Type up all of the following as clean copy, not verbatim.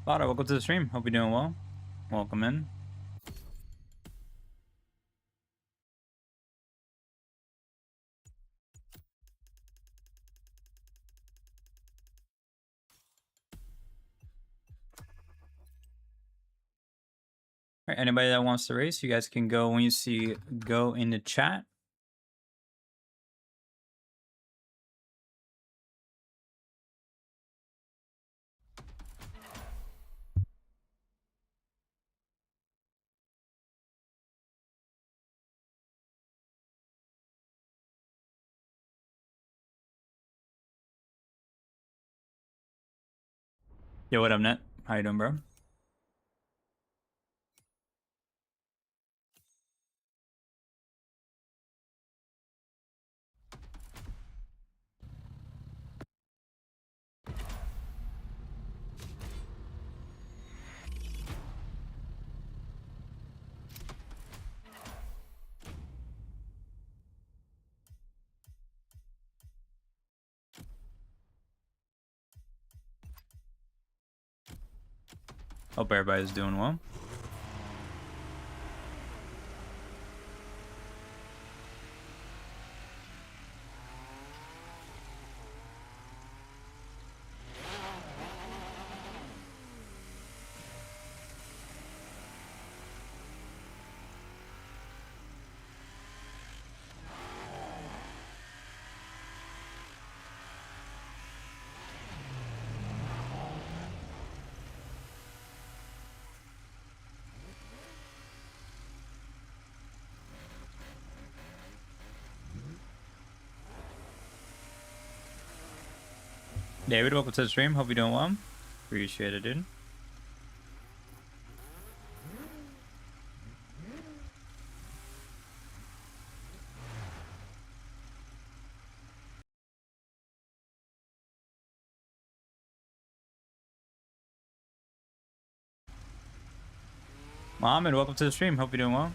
Lotto, welcome to the stream. Hope you're doing well. Welcome in. All right, anybody that wants to race, you guys can go when you see go in the chat. Yo, what up, Net? How you doing, bro? Hope everybody's doing well. David, welcome to the stream. Hope you're doing well. Appreciate it, dude. Mohammed, welcome to the stream. Hope you're doing well.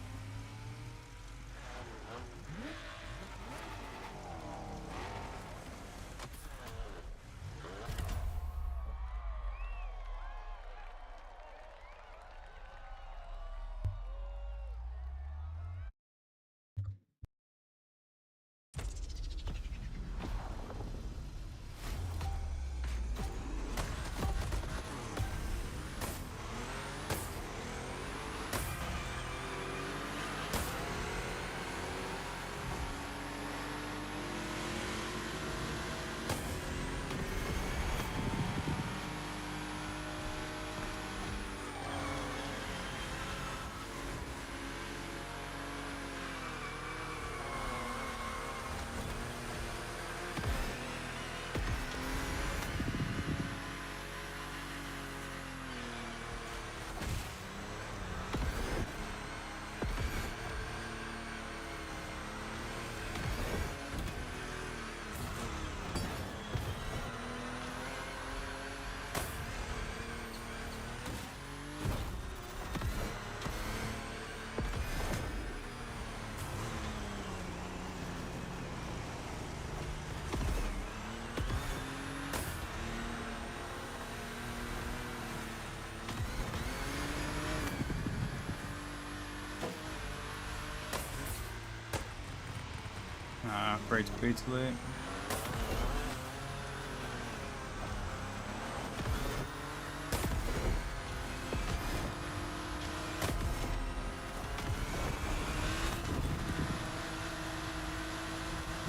Great to be too late.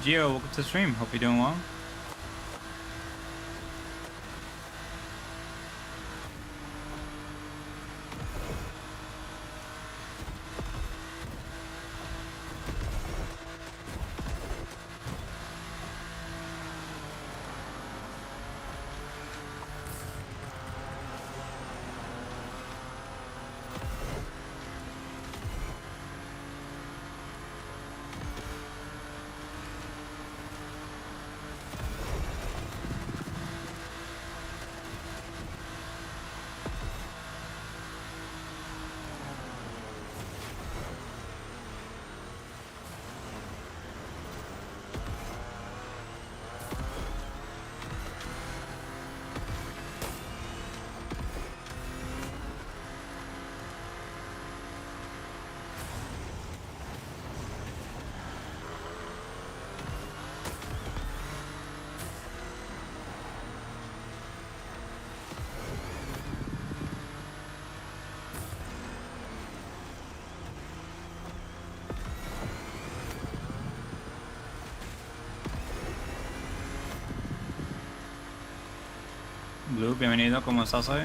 Gio, welcome to the stream. Hope you're doing well. Blue, bienvenido, ¿cómo estás hoy?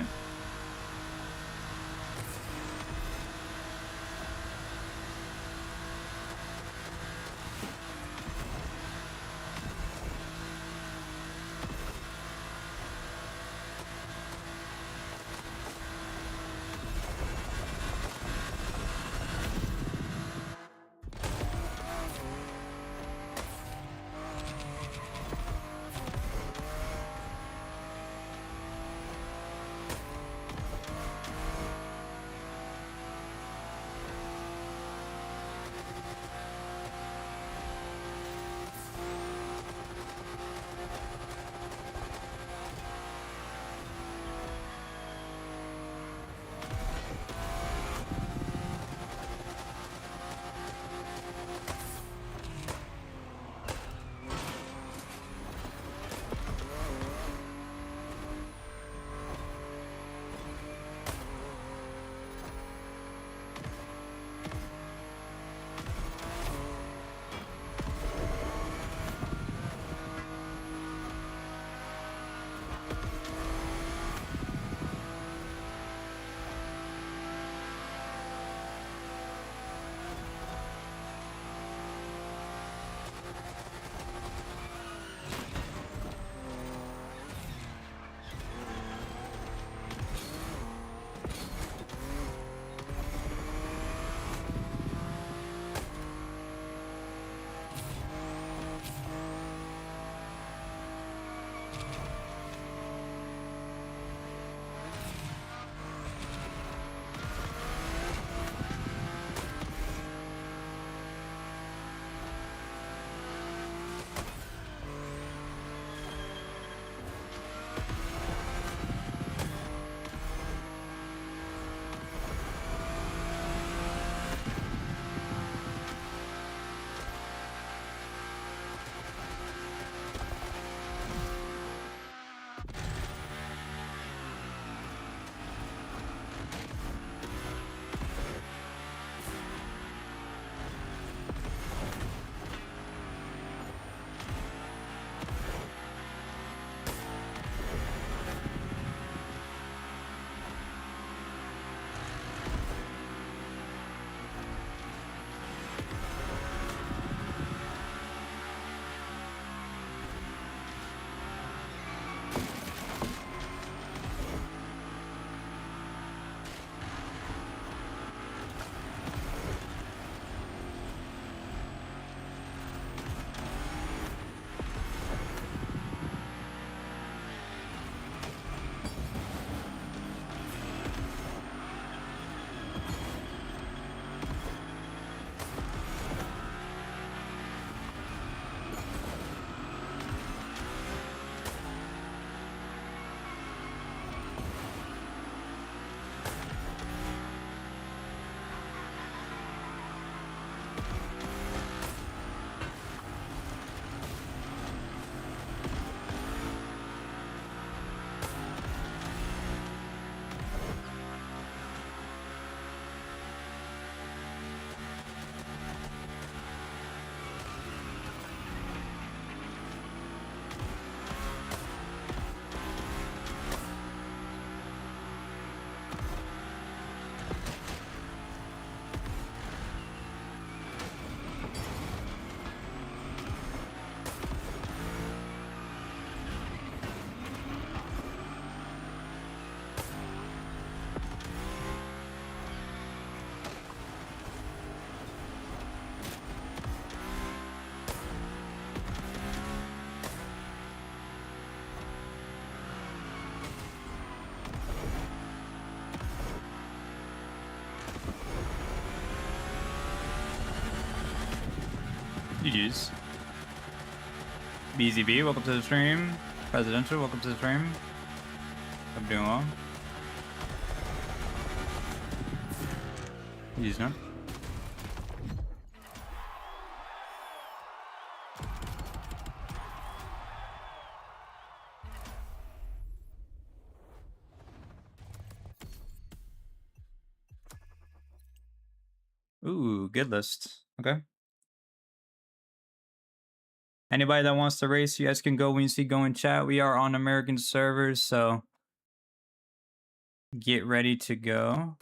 GG's. BZB, welcome to the stream. Presidential, welcome to the stream. I'm doing well. GG's, no? Ooh, good list. Okay. Anybody that wants to race, you guys can go when you see go in chat. We are on American servers, so get ready to go.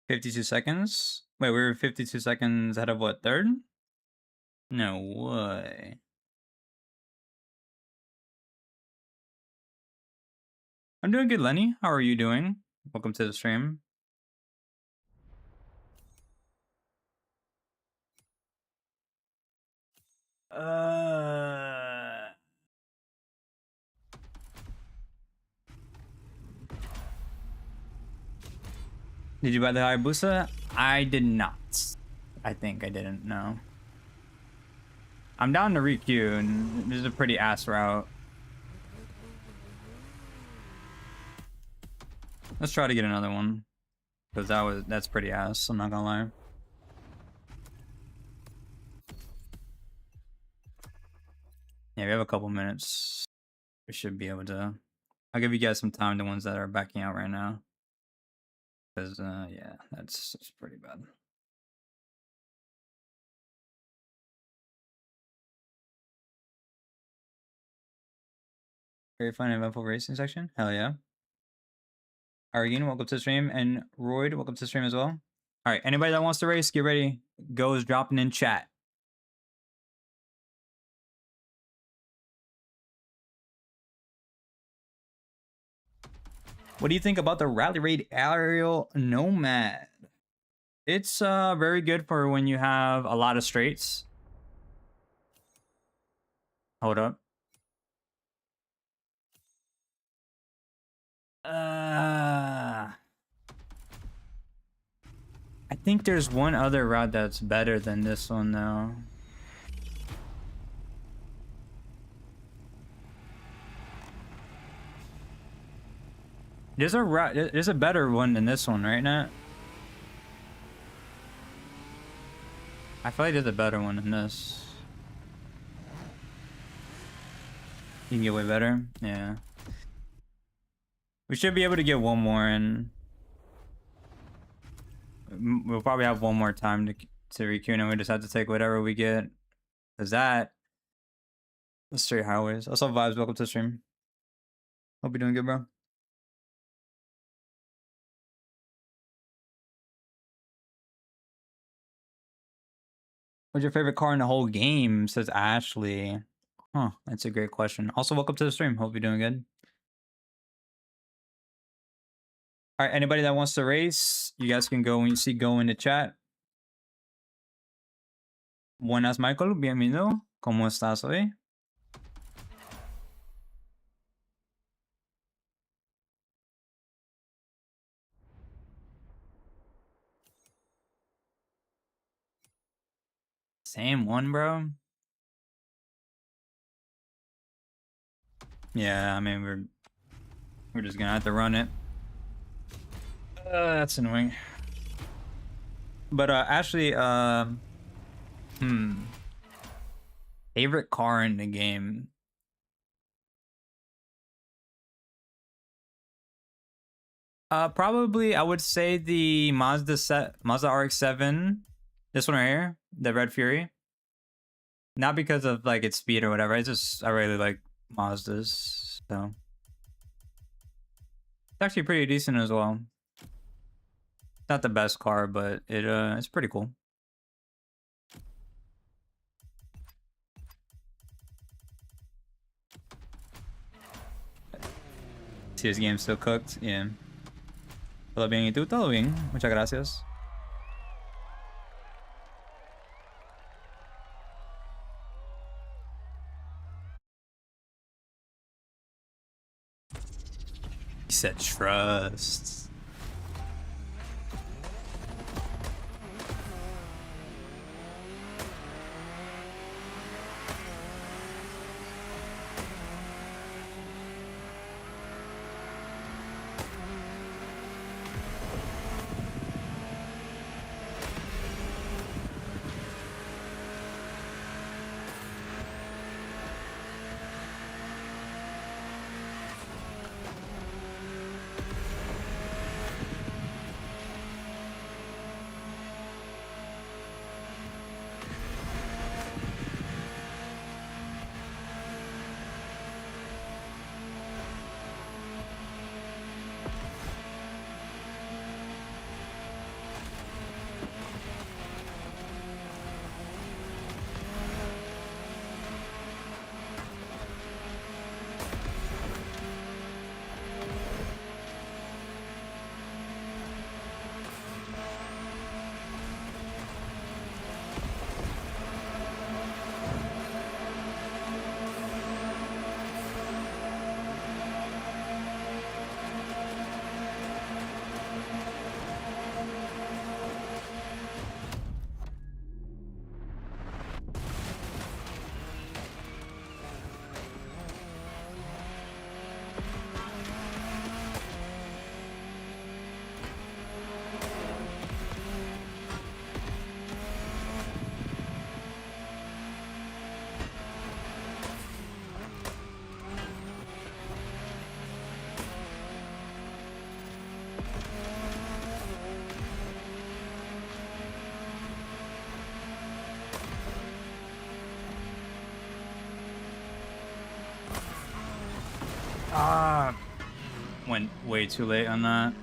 $52 seconds. Wait, we were 52 seconds ahead of what, third? No way. I'm doing good, Lenny. How are you doing? Welcome to the stream. Did you buy the Hayabusa? I did not. I think I didn't, no. I'm down to re-queue, and this is a pretty ass route. Let's try to get another one. Because that's pretty ass, I'm not gonna lie. Yeah, we have a couple minutes. We should be able to... I'll give you guys some time, the ones that are backing out right now. Because, yeah, that's pretty bad. Very fun and eventful racing section? Hell yeah. Argene, welcome to the stream. And Royd, welcome to the stream as well. Alright, anybody that wants to race, get ready. Go is dropping in chat. What do you think about the Rally Raid Aerial Nomad? It's very good for when you have a lot of straights. Hold up. I think there's one other route that's better than this one though. There's a route, there's a better one than this one, right, Nat? I feel like there's a better one than this. You can get way better? Yeah. We should be able to get one more, and we'll probably have one more time to re-queue, and we just have to take whatever we get. Cause that... Let's straight highways. Also, Vibes, welcome to the stream. Hope you're doing good, bro. What's your favorite car in the whole game? Says Ashley. Huh, that's a great question. Also, welcome to the stream. Hope you're doing good. All right, anybody that wants to race, you guys can go when you see go in the chat. Buenas, Michael. Bienvenido. ¿Cómo estás hoy? Same one, bro. Yeah, I mean, we're just gonna have to run it. That's annoying. But Ashley, favorite car in the game. Probably I would say the Mazda RX-7. This one right here, the Red Fury. Not because of like its speed or whatever. I really like Mazdas, so it's actually pretty decent as well. Not the best car, but it's pretty cool. See, this game's still cooked. Yeah. Todo bien, ¿y tú? Todo bien. Muchas gracias. He said trust. Went way too late on that.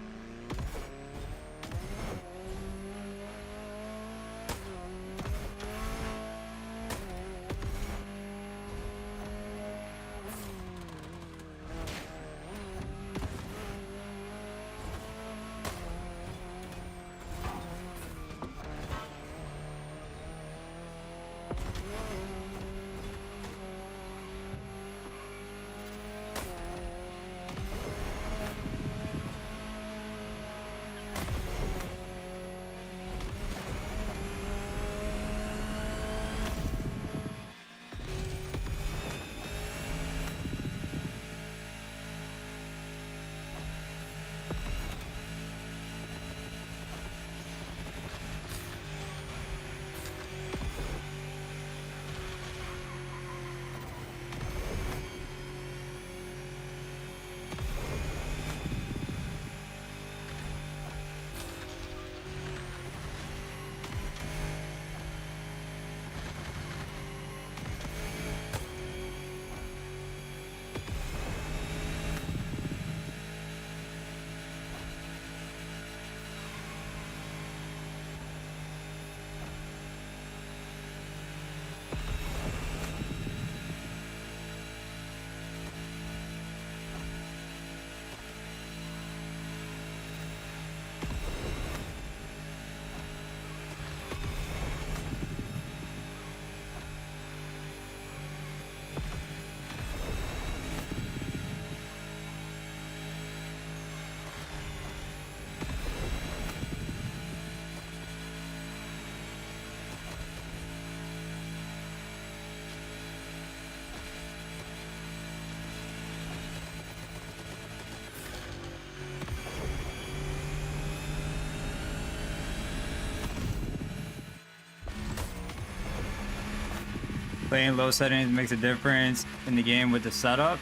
Playing low settings makes a difference in the game with the setup.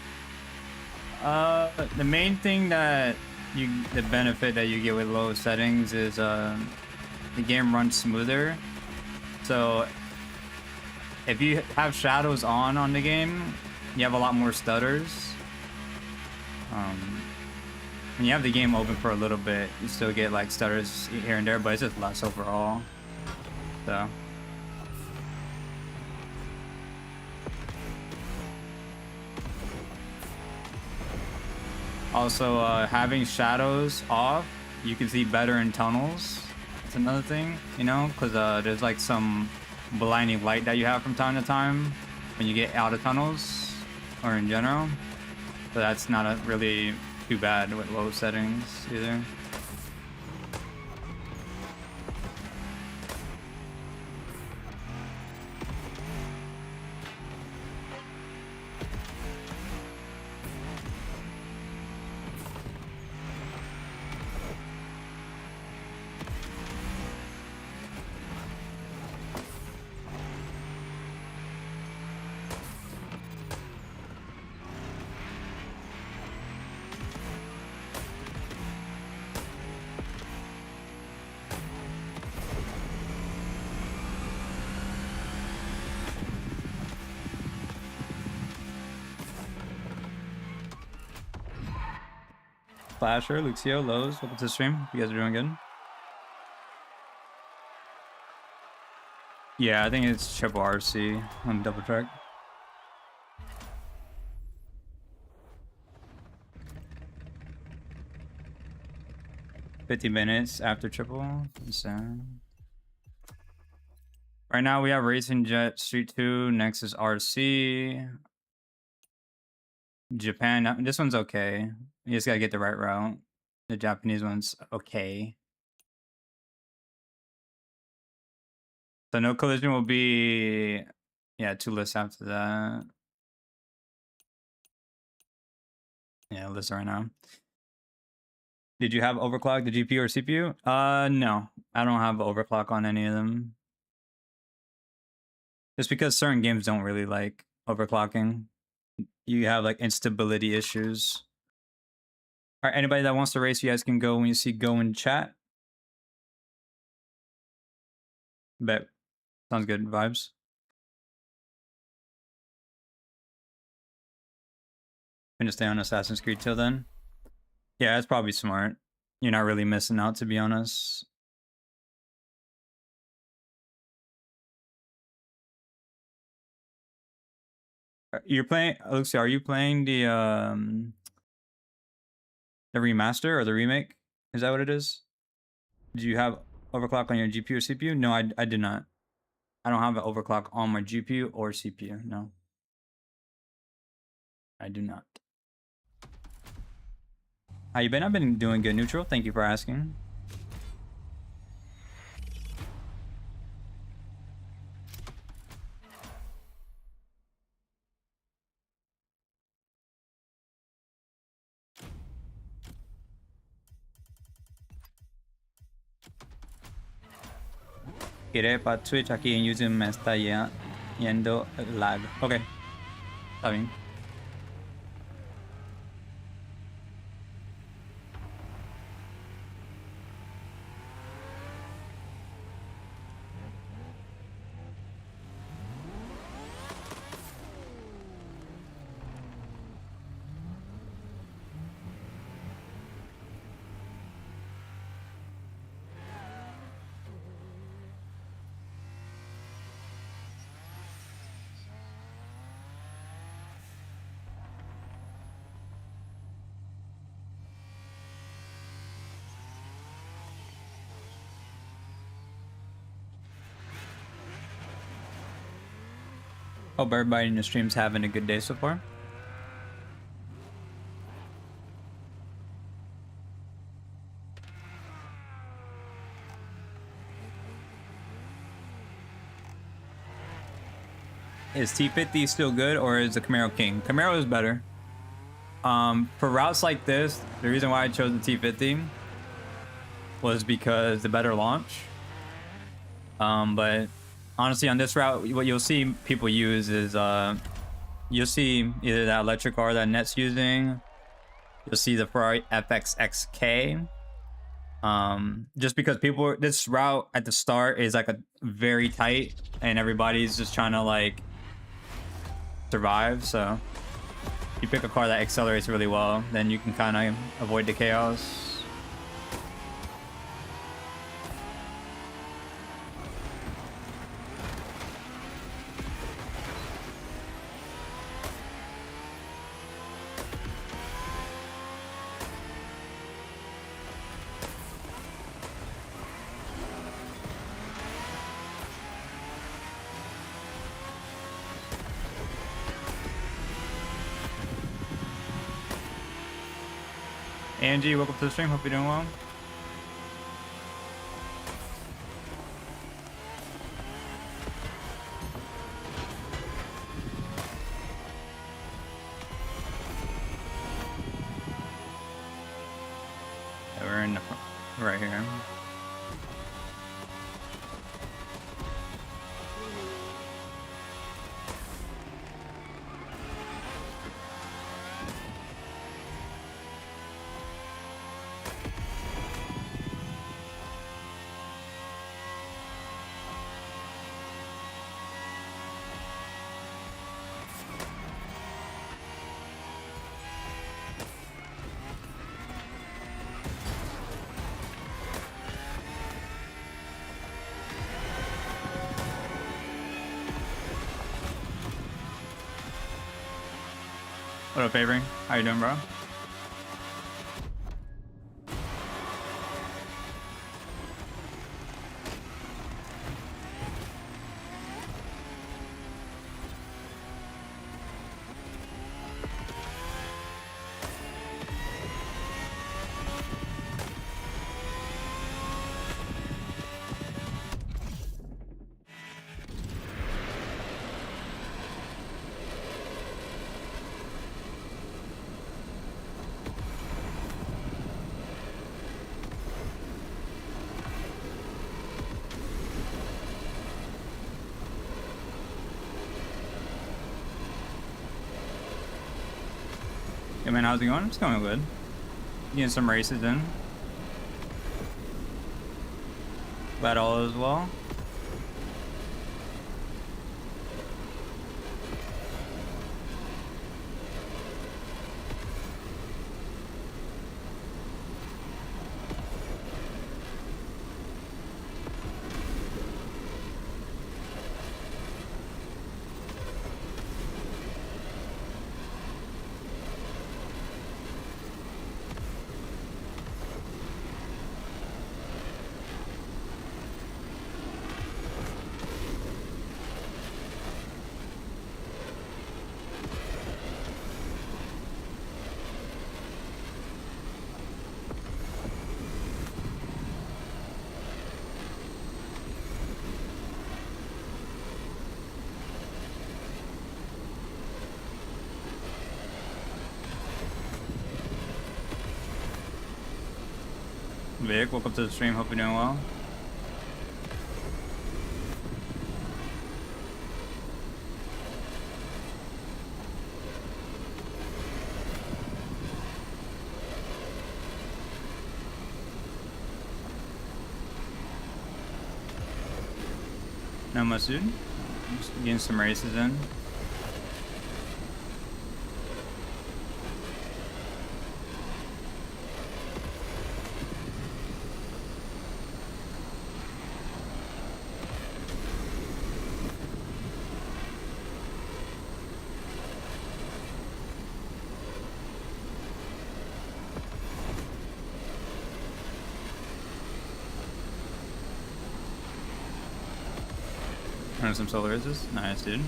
The main thing that the benefit that you get with low settings is the game runs smoother. So if you have shadows on the game, you have a lot more stutters. When you have the game open for a little bit, you still get like stutters here and there, but it's just less overall. So. Also, having shadows off, you can see better in tunnels. That's another thing, you know, because there's like some blinding light that you have from time to time when you get out of tunnels or in general. So that's not really too bad with low settings either. Flasher, Luxio, Lowe's, welcome to the stream. You guys are doing good. Yeah, I think it's triple RC on double track. $50 after triple. Right now we have Racing Jet Street 2, next is RC. Japan, this one's okay. You just gotta get the right route. The Japanese one's okay. So no collision will be, yeah, 2 lists after that. Yeah, list right now. Did you have overclock the GPU or CPU? No, I don't have overclock on any of them. Just because certain games don't really like overclocking. You have like instability issues. All right, anybody that wants to race, you guys can go when you see go in chat. Bet. Sounds good. Vibes. gonna stay on Assassin's Creed till then. Yeah, it's probably smart. You're not really missing out, to be honest. You're playing, Luxy, are you playing the remaster or the remake? Is that what it is? Do you have overclock on your GPU or CPU? No, I did not. I don't have an overclock on my GPU or CPU. No, I do not. How you been? I've been doing good, neutral. Thank you for asking. Iré para Twitch, aquí en YouTube me está yendo lag. Ok, está bien. Hope everybody in the stream's having a good day so far. Is T50 still good, or is the Camaro king? Camaro is better. For routes like this, the reason why I chose the T50 was because the better launch. But honestly, on this route, what you'll see people use is you'll see either that electric car that Net's using. You'll see the Ferrari FXXK. Just because people, this route at the start is like a very tight, and everybody's just trying to like survive. So if you pick a car that accelerates really well, then you can kind of avoid the chaos. Angie, welcome to the stream. Hope you're doing well. Yeah, we're in the front, right here. What up, Avery? How you doing, bro? Hey man, how's it going? It's going good. Getting some races in. Glad all is well. Vic, welcome to the stream. Hope you're doing well. No Masood. Just getting some races in. Some solar resist. Nice, dude.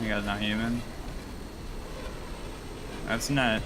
You guys not human. That's net.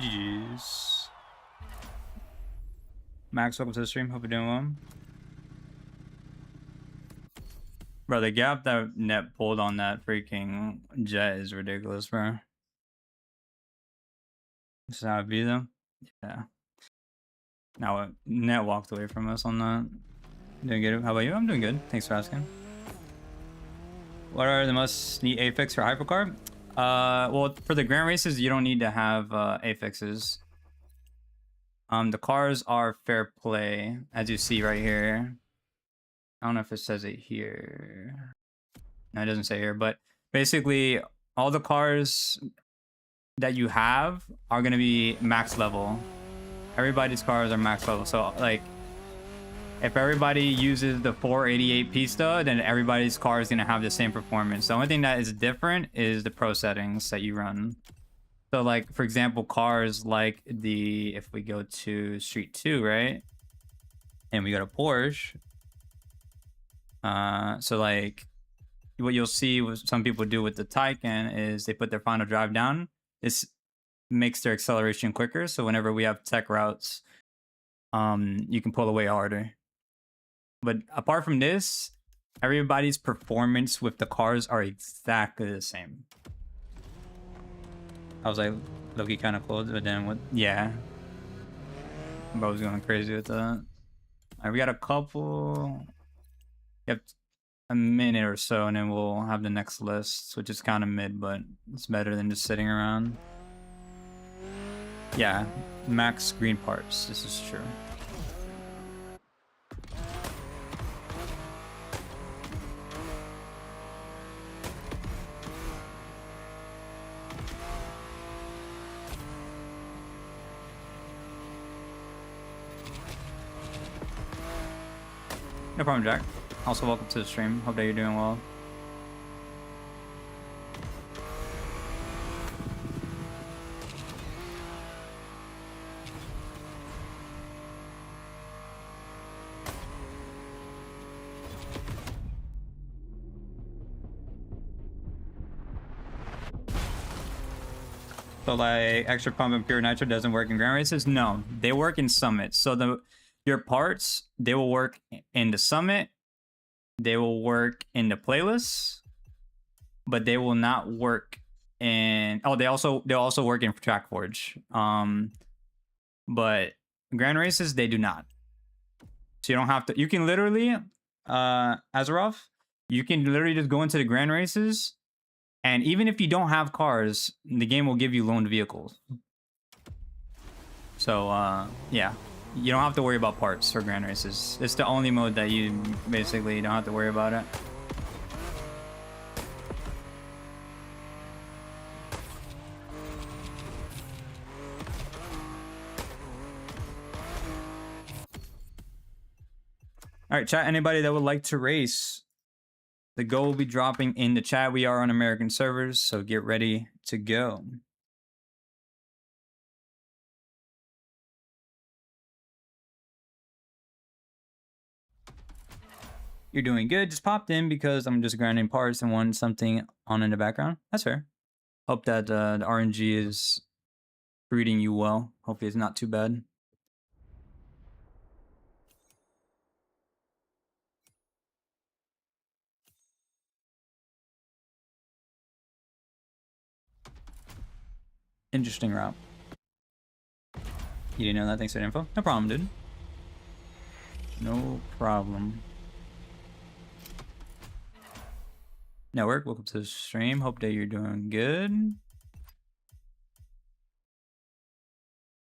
Jeez. Max, welcome to the stream. Hope you're doing well. Bro, the gap that net pulled on that freaking jet is ridiculous, bro. This is how it be, though. Yeah. Now what? Net walked away from us on that. Doing good. How about you? I'm doing good. Thanks for asking. What are the most neat affix for hypercar? Well, for the grand races, you don't need to have affixes. The cars are fair play, as you see right here. I don't know if it says it here. No, it doesn't say here, but basically all the cars that you have are going to be max level. Everybody's cars are max level. So like if everybody uses the 488 Pista, then everybody's car is gonna have the same performance. The only thing that is different is the pro settings that you run. So like, for example, cars like the, if we go to Street 2, right? And we go to Porsche. So like, what you'll see what some people do with the Taycan is they put their final drive down. This makes their acceleration quicker. So whenever we have tech routes, you can pull away harder. But apart from this, everybody's performance with the cars are exactly the same. I was like, low-key kind of close, but then what? Yeah. Bro was going crazy with that. All right, we got a couple. Yep, a minute or so, and then we'll have the next list, which is kind of mid, but it's better than just sitting around. Yeah, max green parts. This is true. No problem, Jack. Also, welcome to the stream. Hope that you're doing well. So like extra pump and pure nitro doesn't work in grand races? No, they work in summit. So your parts, they will work in the summit, they will work in the playlists, but they will not work in, oh, they'll also work in Track Forge. But grand races, they do not. So you don't have to, you can literally, Azeroth, you can literally just go into the grand races, and even if you don't have cars, the game will give you loaned vehicles. So, yeah. You don't have to worry about parts for grand races. It's the only mode that you basically don't have to worry about it. All right, chat, anybody that would like to race, the goal will be dropping in the chat. We are on American servers, so get ready to go. You're doing good. Just popped in because I'm just grinding parts and wanted something on in the background. That's fair. Hope that the RNG is treating you well. Hopefully it's not too bad. Interesting route. You didn't know that? Thanks for the info. No problem, dude. No problem. Network, welcome to the stream. Hope that you're doing good.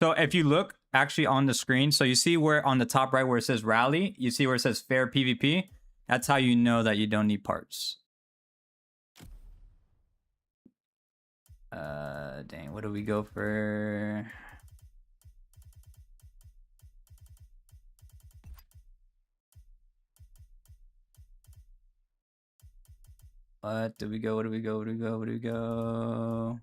So if you look actually on the screen, so you see where on the top right where it says rally, you see where it says fair PvP. That's how you know that you don't need parts. Dang, what do we go for? What do we go? What do we go? What do we go? What do we go?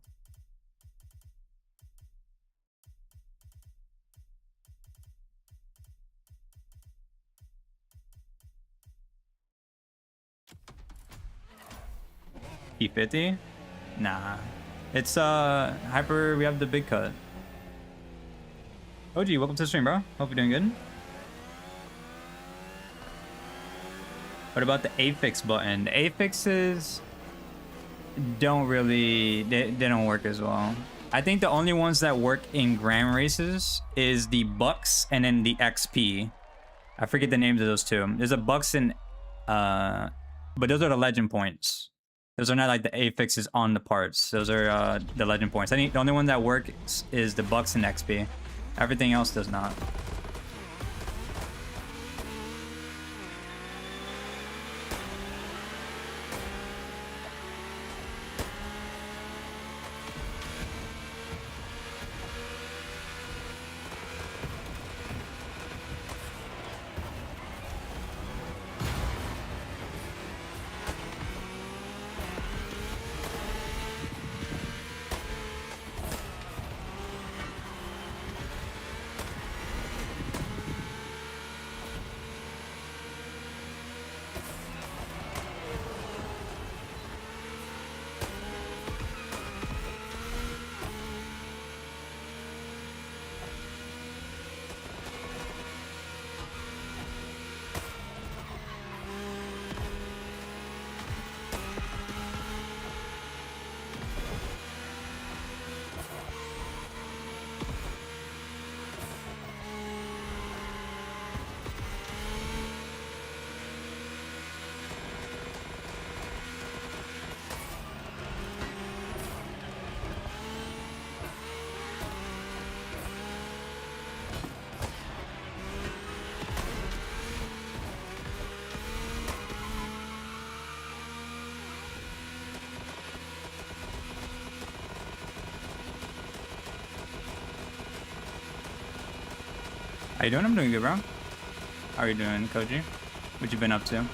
P50? Nah. It's hyper, we have the big cut. OG, welcome to the stream, bro. Hope you're doing good. What about the affix button? The affixes don't really, they don't work as well. I think the only ones that work in grand races is the Bucks and then the XP. I forget the names of those two. There's a Bucks and, but those are the legend points. Those are not like the affixes on the parts. Those are the legend points. I think the only one that works is the Bucks and XP. Everything else does not. How you doing? I'm doing good, bro. How are you doing, Koji? What you been up to?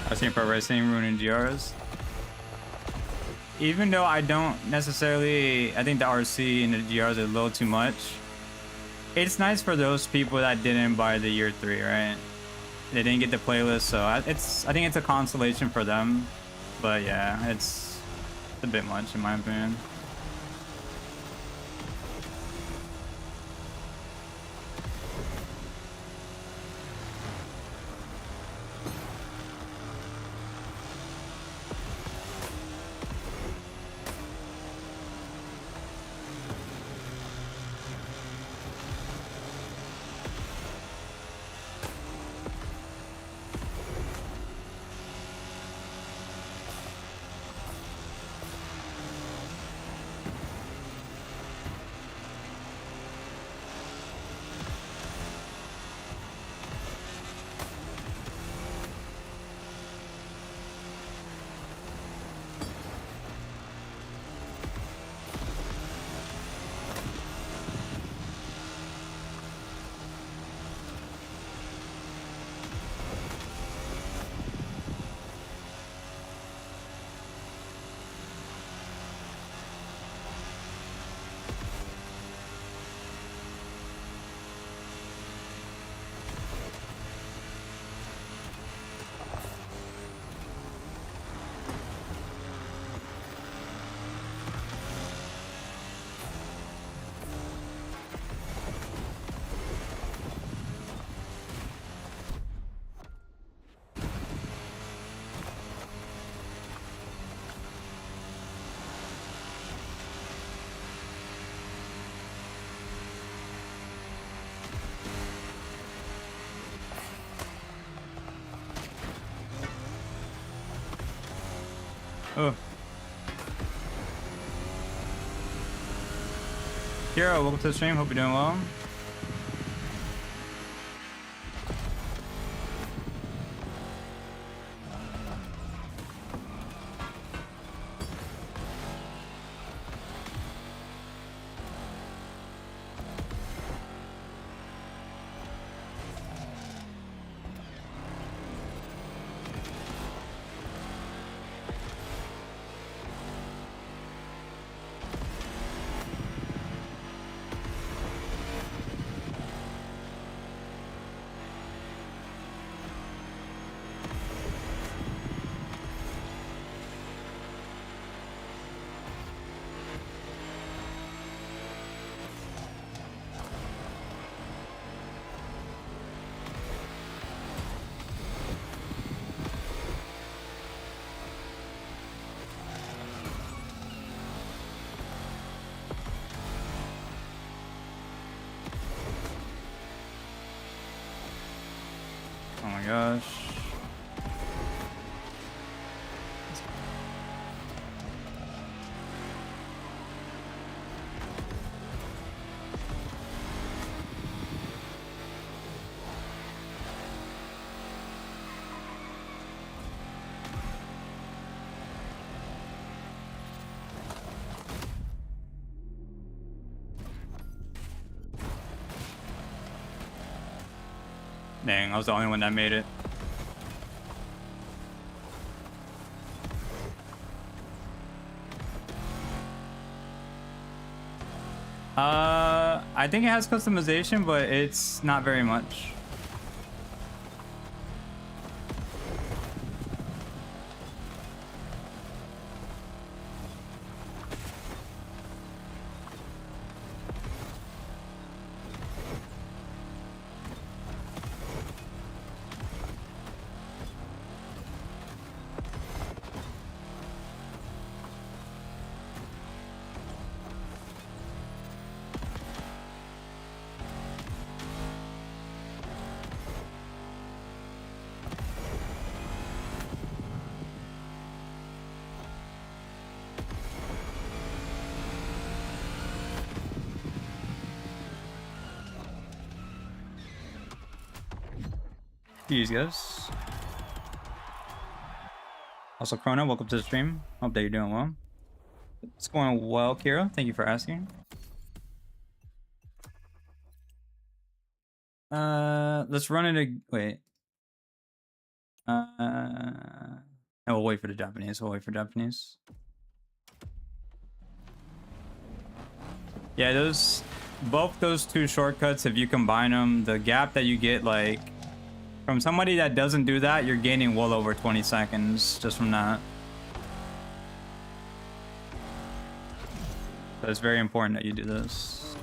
I've seen pro racing ruining GRs. Even though I don't necessarily, I think the RC and the GRs are a little too much. It's nice for those people that didn't buy the year 3, right? They didn't get the playlist, so I think it's a consolation for them. But yeah, it's a bit much in my opinion. Oh. Kira, welcome to the stream. Hope you're doing well. Oh my gosh. Dang, I was the only one that made it. I think it has customization, but it's not very much. Jeez, guys. Also, Krona, welcome to the stream. Hope that you're doing well. It's going well, Kira. Thank you for asking. Let's run it. Wait. We'll wait for the Japanese. We'll wait for Japanese. Yeah, both those two shortcuts, if you combine them, the gap that you get, like, from somebody that doesn't do that, you're gaining well over 20 seconds just from that. So it's very important that you do this.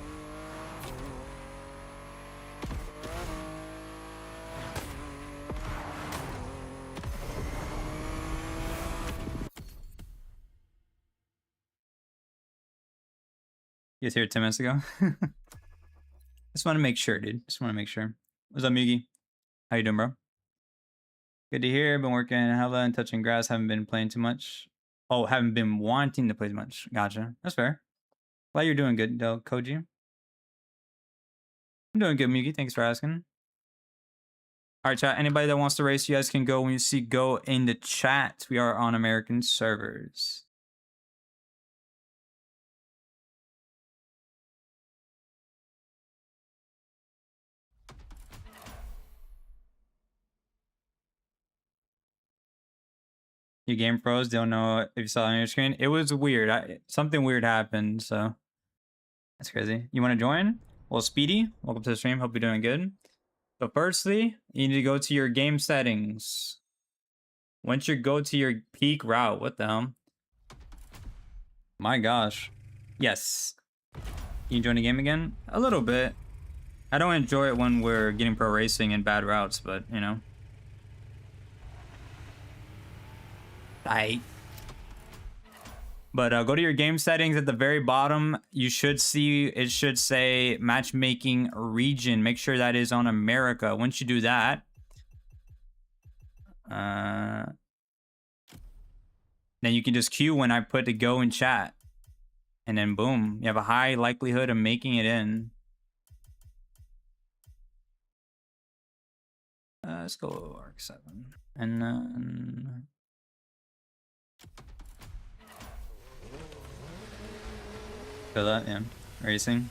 You guys here 10 minutes ago? Just want to make sure, dude. Just want to make sure. What's up, Mugi? How you doing, bro? Good to hear. Been working hella and touching grass. Haven't been playing too much. Oh, haven't been wanting to play too much. Gotcha. That's fair. Glad you're doing good, Del Koji. I'm doing good, Mugi. Thanks for asking. All right, chat. Anybody that wants to race, you guys can go when you see go in the chat. We are on American servers. You game pros don't know if you saw it on your screen. It was weird. Something weird happened, so that's crazy. You want to join? Well, Speedy, welcome to the stream. Hope you're doing good. So firstly, you need to go to your game settings. Once you go to your peak route, what the hell? My gosh. Yes. You enjoying the game again? A little bit. I don't enjoy it when we're getting pro racing in bad routes, but you know. But go to your game settings at the very bottom. You should see, it should say matchmaking region. Make sure that is on America. Once you do that, then you can just queue when I put the go in chat. And then boom, you have a high likelihood of making it in. Let's go ARC-7. And then... Feel that, yeah. Racing.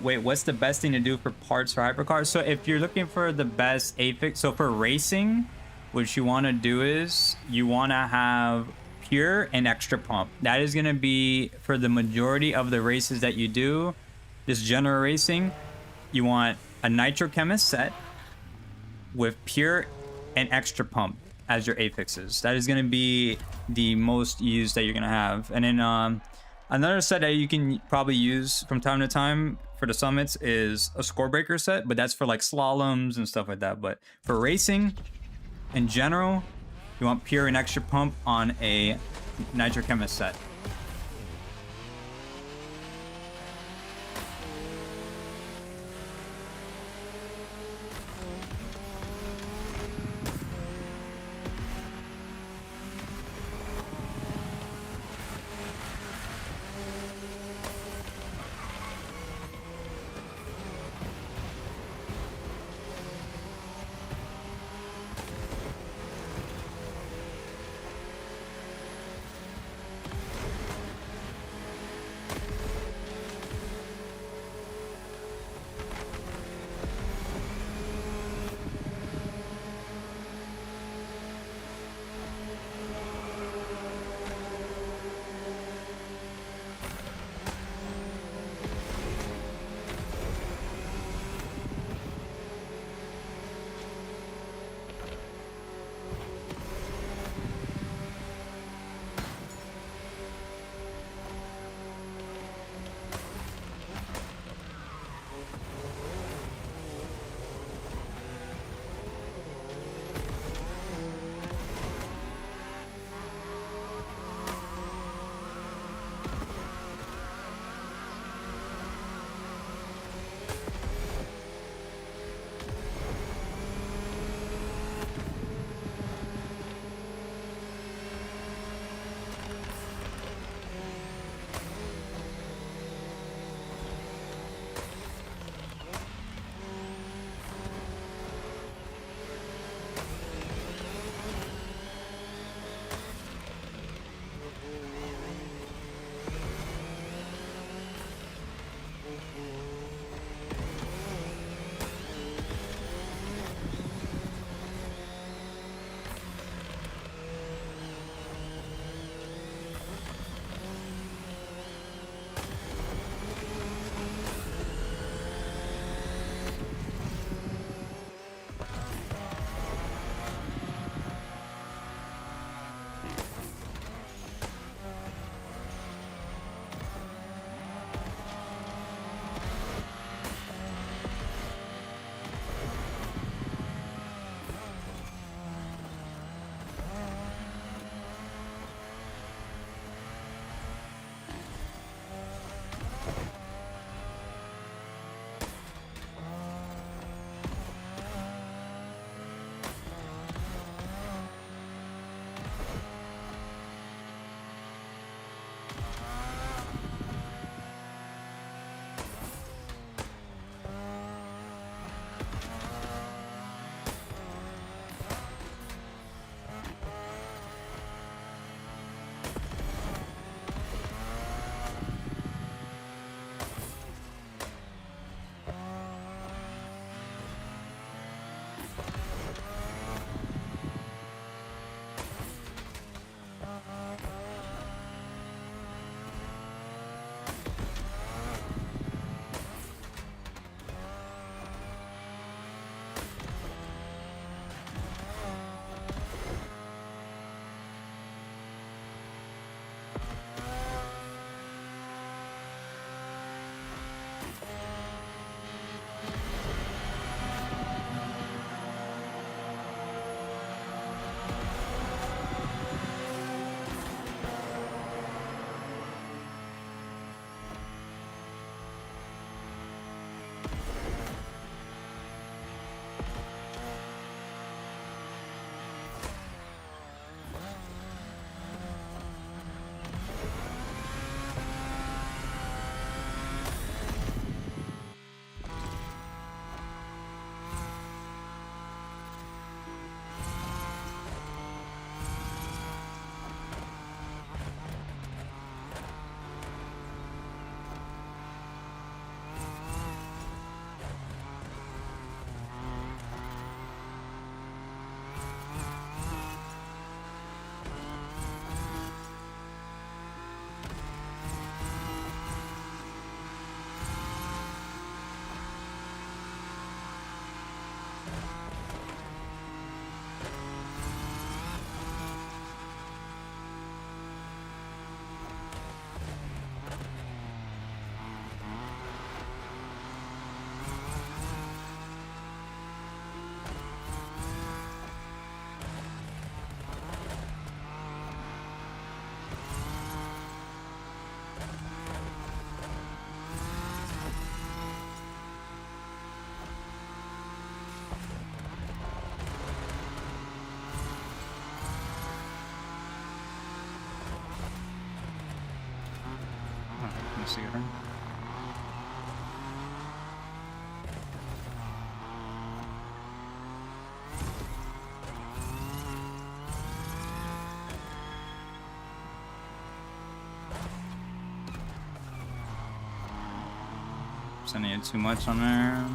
Wait, what's the best thing to do for parts for hypercars? So if you're looking for the best AFIX, so for racing, what you want to do is you want to have pure and extra pump. That is going to be for the majority of the races that you do. This general racing, you want a nitrochemist set with pure and extra pump as your AFIXs. That is going to be the most used that you're going to have. And then another set that you can probably use from time to time for the summits is a score breaker set, but that's for like slaloms and stuff like that. But for racing in general, you want pure and extra pump on a nitrochemist set. See her. Sending it too much on there.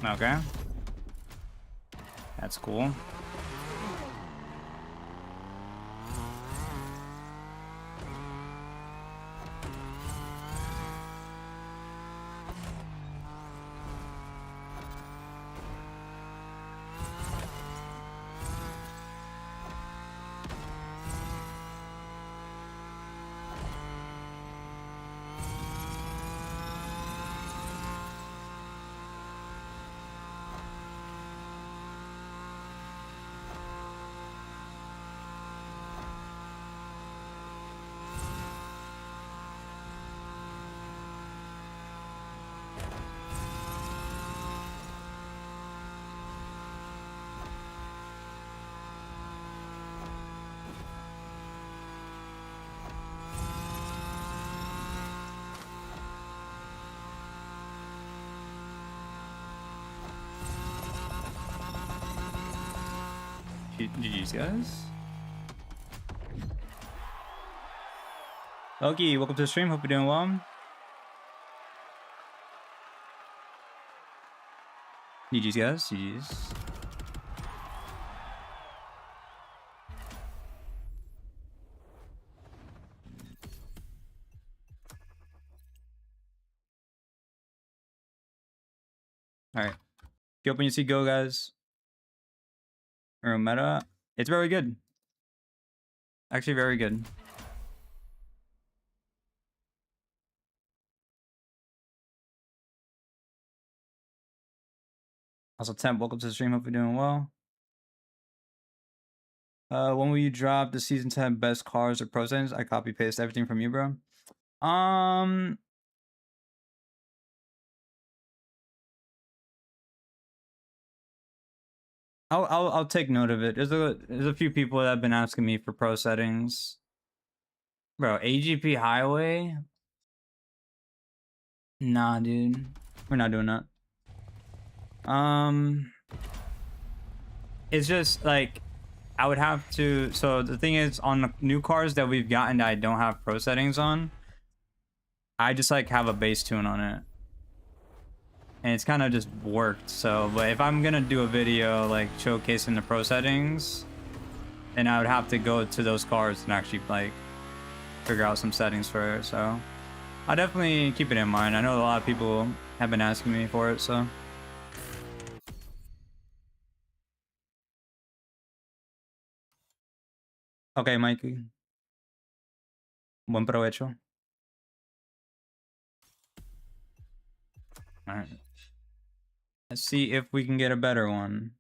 Okay. That's cool. GG's, guys. Loki, welcome to the stream. Hope you're doing well. GG's, guys. GG's. Alright. Get up when you see go, guys. Or meta. It's very good. Actually, very good. Also, Temp, welcome to the stream. Hope you're doing well. When will you drop the season 10 best cars or pro settings? I copy paste everything from you, bro. I'll take note of it. There's a few people that have been asking me for pro settings. Bro, AGP Highway. Nah, dude. We're not doing that. It's just like I would have to. So the thing is, on the new cars that we've gotten that I don't have pro settings on, I just like have a base tune on it, and it's kind of just worked. So, but if I'm gonna do a video like showcasing the pro settings, then I would have to go to those cars and actually like figure out some settings for it. So I'll definitely keep it in mind. I know a lot of people have been asking me for it, so. Okay, Mikey. Buen provecho. All right. Let's see if we can get a better one.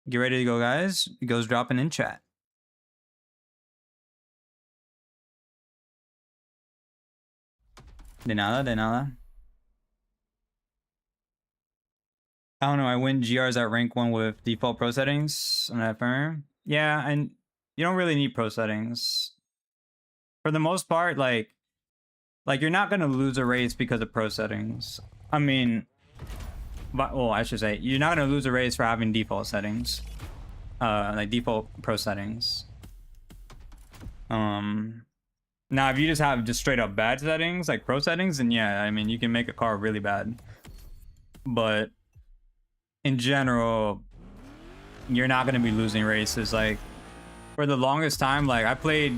Get ready to go, guys. It goes dropping in chat. De nada, de nada. I don't know. I win GRs at rank 1 with default pro settings on that firm. Yeah, and you don't really need pro settings. For the most part, like you're not going to lose a race because of pro settings. I mean, but, well, I should say, you're not going to lose a race for having default settings. Like default pro settings. Now, if you just have just straight up bad settings, like pro settings, then yeah, I mean, you can make a car really bad. But in general, you're not going to be losing races. Like, for the longest time, like, I played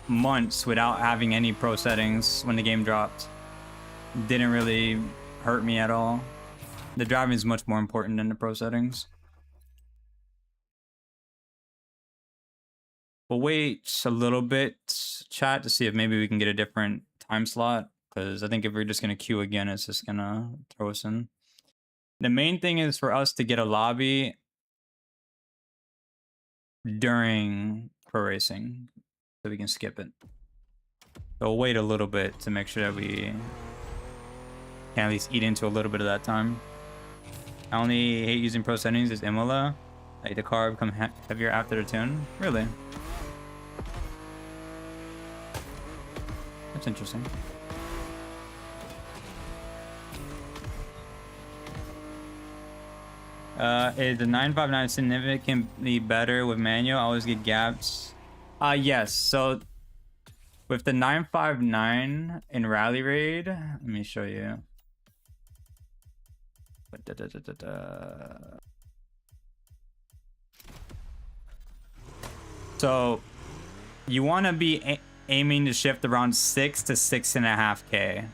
months without having any pro settings when the game dropped. Didn't really hurt me at all. The driving is much more important than the pro settings. We'll wait a little bit, chat, to see if maybe we can get a different time slot. Because I think if we're just going to queue again, it's just going to throw us in. The main thing is for us to get a lobby during pro racing, so we can skip it. So we'll wait a little bit to make sure that we can at least eat into a little bit of that time. I only hate using pro settings is Imola. Like the car become heavier after the tune. Really? That's interesting. Is the 959 significantly better with manual? I always get gaps. Yes. So with the 959 in Rally Raid, let me show you. So you want to be aiming to shift around 6 to 6.5K.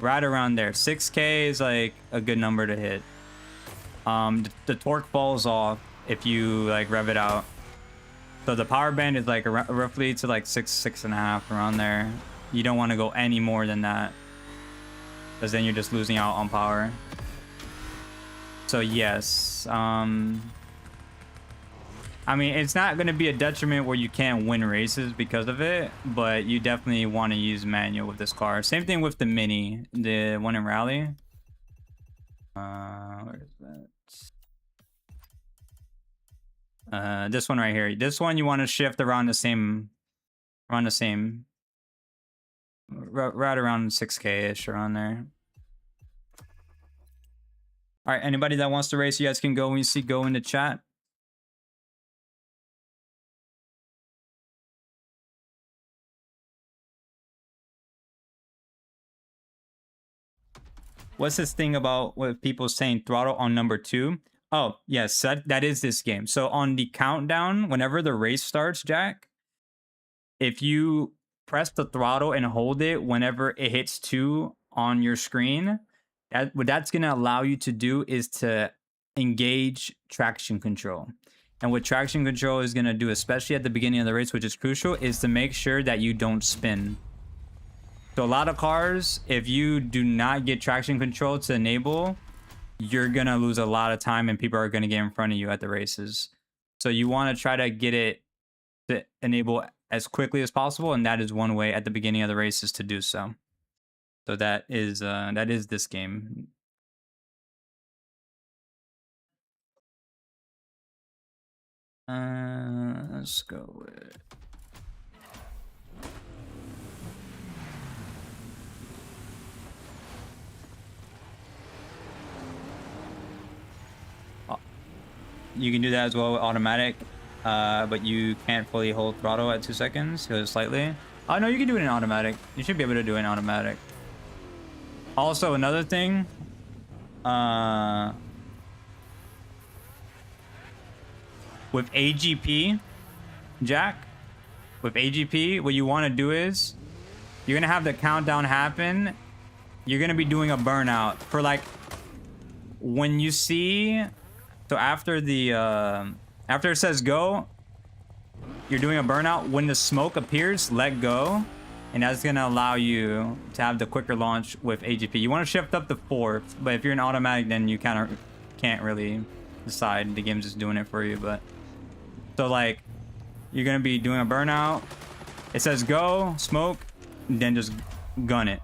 Right around there. 6K is like a good number to hit. The torque falls off if you like rev it out. So the power band is like roughly to like 6.5 around there. You don't want to go any more than that, because then you're just losing out on power. So yes, I mean, it's not going to be a detriment where you can't win races because of it, but you definitely want to use manual with this car. Same thing with the Mini, the one in Rally. Where is that? This one right here. This one you want to shift around the same, right around 6K-ish around there. All right, anybody that wants to race, you guys can go when you see go in the chat. What's this thing about with people saying throttle on number 2? Oh, yes, that is this game. So on the countdown, whenever the race starts, Jack, if you press the throttle and hold it whenever it hits 2 on your screen, what that's going to allow you to do is to engage traction control. And what traction control is going to do, especially at the beginning of the race, which is crucial, is to make sure that you don't spin. So a lot of cars, if you do not get traction control to enable, you're going to lose a lot of time and people are going to get in front of you at the races. So you want to try to get it to enable as quickly as possible, and that is one way at the beginning of the races to do so. So that is this game. Let's go with... you can do that as well with automatic, but you can't fully hold throttle at 2 seconds, so slightly. Oh no, you can do it in automatic. You should be able to do it in automatic. Also, another thing, with AGP, Jack, with AGP, what you want to do is you're gonna have the countdown happen. You're gonna be doing a burnout for like when you see. So after the after it says go, you're doing a burnout. When the smoke appears, let go, and that's gonna allow you to have the quicker launch with AGP. You want to shift up to 4th, but if you're in automatic, then you kind of can't really decide. The game's just doing it for you. But so like you're gonna be doing a burnout. It says go, smoke, then just gun it.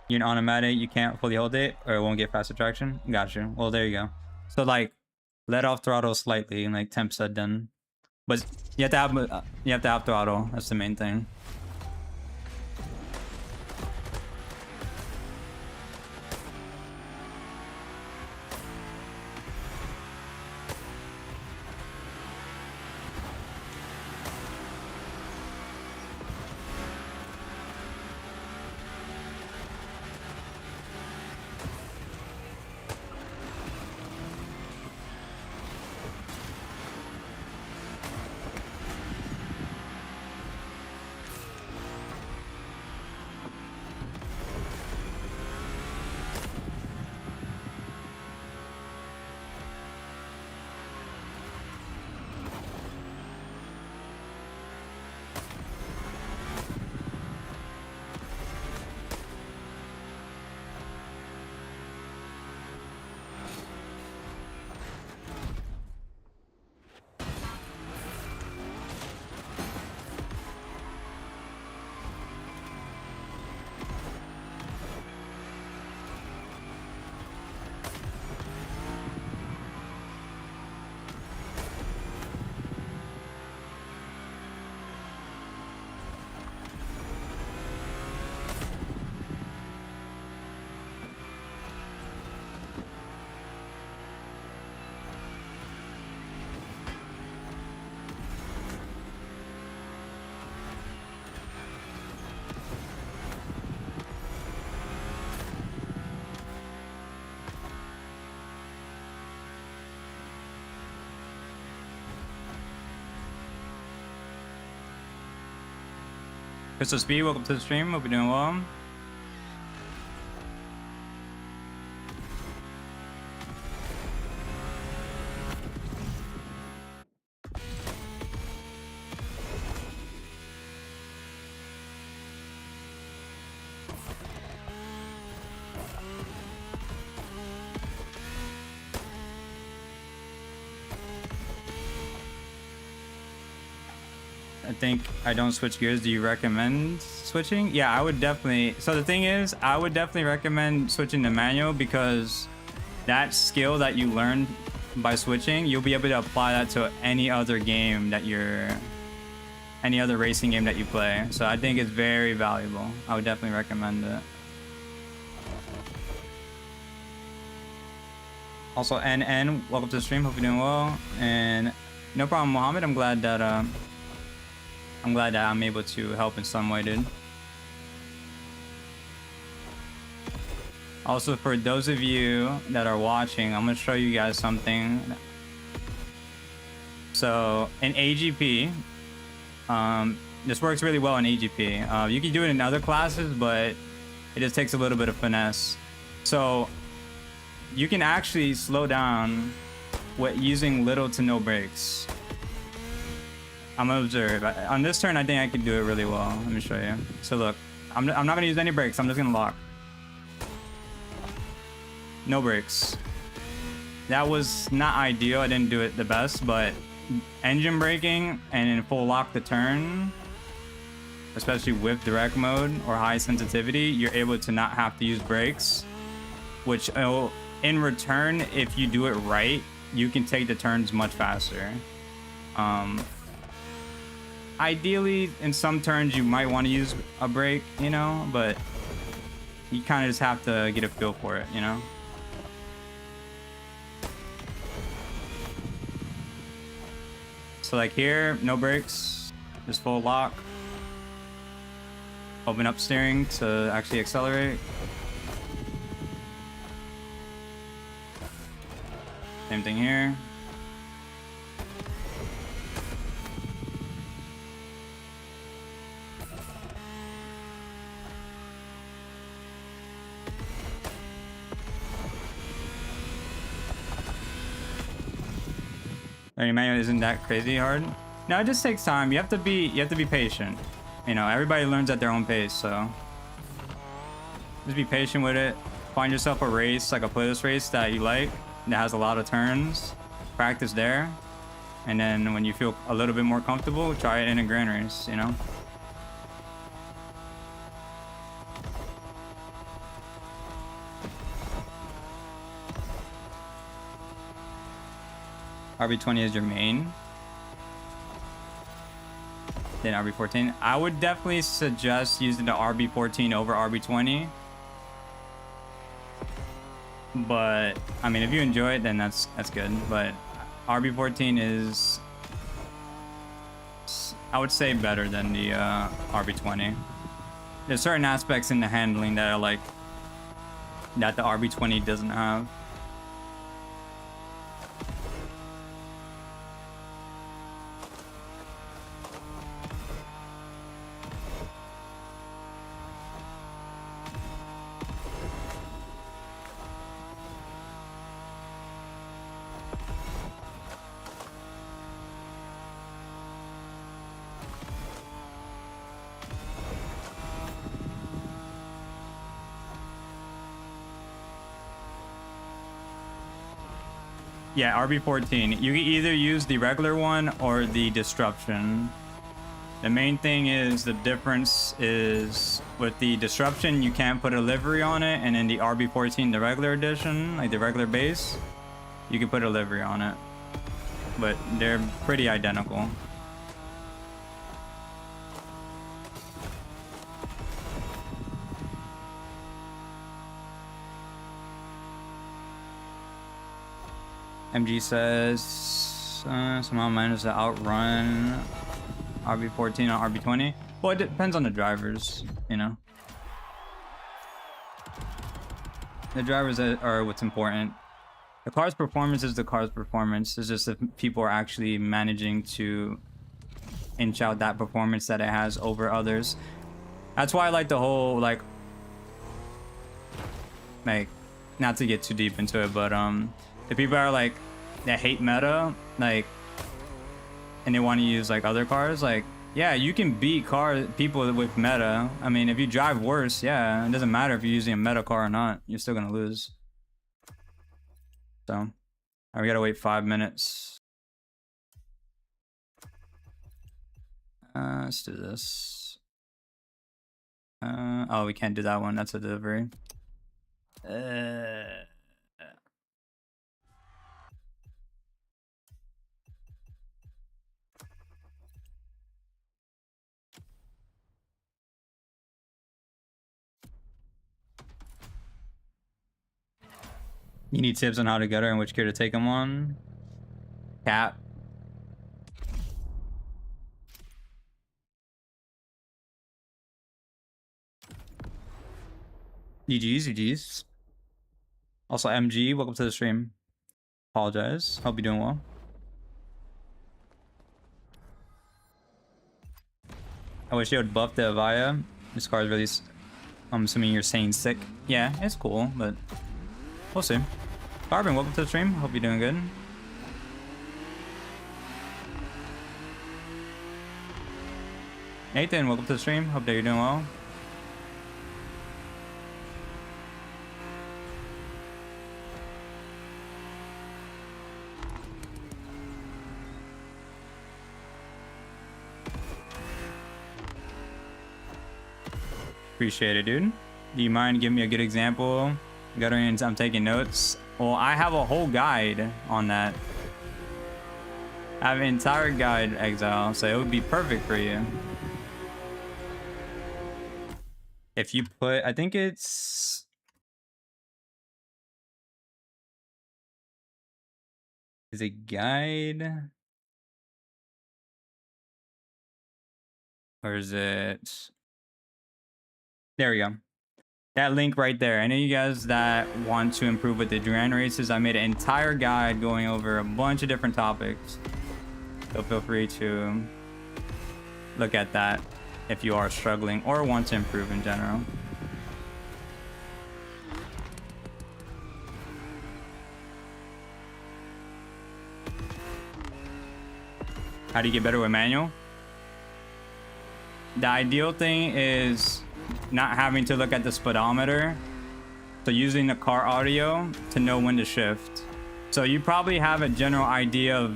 You're in automatic, you can't fully hold it or it won't get faster traction. Gotcha. Well, there you go. So like let off throttle slightly, like 10% then. But you have to have throttle. That's the main thing. Crystal Speed, welcome to the stream. Hope you're doing well. I think I don't switch gears. Do you recommend switching? Yeah, I would definitely. So the thing is, I would definitely recommend switching to manual because that skill that you learned by switching, you'll be able to apply that to any other game that any other racing game that you play. So I think it's very valuable. I would definitely recommend it. Also, NN, welcome to the stream. Hope you're doing well. And no problem, Mohammed. I'm glad that I'm able to help in some way, dude. Also, for those of you that are watching, I'm gonna show you guys something. So in AGP, this works really well in AGP. You can do it in other classes, but it just takes a little bit of finesse. So you can actually slow down using little to no brakes. I'm gonna observe. On this turn, I think I can do it really well. Let me show you. So look, I'm not gonna use any brakes. I'm just gonna lock. No brakes. That was not ideal. I didn't do it the best, but engine braking and in full lock the turn, especially with direct mode or high sensitivity, you're able to not have to use brakes, which in return, if you do it right, you can take the turns much faster. Ideally, in some turns, you might want to use a brake, you know, but you kind of just have to get a feel for it, you know? So like here, no brakes, just full lock. Open up steering to actually accelerate. Same thing here. Learning manual isn't that crazy hard. No, it just takes time. You have to be patient. You know, everybody learns at their own pace, so just be patient with it. Find yourself a race, like a playlist race that you like, that has a lot of turns. Practice there, and then when you feel a little bit more comfortable, try it in a grand race, you know. RB20 is your main. Then RB14. I would definitely suggest using the RB14 over RB20. But I mean, if you enjoy it, then that's good. But RB14 is, I would say, better than the RB20. There's certain aspects in the handling that are like that the RB20 doesn't have. Yeah, RB14. You can either use the regular one or the Disruption. The main thing is the difference is with the Disruption, you can't put a livery on it, and in the RB14, the regular edition, like the regular base, you can put a livery on it. But they're pretty identical. MG says somehow managed to outrun RB14 on RB20. Well, it depends on the drivers, you know. The drivers are what's important. The car's performance is the car's performance. It's just if people are actually managing to inch out that performance that it has over others. That's why I like the whole like not to get too deep into it, but the people are like that hate meta, like, and they want to use like other cars, like, yeah, you can beat people with meta. I mean, if you drive worse, yeah, it doesn't matter if you're using a meta car or not, you're still gonna lose. So we gotta wait 5 minutes. Let's do this. Oh, we can't do that one. That's a delivery. You need tips on how to get her and which gear to take them on. Cap. GG's. Also, MG, welcome to the stream. Apologize. Hope you're doing well. I wish you would buff the Avaya. This car is really... I'm assuming you're saying sick. Yeah, it's cool, but we'll see. Carbon, welcome to the stream. Hope you're doing good. Nathan, welcome to the stream. Hope that you're doing well. Appreciate it, dude. Do you mind giving me a good example? Gutterians, I'm taking notes. Well, I have a whole guide on that. I have an entire guide, Exile, so it would be perfect for you. If you put, I think it's... Is it guide? Or is it? There we go. That link right there. I know you guys that want to improve with the Duran races. I made an entire guide going over a bunch of different topics. So feel free to look at that if you are struggling or want to improve in general. How do you get better with manual? The ideal thing is not having to look at the speedometer. So using the car audio to know when to shift. So you probably have a general idea of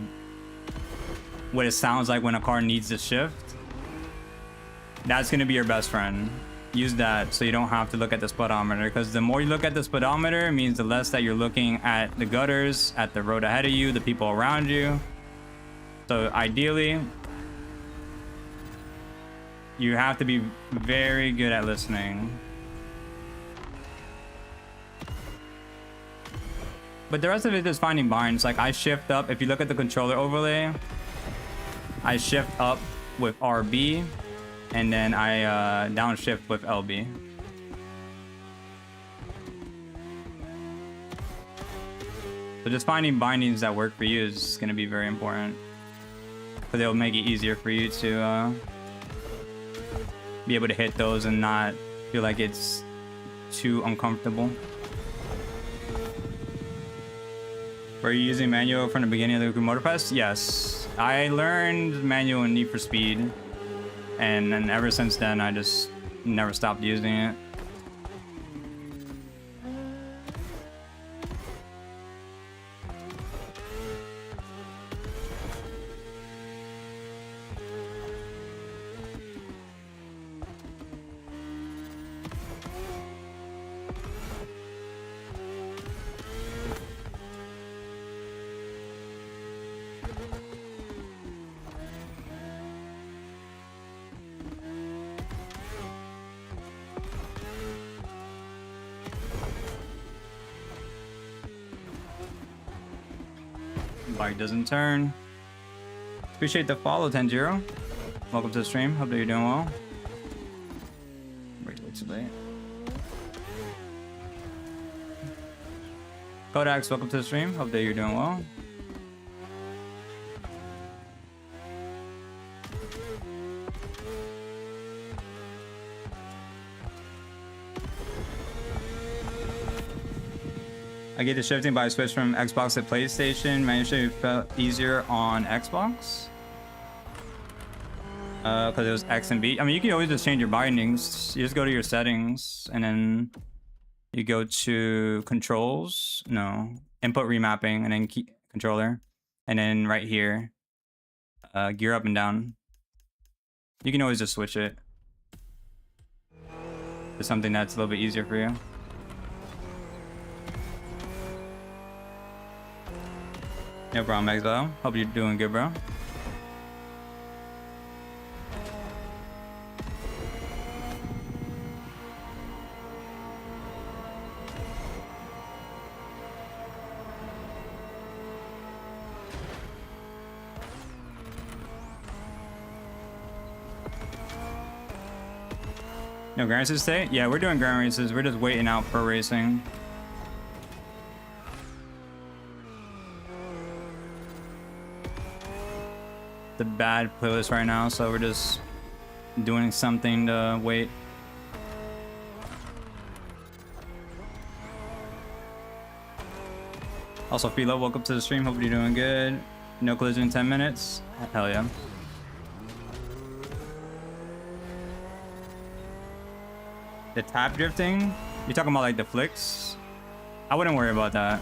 what it sounds like when a car needs to shift. That's going to be your best friend. Use that so you don't have to look at the speedometer, because the more you look at the speedometer, it means the less that you're looking at the gutters, at the road ahead of you, the people around you. So ideally, you have to be very good at listening. But the rest of it is finding binds. Like I shift up, if you look at the controller overlay, I shift up with RB, and then I downshift with LB. So just finding bindings that work for you is going to be very important, because they'll make it easier for you to be able to hit those and not feel like it's too uncomfortable. Were you using manual from the beginning of the Motorfest? Yes, I learned manual in Need for Speed, and then ever since then I just never stopped using it. Bike doesn't turn. Appreciate the follow, Tanjiro. Welcome to the stream. Hope that you're doing well. Way too late. Kodaks, welcome to the stream. Hope that you're doing well. I get the shifting by switch from Xbox to PlayStation. Managed to felt easier on Xbox. Because it was X and B. I mean, you can always just change your bindings. You just go to your settings, and then you go to controls. No, input remapping, and then key controller, and then right here, gear up and down. You can always just switch it to something that's a little bit easier for you. No problem, Exile. Hope you're doing good, bro. No grand races today? Yeah, we're doing grand races. We're just waiting out for racing. The bad playlist right now, so we're just doing something to wait. Also, Philo, welcome to the stream. Hope you're doing good. No collision in 10 minutes. Hell yeah. The tap drifting? You're talking about like the flicks? I wouldn't worry about that.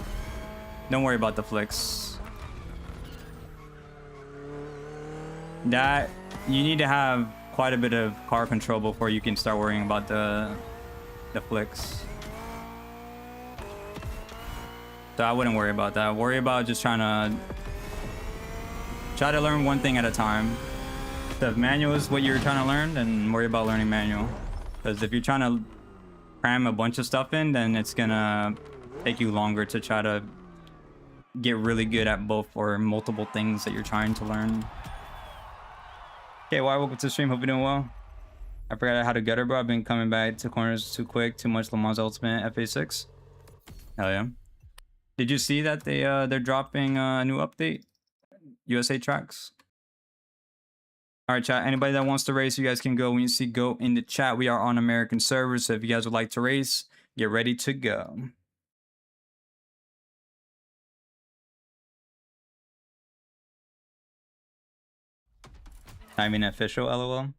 Don't worry about the flicks. That you need to have quite a bit of car control before you can start worrying about the flicks. So I wouldn't worry about that. Worry about just try to learn one thing at a time. So if manual is what you're trying to learn, then worry about learning manual. Because if you're trying to cram a bunch of stuff in, then it's gonna take you longer to try to get really good at both or multiple things that you're trying to learn. Okay, welcome to the stream. Hope you're doing well. I forgot how to gutter, bro. I've been coming back to corners too quick. Too much Lamar's Ultimate FA6. Hell yeah. Did you see that they're dropping a new update? USA tracks. All right, chat. Anybody that wants to race, you guys can go. When you see go in the chat, we are on American servers. So if you guys would like to race, get ready to go. I mean, official, lol.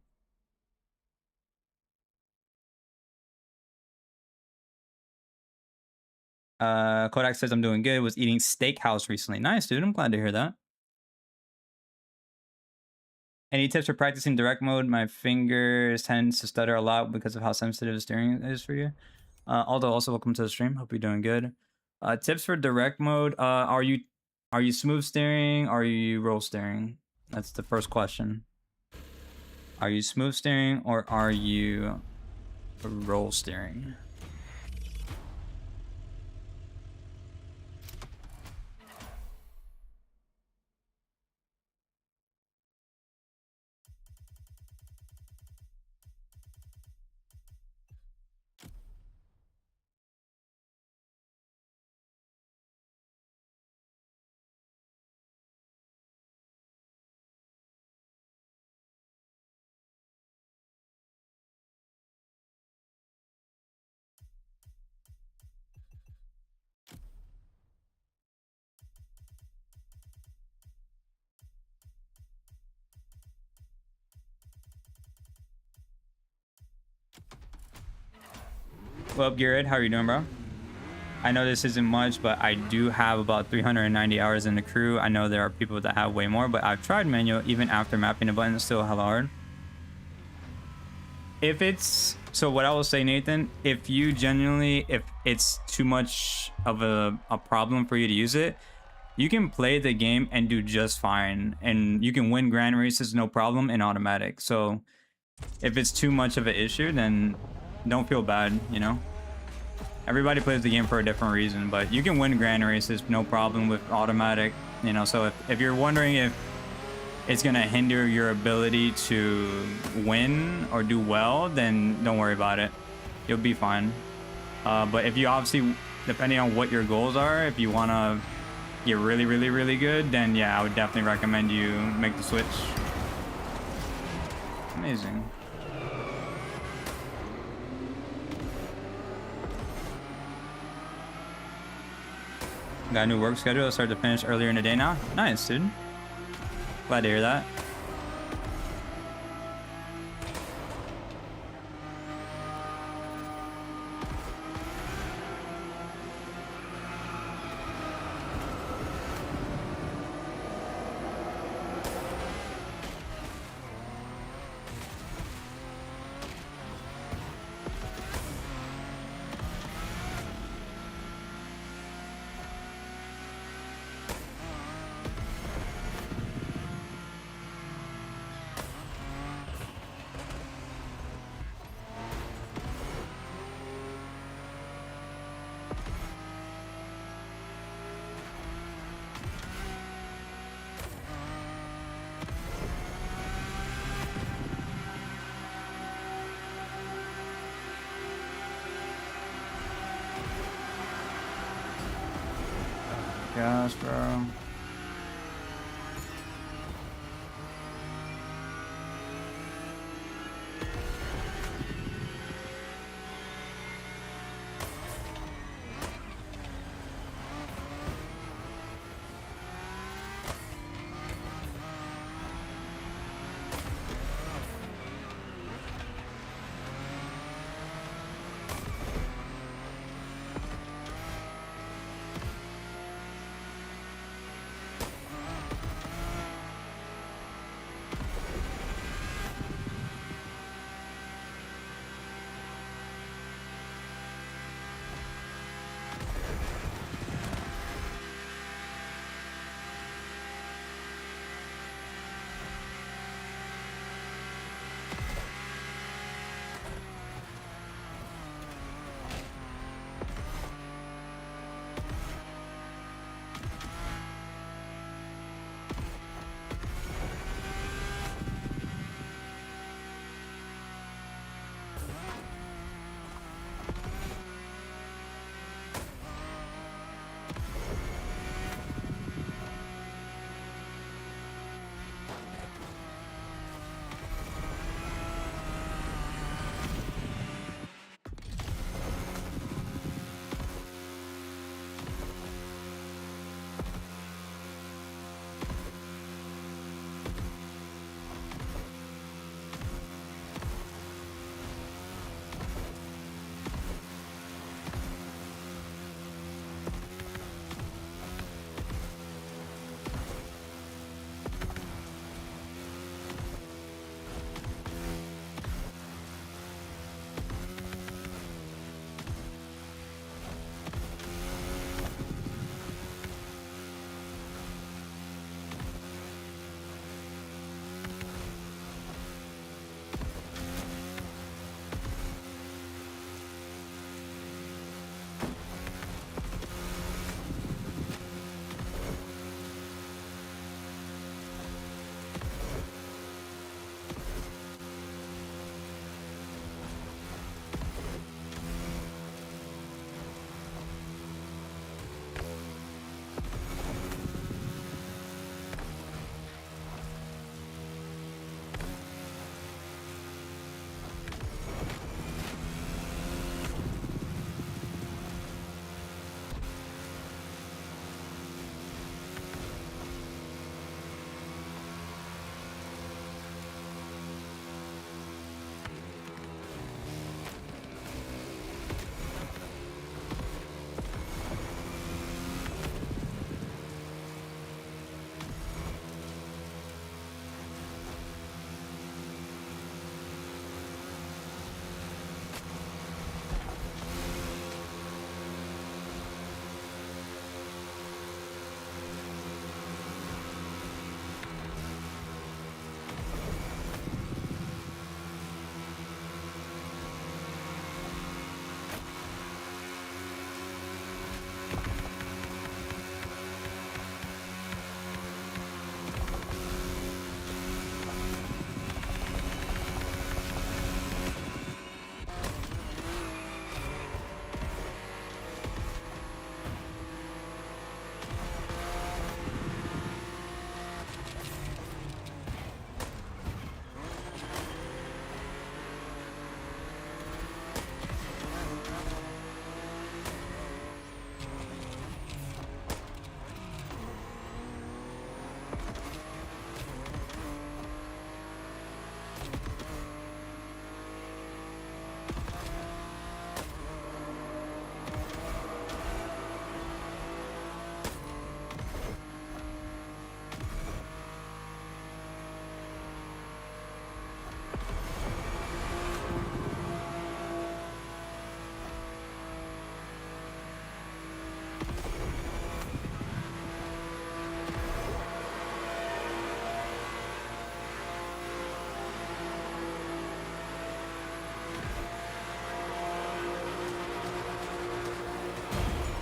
Kodak says I'm doing good. Was eating steakhouse recently. Nice, dude. I'm glad to hear that. Any tips for practicing direct mode? My fingers tends to stutter a lot because of how sensitive the steering is for you. Aldo, also welcome to the stream. Hope you're doing good. Tips for direct mode. Are you smooth steering? Or are you roll steering? That's the first question. Are you smooth steering or are you roll steering? What up, Garrett? How are you doing, bro? I know this isn't much, but I do have about 390 hours in the crew. I know there are people that have way more, but I've tried manual even after mapping the button. It's still hella hard. If it's... So what I will say, Nathan, if you genuinely... If it's too much of a problem for you to use it, you can play the game and do just fine. And you can win grand races, no problem, in automatic. So if it's too much of an issue, then don't feel bad, you know? Everybody plays the game for a different reason, but you can win grand races, no problem with automatic, you know? So if you're wondering if it's gonna hinder your ability to win or do well, then don't worry about it. You'll be fine. But if you obviously, depending on what your goals are, if you wanna get really, really, really good, then yeah, I would definitely recommend you make the switch. Amazing. Got a new work schedule. I started to finish earlier in the day now. Nice, dude. Glad to hear that. Gosh, bro.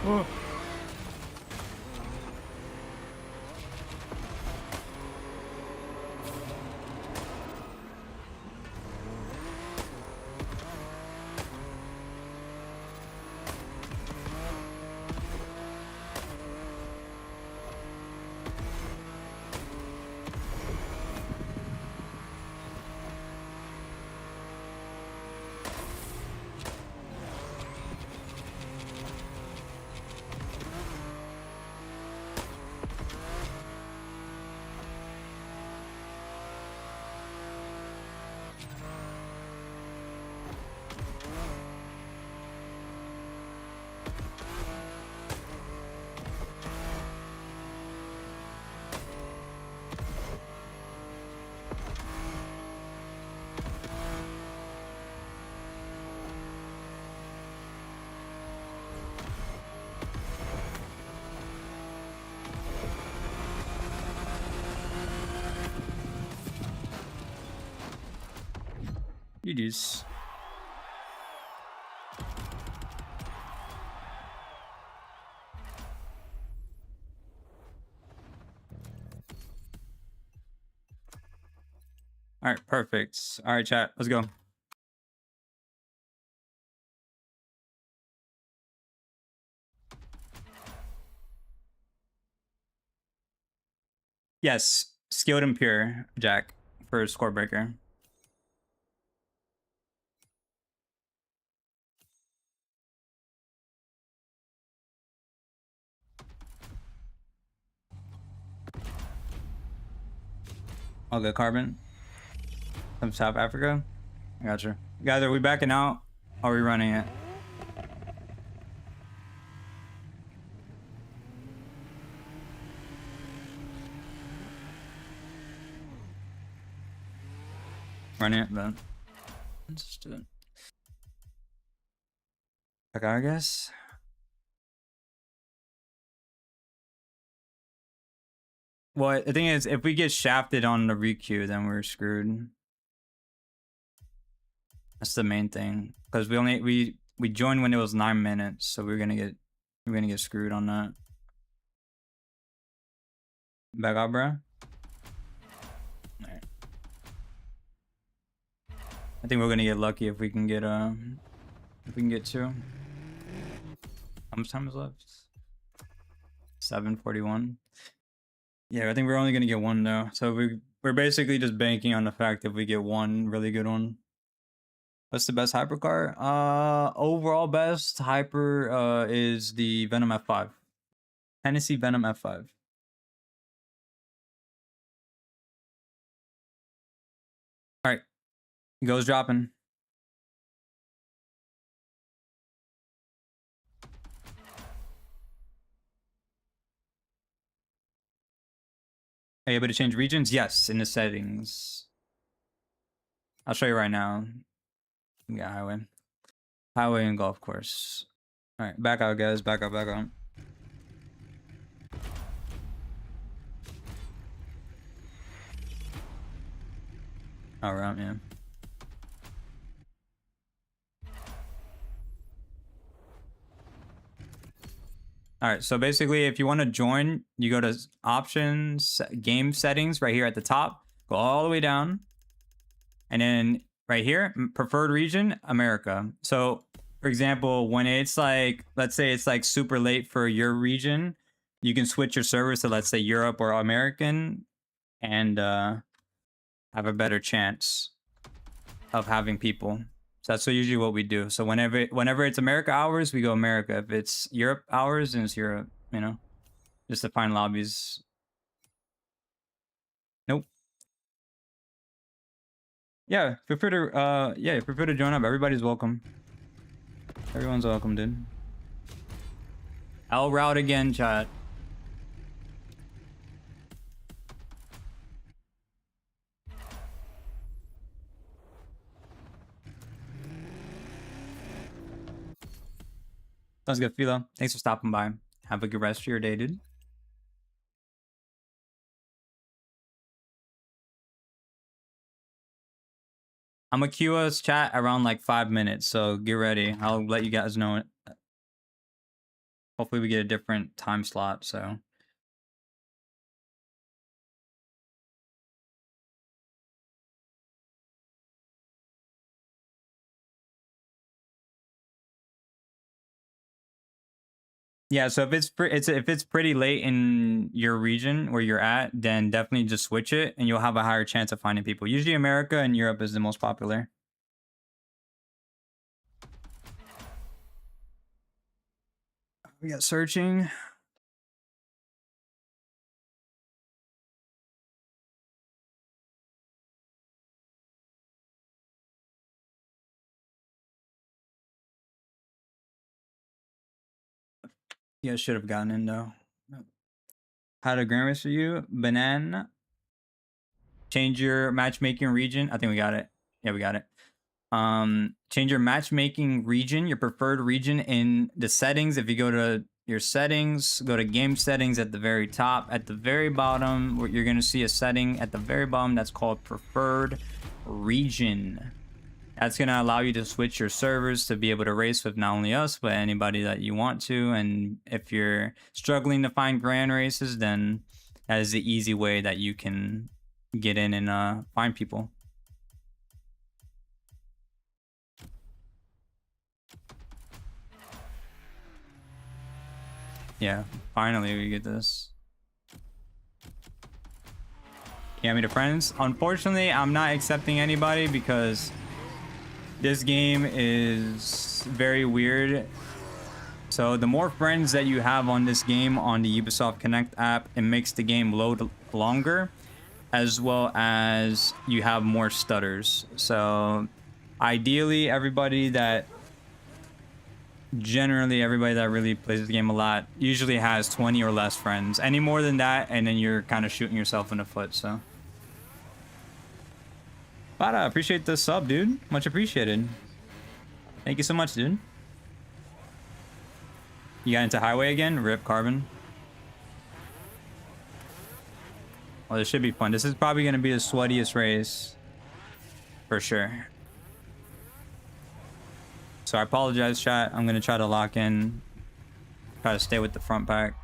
Oh. GG's. All right, perfect. All right, chat, let's go. Yes, skilled and pure, Jack, for score breaker. I'll go carbon. From South Africa. I gotcha. Guys, are we backing out? Or are we running it? Running it, then. Let's just do it. Back out, I guess. Well, the thing is, if we get shafted on the requeue, then we're screwed. That's the main thing, because we joined when it was 9 minutes, so we're gonna get screwed on that. Back out, bro. Right. I think we're gonna get lucky if we can get two. How much time is left? 7:41. Yeah, I think we're only gonna get one though. So we're basically just banking on the fact that we get one really good one. What's the best hypercar? Overall best hyper is the Venom F5. Hennessy Venom F5. All right, goes dropping. Are you able to change regions? Yes, in the settings. I'll show you right now. We got highway and golf course. All right, back out, guys. Back out. All right, yeah. All right, so basically, if you want to join, you go to options, game settings right here at the top, go all the way down, and then right here, preferred region, America. So, for example, when it's like, let's say it's like super late for your region, you can switch your servers to, let's say, Europe or American, and have a better chance of having people. So that's usually what we do. So whenever it's America hours, we go America. If it's Europe hours, then it's Europe, you know? Just to find lobbies. Nope. Yeah, feel free to join up. Everybody's welcome. Everyone's welcome, dude. I'll route again, chat. Sounds good, Philo. Thanks for stopping by. Have a good rest of your day, dude. I'm gonna queue us chat around like 5 minutes, so get ready. I'll let you guys know it. Hopefully we get a different time slot, so. Yeah, so if it's pretty late in your region where you're at, then definitely just switch it and you'll have a higher chance of finding people. Usually America and Europe is the most popular. We got searching. Yeah, should have gotten in though. How to grant race for you? Banana. Change your matchmaking region. I think we got it. Yeah, we got it. Change your matchmaking region, your preferred region in the settings. If you go to your settings, go to game settings at the very top. At the very bottom, you're going to see a setting at the very bottom that's called preferred region. That's going to allow you to switch your servers to be able to race with not only us, but anybody that you want to. And if you're struggling to find grand races, then that is the easy way that you can get in and find people. Yeah, finally we get this. Yeah, me to friends. Unfortunately, I'm not accepting anybody because this game is very weird. So the more friends that you have on this game on the Ubisoft Connect app, it makes the game load longer, as well as you have more stutters. So ideally, generally everybody that really plays the game a lot usually has 20 or less friends. Any more than that, and then you're kind of shooting yourself in the foot. So but I appreciate the sub, dude. Much appreciated. Thank you so much, dude. You got into highway again? Rip Carbon. Well, this should be fun. This is probably going to be the sweatiest race for sure. So I apologize, chat. I'm going to try to lock in, try to stay with the front pack.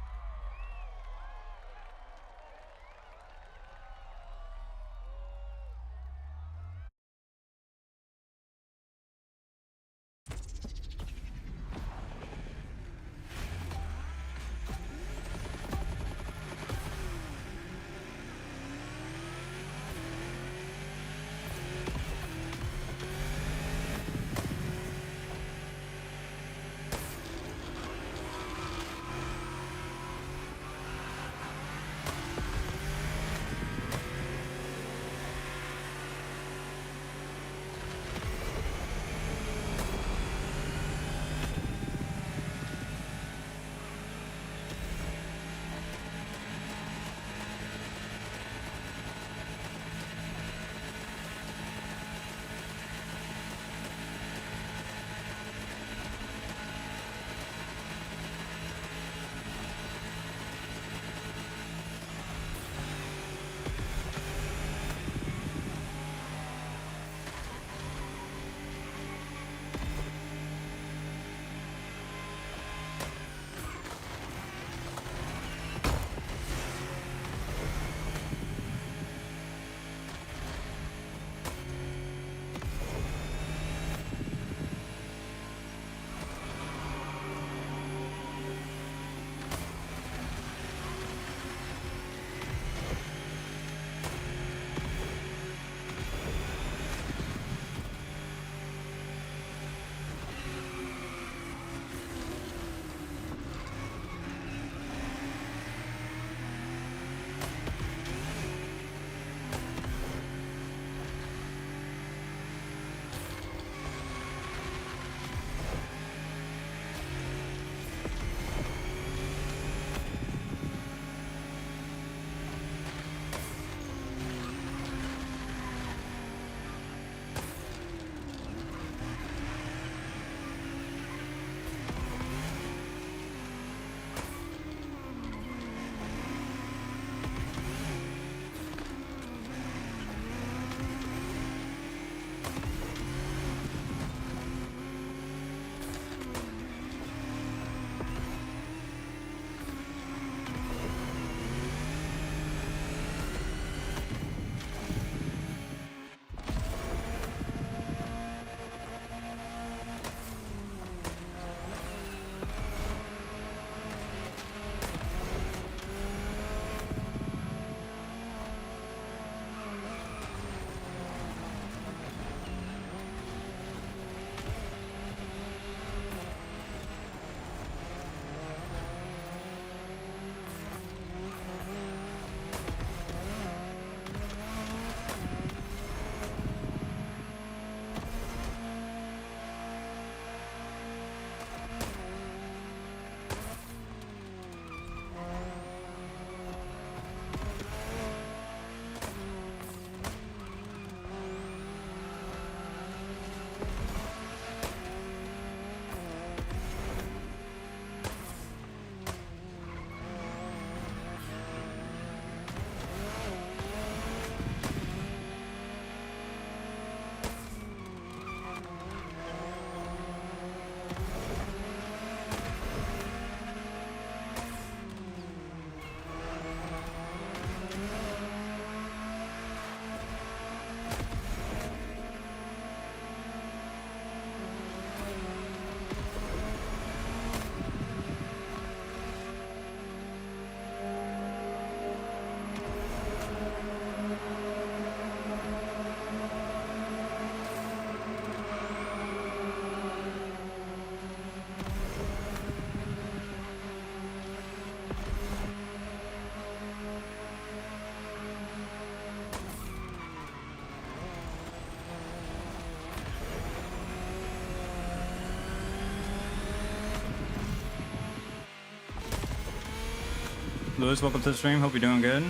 Lewis, welcome to the stream. Hope you're doing good.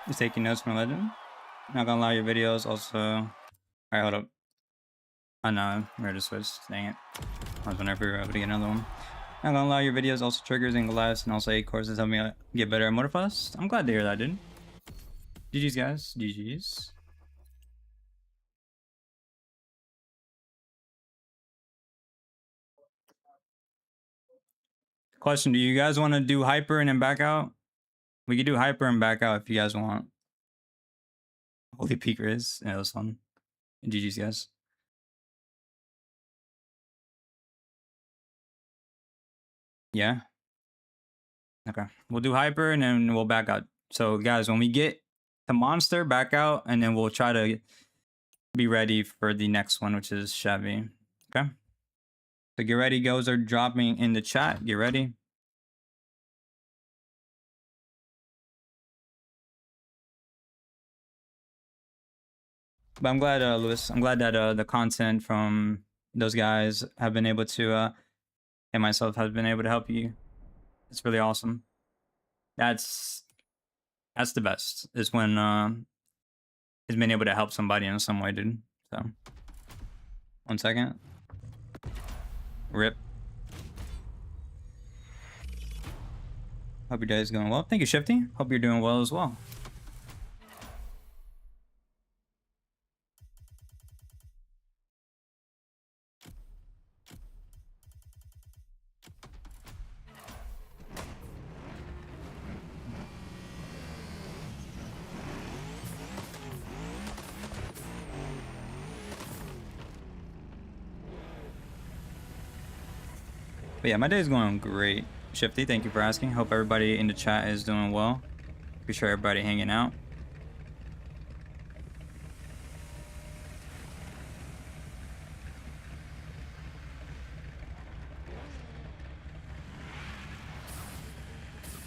Just taking notes from Legend. Not gonna lie, your videos also. Alright, hold up. Oh no, we're just switched. Dang it. I was wondering if we were able to get another one. Not gonna lie, your videos also triggers and glass and also 8 courses help me get better at Motorfest. I'm glad to hear that, dude. GG's, guys. GG's. Question, do you guys want to do hyper and then back out? We could do hyper and back out if you guys want. Holy peak Riz. Yeah, that was fun. GG's, guys. Yeah. Okay. We'll do hyper and then we'll back out. So guys, when we get to monster, back out, and then we'll try to be ready for the next one, which is Chevy. Okay. So get ready, goes are dropping in the chat. Get ready. But I'm glad, Lewis. I'm glad that the content from those guys have been able to, and myself have been able to help you. It's really awesome. That's the best. Is when has been able to help somebody in some way, dude. So 1 second. Rip. Hope your day is going well. Thank you, Shifty. Hope you're doing well as well. But yeah, my day is going great. Shifty, thank you for asking. Hope everybody in the chat is doing well. Be sure everybody hanging out.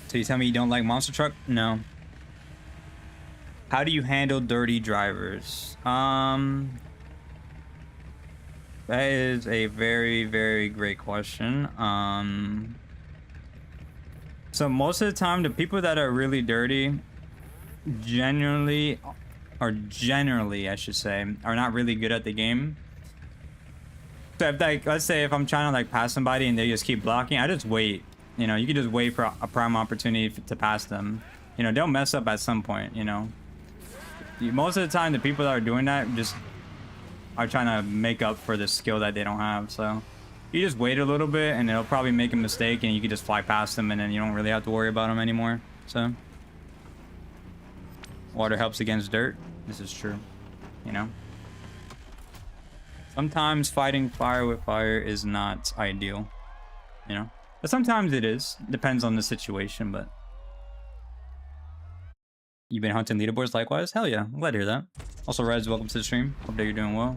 So you tell me you don't like Monster Truck? No. How do you handle dirty drivers? That is a very, very great question. So most of the time, the people that are really dirty genuinely or generally, I should say, are not really good at the game. So if, like, let's say if I'm trying to like pass somebody and they just keep blocking, I just wait. You know, you can just wait for a prime opportunity to pass them. You know, they'll mess up at some point, you know. Most of the time, the people that are doing that just are trying to make up for the skill that they don't have. So you just wait a little bit and they'll probably make a mistake and you can just fly past them and then you don't really have to worry about them anymore. So water helps against dirt. This is true, you know. Sometimes fighting fire with fire is not ideal, you know. But sometimes it is. Depends on the situation, but... You've been hunting leaderboards likewise? Hell yeah, I'm glad to hear that. Also, Rez, welcome to the stream. Hope that you're doing well.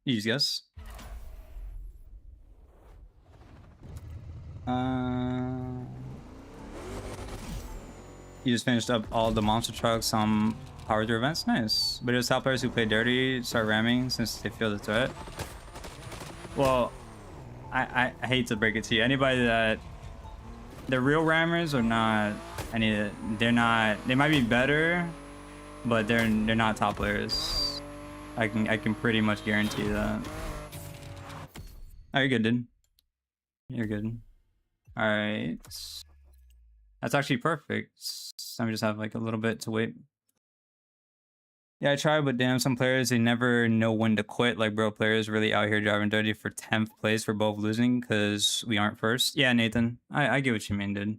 You just guess. You just finished up all the monster trucks on Power Through events? Nice. But it was top players who play dirty start ramming since they feel the threat. Well, I hate to break it to you. Anybody that... The real rammers are not... They're not... They might be better, but they're not top players. I can pretty much guarantee that. Oh, you're good, dude. You're good. Alright. That's actually perfect. Let me just have like a little bit to wait. Yeah, I tried, but damn, some players, they never know when to quit. Like, bro, players really out here driving dirty for 10th place for both losing because we aren't first. Yeah, Nathan, I get what you mean, dude.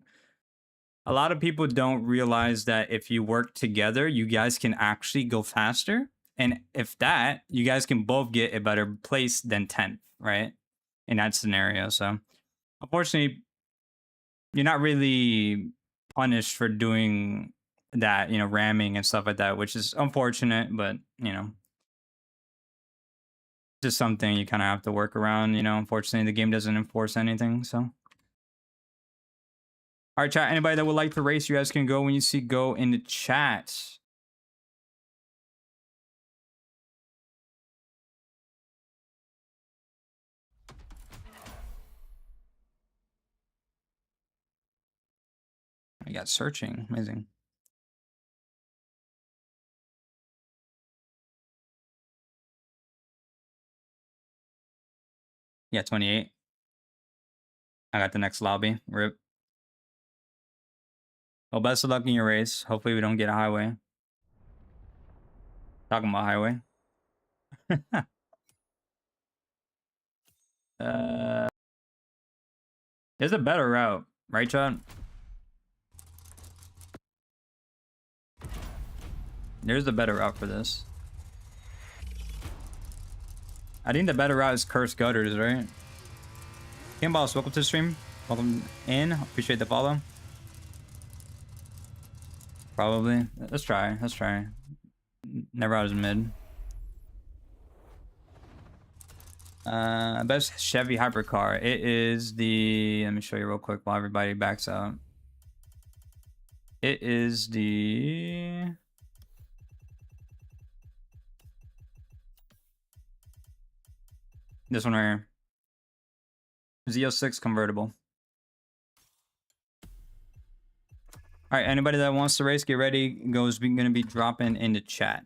A lot of people don't realize that if you work together, you guys can actually go faster. And if that, you guys can both get a better place than 10th, right? In that scenario. So, unfortunately, you're not really punished for doing that, you know, ramming and stuff like that, which is unfortunate, but, you know, just something you kind of have to work around, you know. Unfortunately, the game doesn't enforce anything, so. All right, chat, anybody that would like to race, you guys can go when you see go in the chat. I got searching. Amazing. Yeah, 28. I got the next lobby. RIP. Well, best of luck in your race. Hopefully we don't get a highway. Talking about highway. There's a better route, right, Chad? There's a better route for this. I think the better route is Cursed Gutters, right? Game Boss, welcome to the stream. Welcome in. Appreciate the follow. Probably. Let's try. Let's try. Never out as mid. Best Chevy hypercar. It is the. Let me show you real quick while everybody backs out. It is the. This one right here. Z06 convertible. All right, anybody that wants to race, get ready. Goes gonna be dropping in the chat.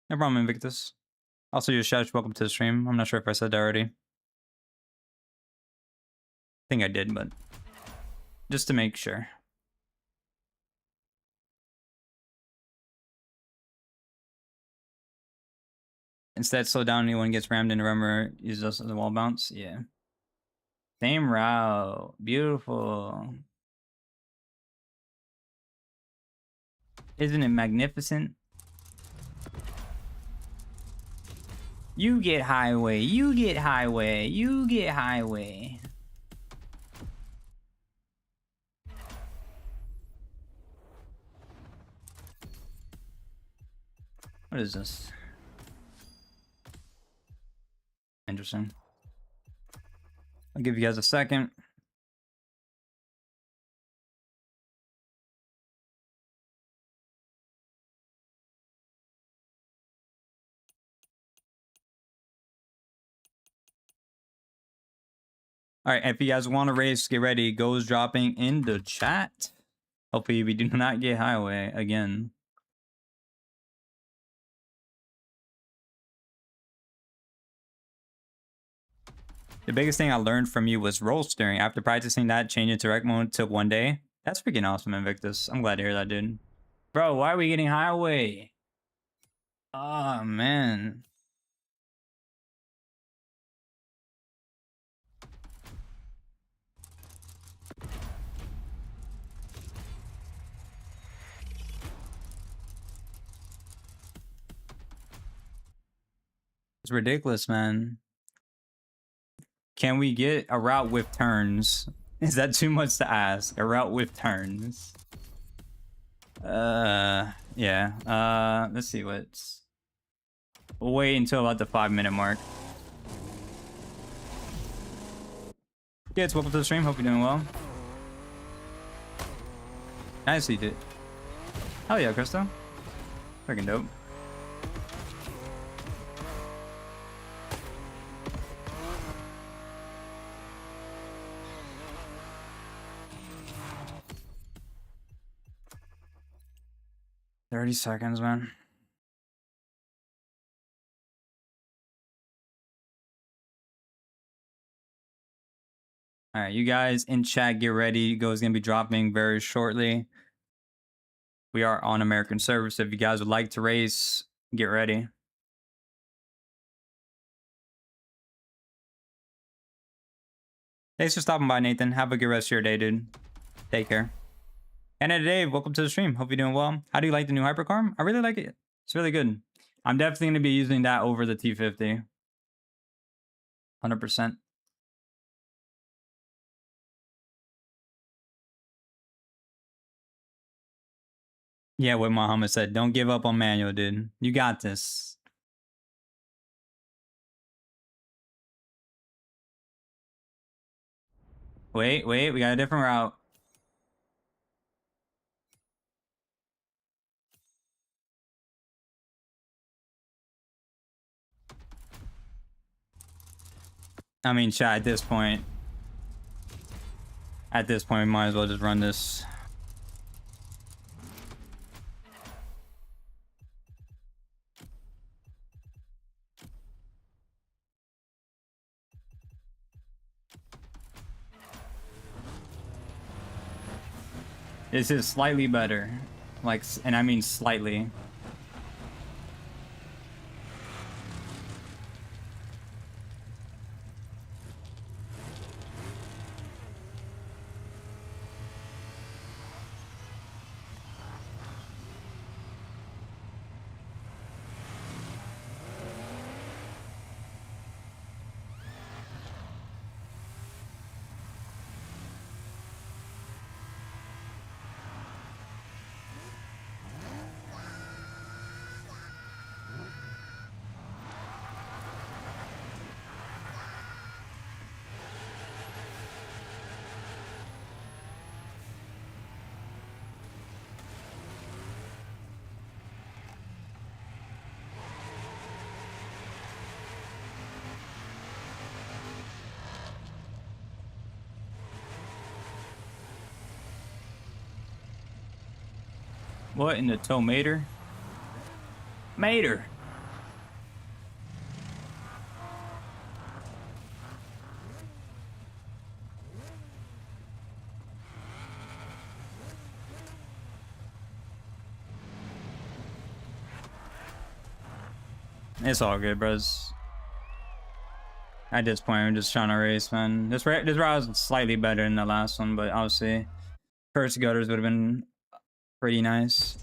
No problem, Invictus. Also, your shout, welcome to the stream. I'm not sure if I said that already. I think I did, but just to make sure. Instead, slow down. Anyone gets rammed into rumor, use us as a wall bounce. Yeah. Same route. Beautiful. Isn't it magnificent? You get highway. You get highway. You get highway. What is this? Interesting. I'll give you guys a second. All right, if you guys want to race, get ready. Goes dropping in the chat. Hopefully we do not get highway again. The biggest thing I learned from you was roll steering. After practicing that, changing to rec mode took 1 day. That's freaking awesome, Invictus. I'm glad to hear that, dude. Bro, why are we getting highway? Oh, man. It's ridiculous, man. Can we get a route with turns? Is that too much to ask? A route with turns. Yeah. Let's see what's... We'll wait until about the 5-minute mark. Kids, welcome to the stream. Hope you're doing well. Nicely did. Hell yeah, Crystal. Freaking dope. $30 seconds, man. All right, you guys in chat, get ready. Go is going to be dropping very shortly. We are on American server, so if you guys would like to race, get ready. Thanks for stopping by, Nathan. Have a good rest of your day, dude. Take care. And Dave, welcome to the stream. Hope you're doing well. How do you like the new hypercar? I really like it. It's really good. I'm definitely going to be using that over the T50. 100%. Yeah, what Muhammad said. Don't give up on manual, dude. You got this. Wait. We got a different route. I mean, chat, at this point, we might as well just run this. This is slightly better. Like, and I mean slightly. What in the tomater? Mater. It's all good, bros. At this point, I'm just trying to race, man. This route was slightly better than the last one, but obviously, first gutters would have been pretty nice.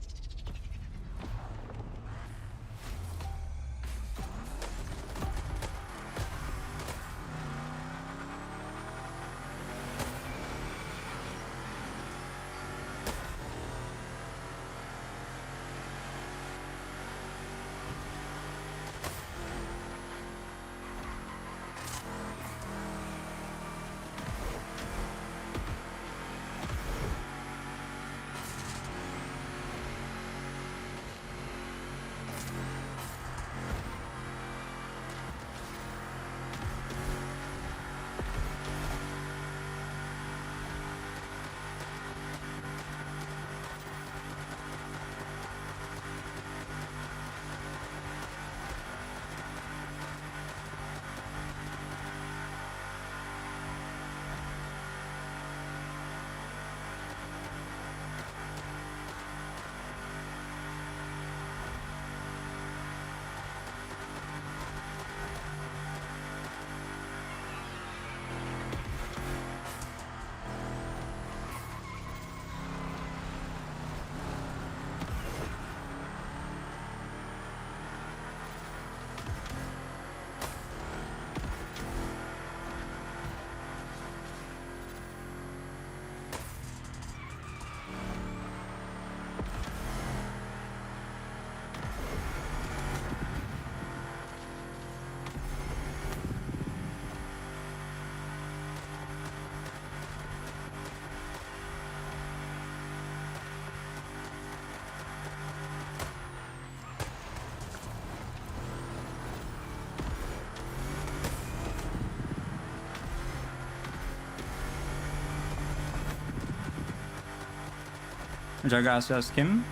Gigabyte Kim.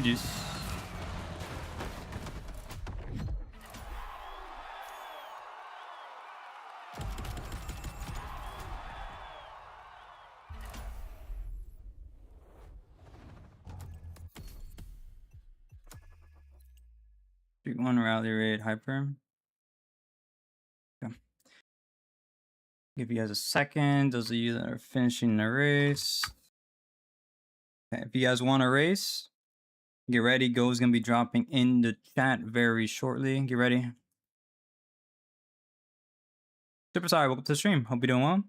GG's. One rally rate hyper. Okay. Give you guys a second. Those of you that are finishing the race. Okay, if you guys want to race, get ready. Go is gonna be dropping in the chat very shortly. Get ready. Super sorry, welcome to the stream. Hope you're doing well.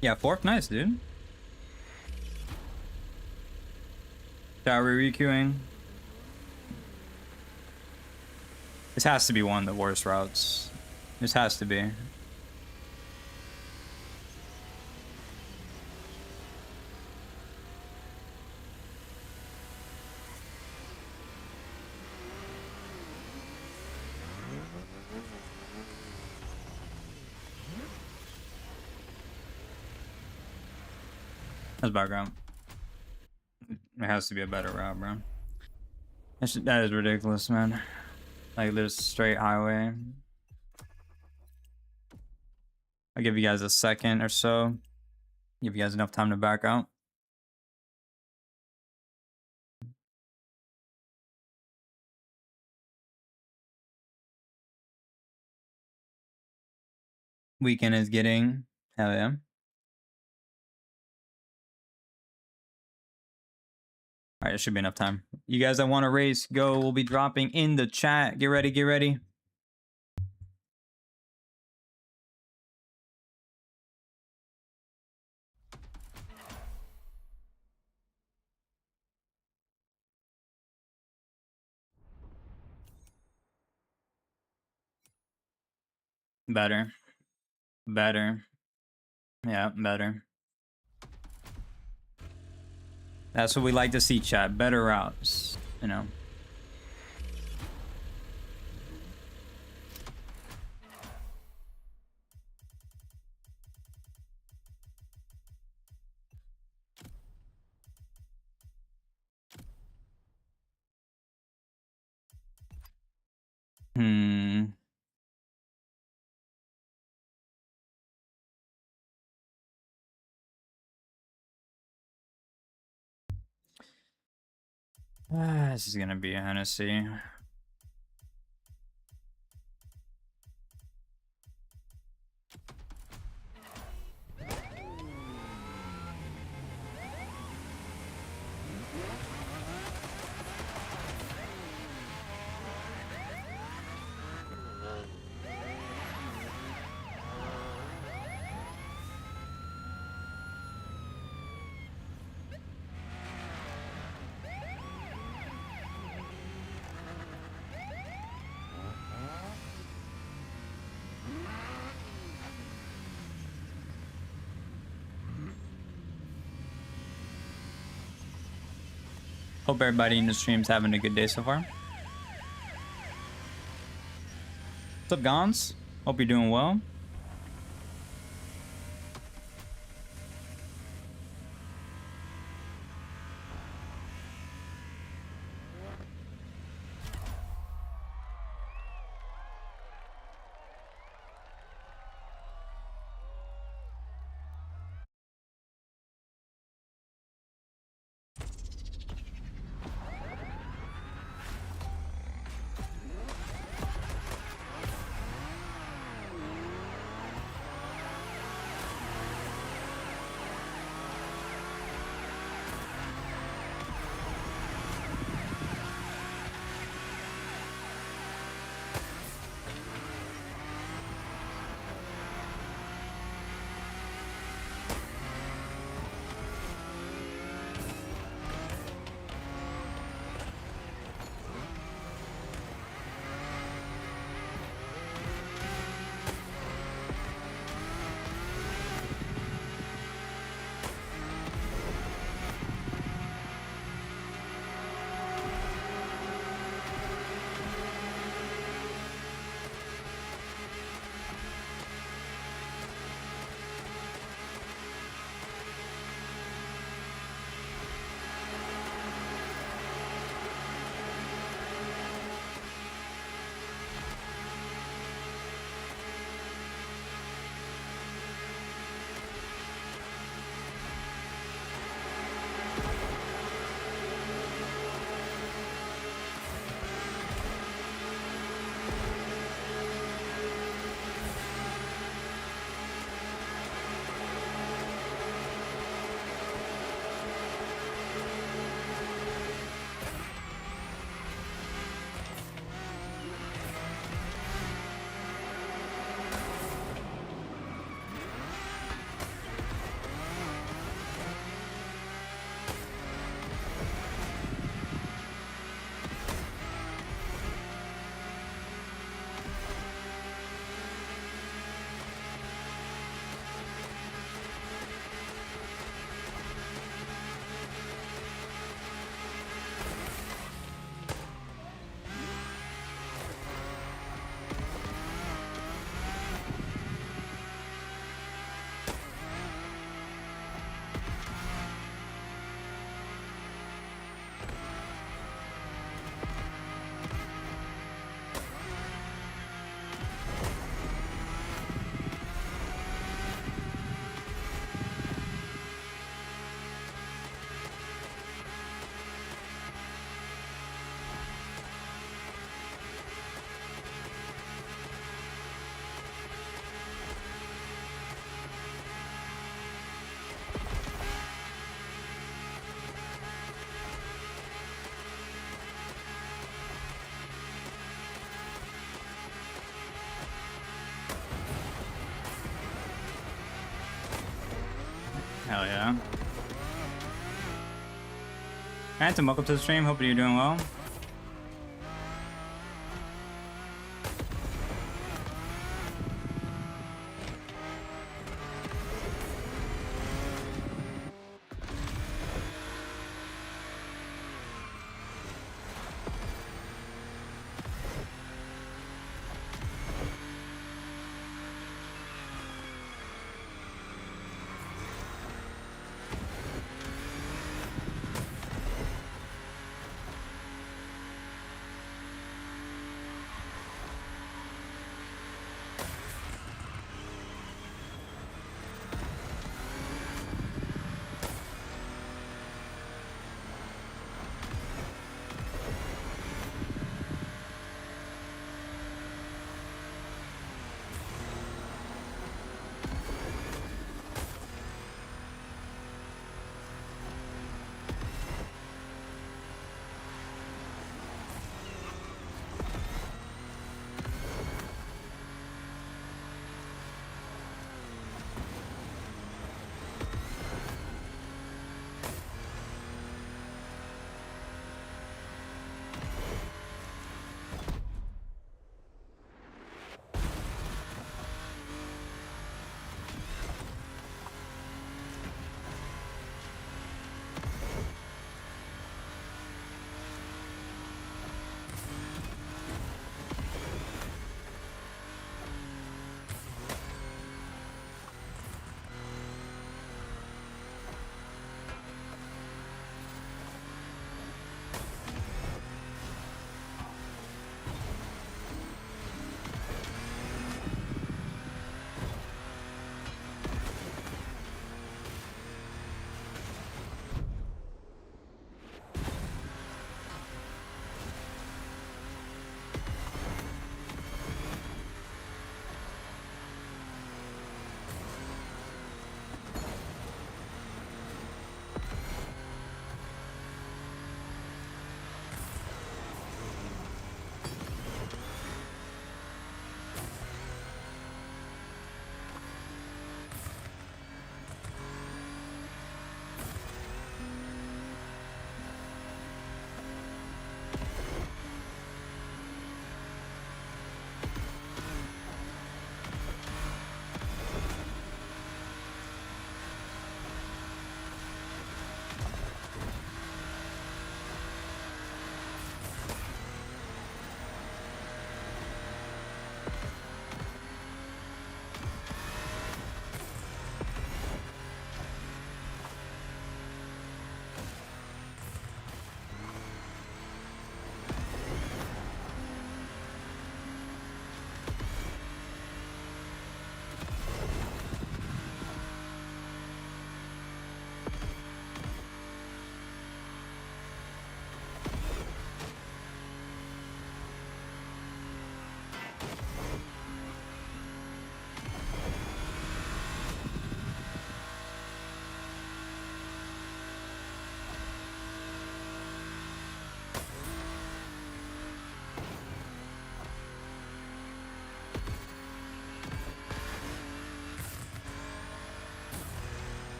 Yeah, fourth, nice, dude. Are we requeuing? This has to be one of the worst routes. This has to be. That's background. It has to be a better route, bro. That is ridiculous, man. Like, there's straight highway. I'll give you guys a second or so. Give you guys enough time to back out. Weekend is getting, hell yeah. All right, there should be enough time. You guys that want to race, go. We'll be dropping in the chat. Get ready, get ready. Better. Better. Yeah, better. That's what we like to see, chat. Better routes, you know. This is gonna be a Hennessy. Hope everybody in the stream's having a good day so far. What's up, Gons? Hope you're doing well. Hell yeah. Phantom, welcome to the stream. Hope you're doing well.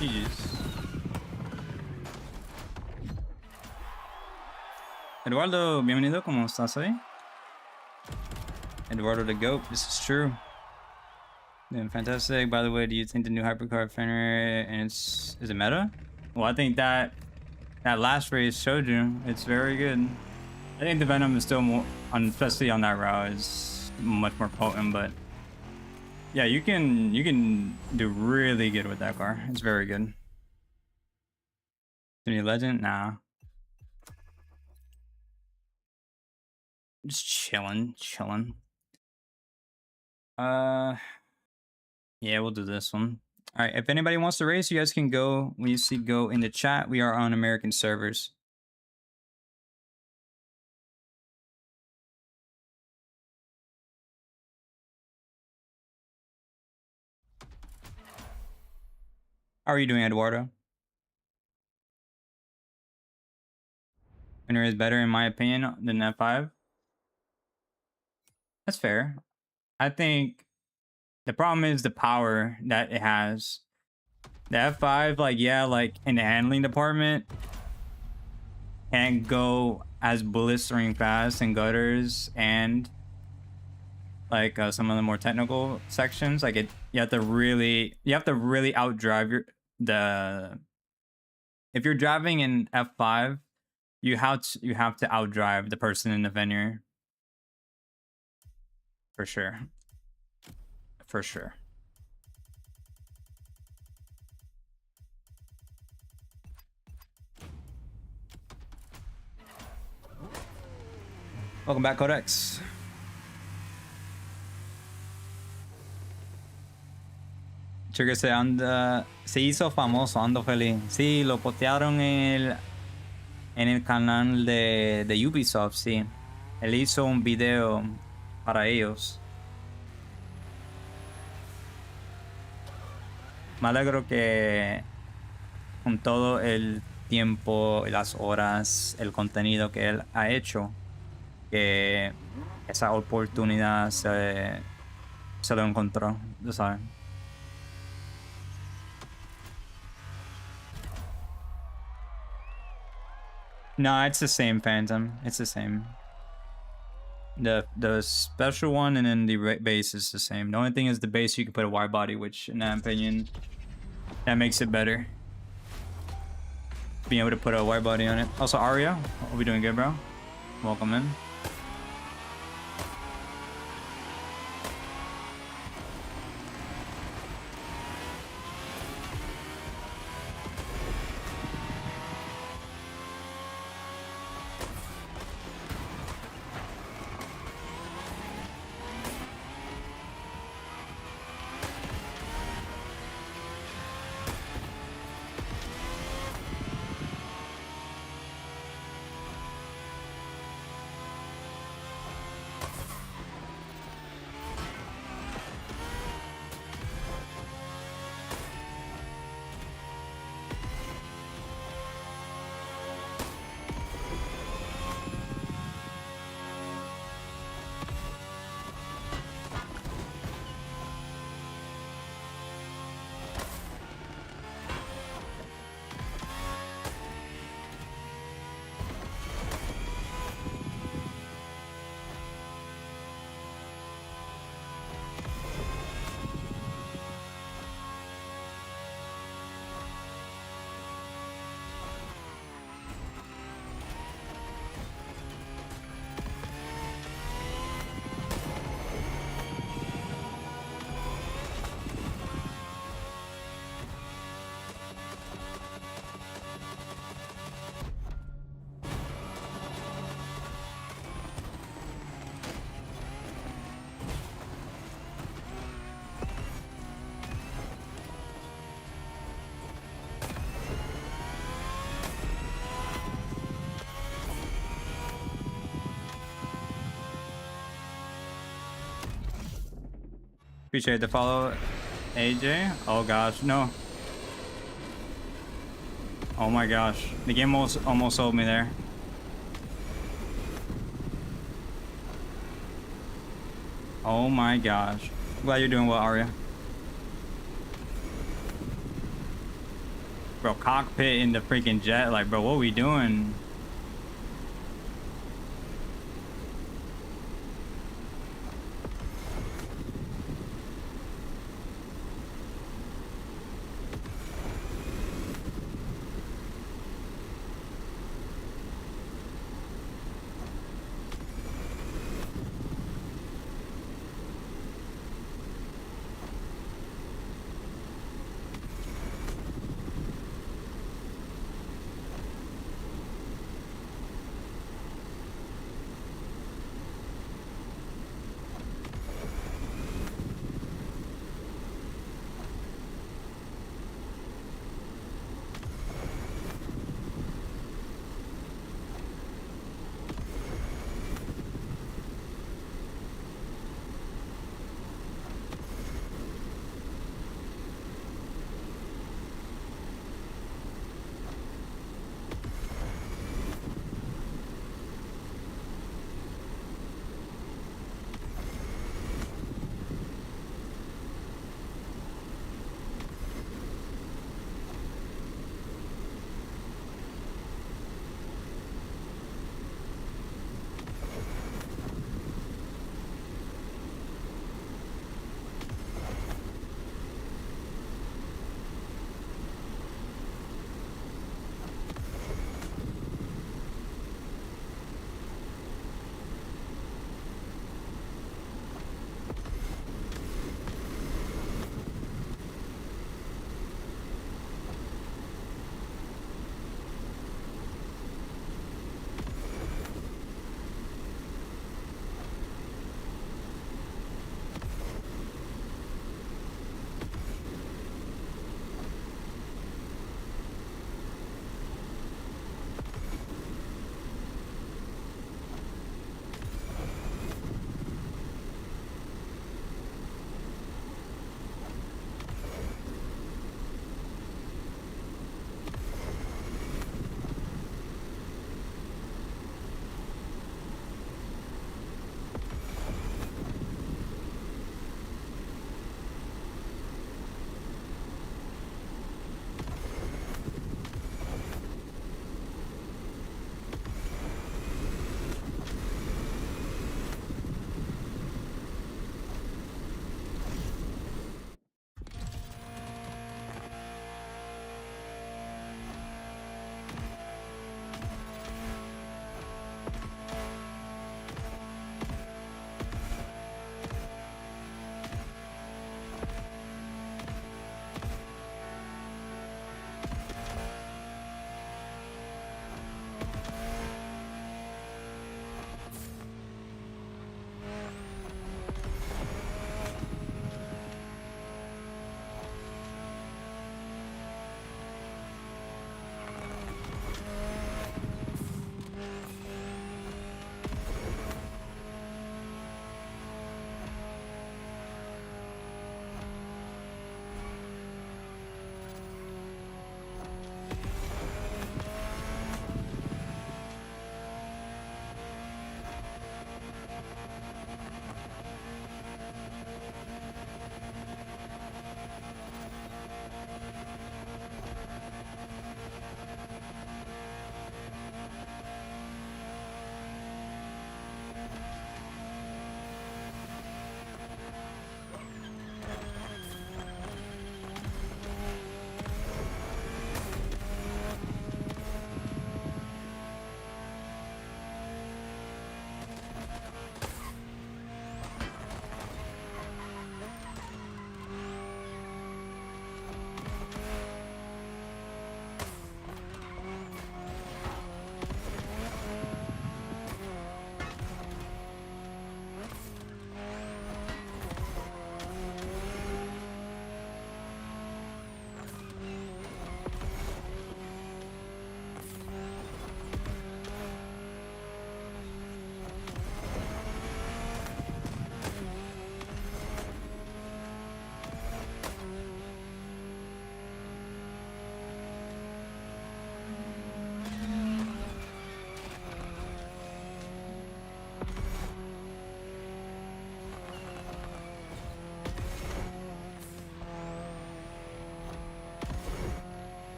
GG's. Eduardo, bienvenido. ¿Cómo estás hoy? Eduardo the GOAT. This is true. Doing fantastic. By the way, do you think the new hypercard fender and is it meta? Well, I think that last race showed you it's very good. I think the Venom is still more, especially on that route, is much more potent. But yeah, you can do really good with that car. It's very good. New legend? Nah. Just chilling. Yeah, we'll do this one. All right, if anybody wants to race, you guys can go. When you see go in the chat, we are on American servers. How are you doing, Eduardo? Winner is better, in my opinion, than F5. That's fair. I think the problem is the power that it has. The F5, like, yeah, like in the handling department, can't go as blistering fast in gutters and like some of the more technical sections. Like you have to really outdrive if you're driving in F5, you have to outdrive the person in the venue. For sure. Welcome back, Codex. Trigger se hizo famoso, ando feliz. Sí, lo postearon en el canal de Ubisoft, sí. Él hizo un video para ellos. Me alegro que con todo el tiempo, las horas, el contenido que él ha hecho, que esa oportunidad se lo encontró, tú sabes. No, it's the same Phantom. It's the same. The special one and then the base is the same. The only thing is the base you can put a wide body, which in my opinion, that makes it better. Being able to put a wide body on it. Also, Aria, hope we doing good, bro. Welcome in. Appreciate the follow, AJ. Oh gosh, no. Oh my gosh, the game almost sold me there. Oh my gosh. Glad you're doing well, Arya. Bro, cockpit in the freaking jet. Like, bro, what we doing?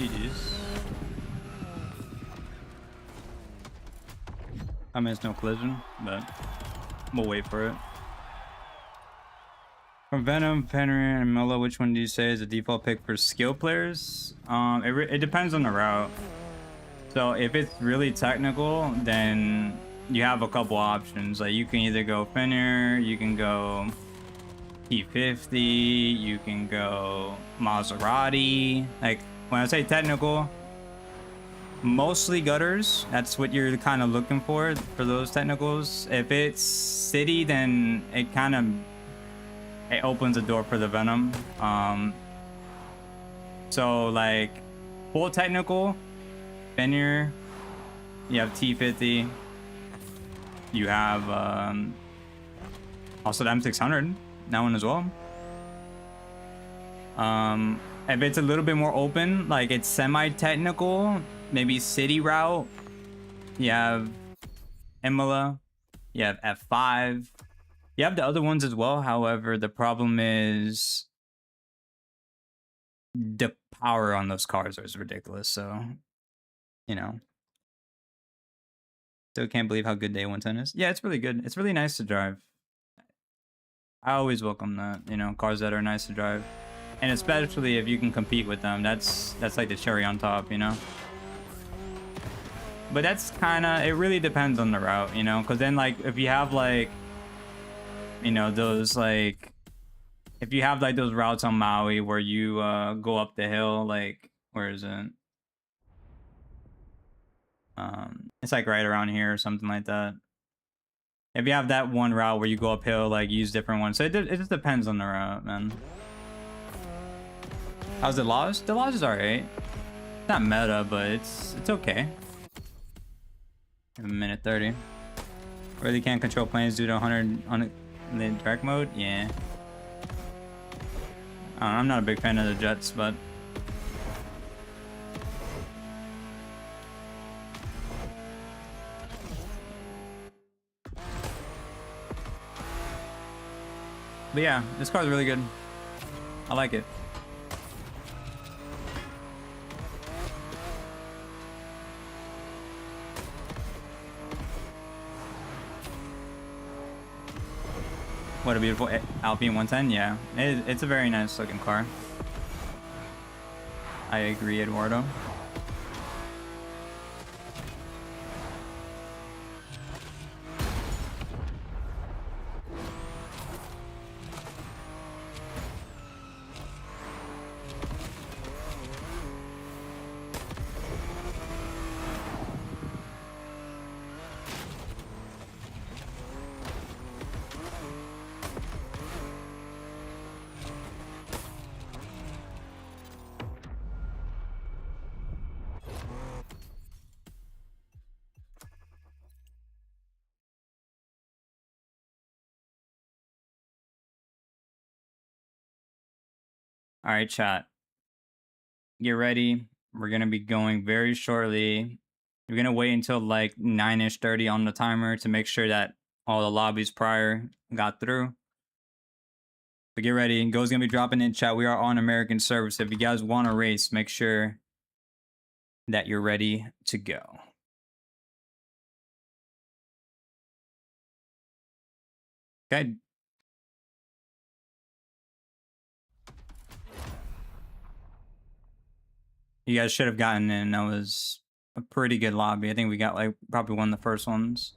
GG's. I mean, it's no collision, but we'll wait for it. From Venom, Penryn, and Mela, which one do you say is a default pick for skill players? It depends on the route. So if it's really technical, then you have a couple options. Like you can either go Fenrir, you can go P50, you can go Maserati. Like when I say technical, mostly gutters. That's what you're kind of looking for those technicals. If it's city, then it opens the door for the Venom. So like full technical, Fenrir, you have T50, you have also the M600, that one as well. If it's a little bit more open, like it's semi-technical, maybe city route, you have Imola, you have F5, you have the other ones as well. However, the problem is the power on those cars is ridiculous. So, you know, still can't believe how good Day 110 is. Yeah, it's really good. It's really nice to drive. I always welcome that, you know, cars that are nice to drive. And especially if you can compete with them, that's like the cherry on top, you know. But that's kind of, it really depends on the route, you know, because then like if you have like, you know, those like, if you have like those routes on Maui where you go up the hill, like, where is it? It's like right around here or something like that. If you have that one route where you go uphill, like use different ones. So it just depends on the route, man. How's the Lodge? The Lodge is alright. It's not meta, but it's okay. A minute 30. Really can't control planes due to 100 on the direct mode? Yeah. I'm not a big fan of the jets, but yeah, this car is really good. I like it. What a beautiful Alpine 110. Yeah, it's a very nice looking car. I agree, Eduardo. All right, chat. Get ready. We're going to be going very shortly. We're going to wait until like 9-ish 30 on the timer to make sure that all the lobbies prior got through. But get ready. Go's going to be dropping in chat. We are on American service. If you guys want to race, make sure that you're ready to go. Okay. You guys should have gotten in. That was a pretty good lobby. I think we got like probably one of the first ones.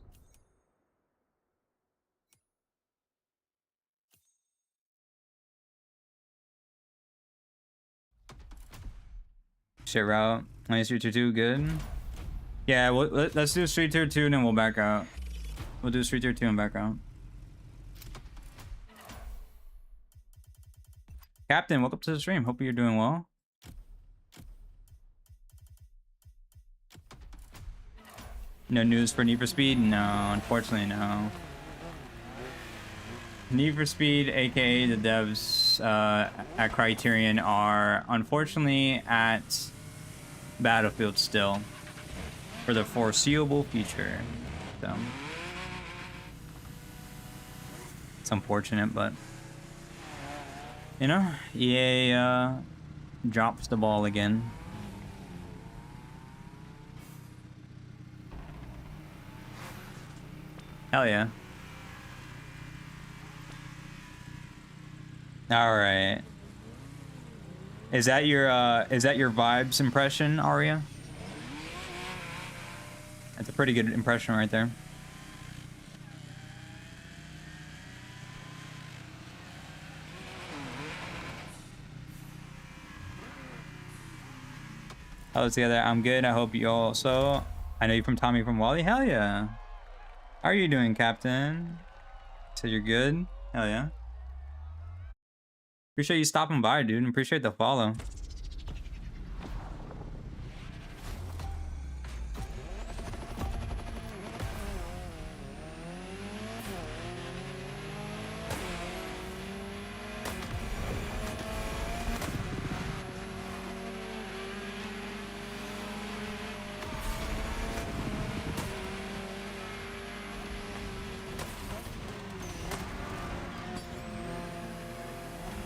Shit route. Nice Street Tier 2, good. Yeah, let's do Street Tier 2 and then we'll back out. We'll do Street Tier 2 and back out. Captain, welcome to the stream. Hope you're doing well. No news for Need for Speed? No, unfortunately, no. Need for Speed, aka the devs at Criterion, are unfortunately at Battlefield still for the foreseeable future. So it's unfortunate, but you know, EA drops the ball again. Hell yeah. All right. Is that your vibes impression, Aria? That's a pretty good impression right there. Hello together. I'm good. I hope you also. I know you from Tommy from Wally. Hell yeah. How are you doing, Captain? So you're good? Hell yeah. Appreciate you stopping by, dude, and appreciate the follow.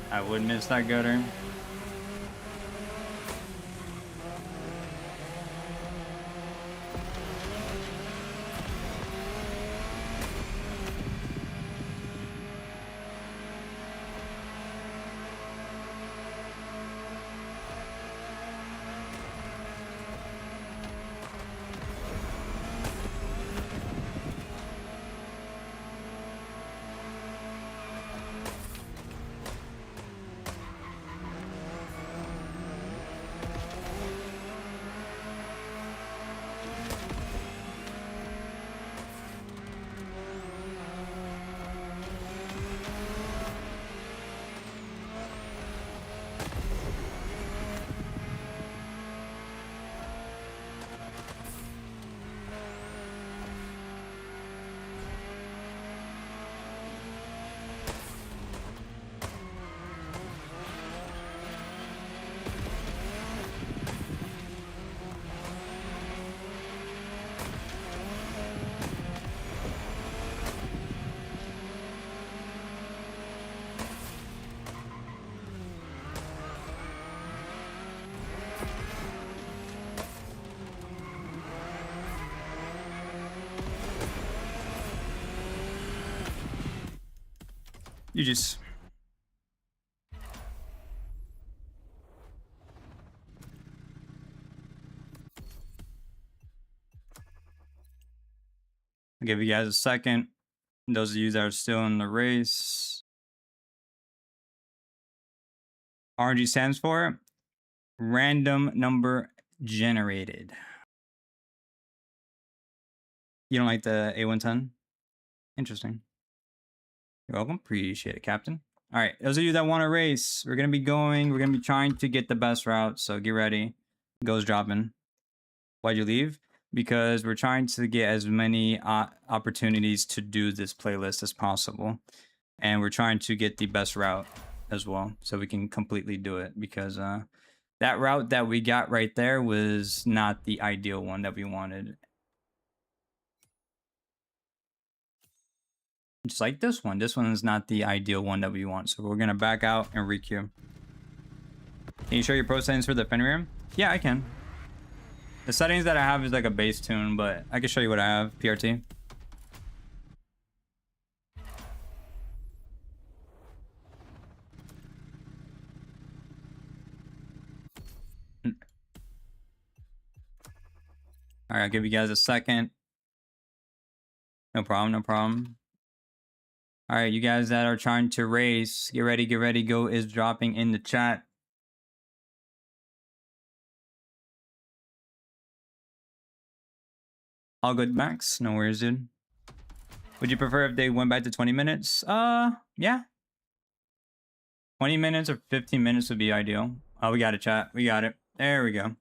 I would miss that gutter. You just... I'll give you guys a second. Those of you that are still in the race. RNG stands for random number generated. You don't like the A110? Interesting. You're welcome. Appreciate it, Captain. All right, those of you that want to race, we're going to be trying to get the best route, so get ready. Goes dropping. Why'd you leave? Because we're trying to get as many opportunities to do this playlist as possible. And we're trying to get the best route as well, so we can completely do it. Because that route that we got right there was not the ideal one that we wanted. Just like this one. This one is not the ideal one that we want. So we're going to back out and re-queue. Can you show your pro settings for the Fenrir? Yeah, I can. The settings that I have is like a bass tune, but I can show you what I have. PRT. All right, I'll give you guys a second. No problem, no problem. All right, you guys that are trying to race, get ready, go is dropping in the chat. All good, Max. No worries, dude. Would you prefer if they went back to 20 minutes? Yeah. 20 minutes or 15 minutes would be ideal. Oh, we got it, chat. We got it. There we go.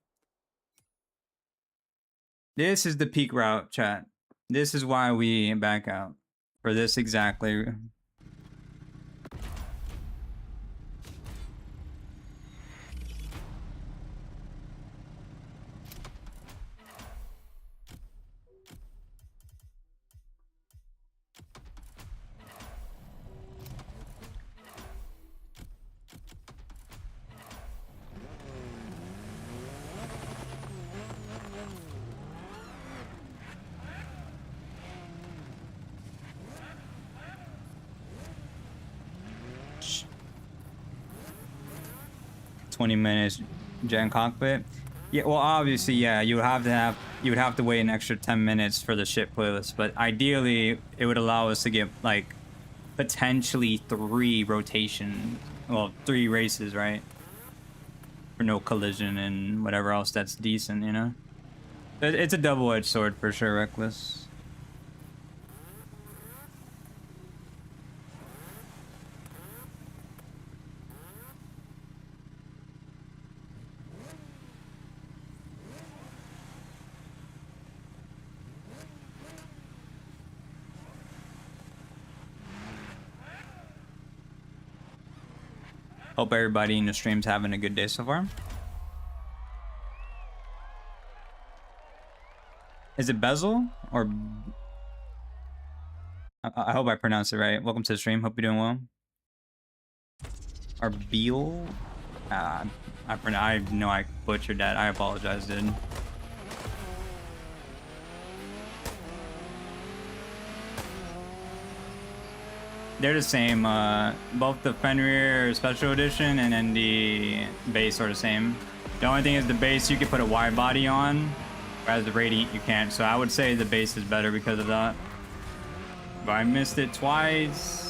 This is the peak route, chat. This is why we back out. For this exactly. 20 minutes gen cockpit. Yeah, well, obviously, yeah, you would have to wait an extra 10 minutes for the ship playlist, but ideally, it would allow us to get like potentially 3 rotations, well, 3 races, right? For no collision and whatever else that's decent, you know? It's a double-edged sword for sure, Reckless. Hope everybody in the stream's having a good day so far. Is it Bezel or... I hope I pronounced it right. Welcome to the stream. Hope you're doing well. Or Beal? I know I butchered that. I apologize, dude. They're the same. Both the Fenrir Special Edition and then the base are the same. The only thing is the base you can put a wide body on, whereas the Radiant you can't. So I would say the base is better because of that. But I missed it twice.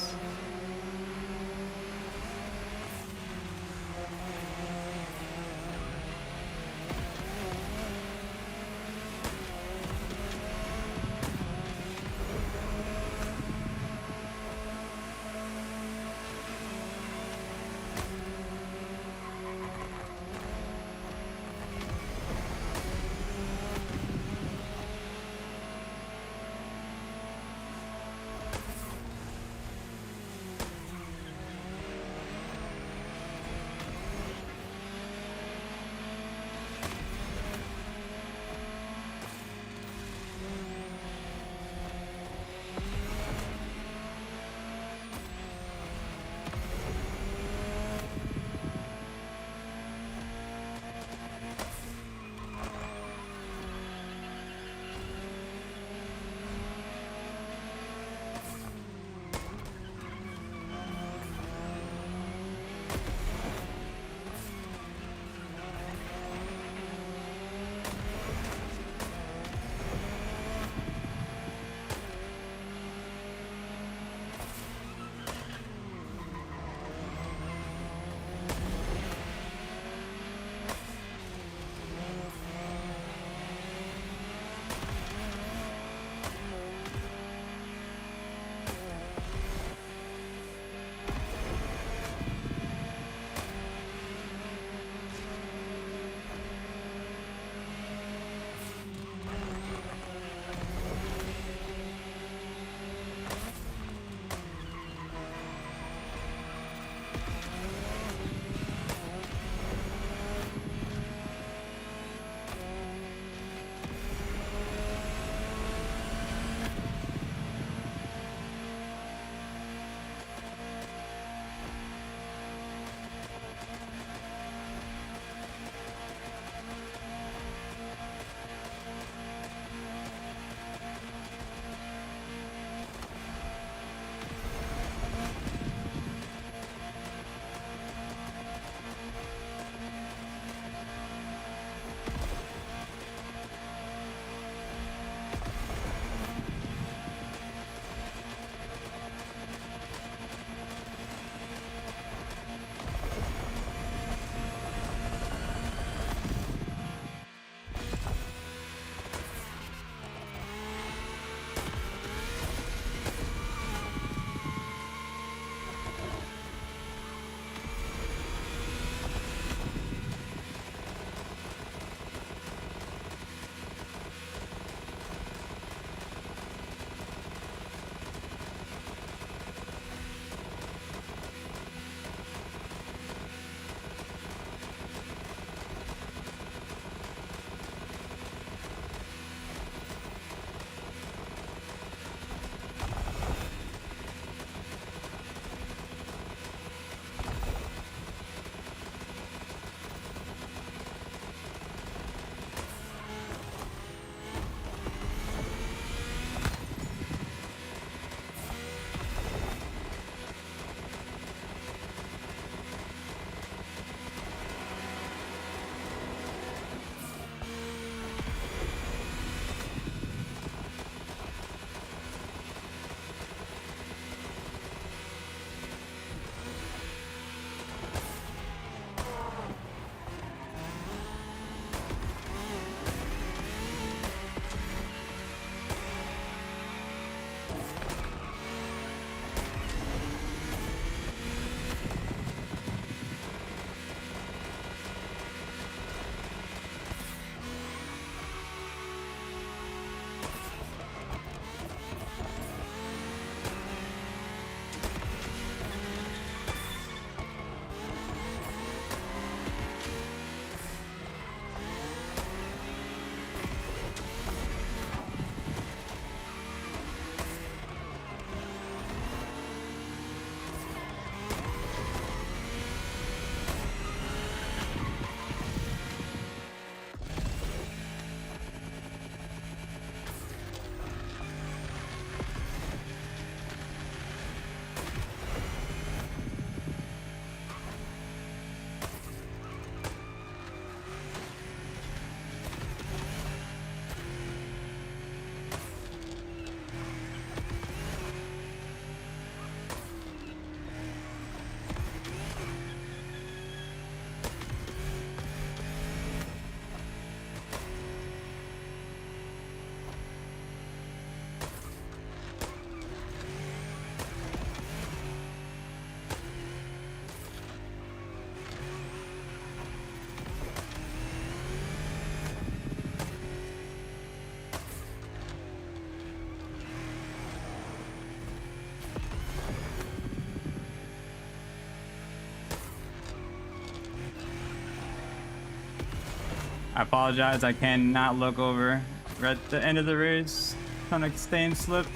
I apologize. I cannot look over. We're at the end of the race. Trying to stay in slip.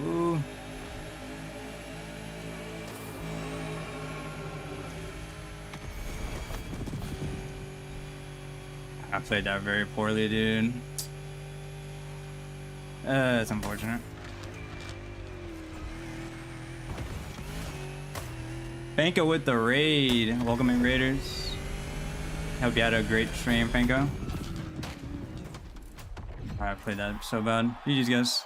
Ooh. I played that very poorly, dude. It's unfortunate. Panko with the raid. Welcome in, Raiders. Hope you had a great stream, Panko. I played that so bad. GG's, guys.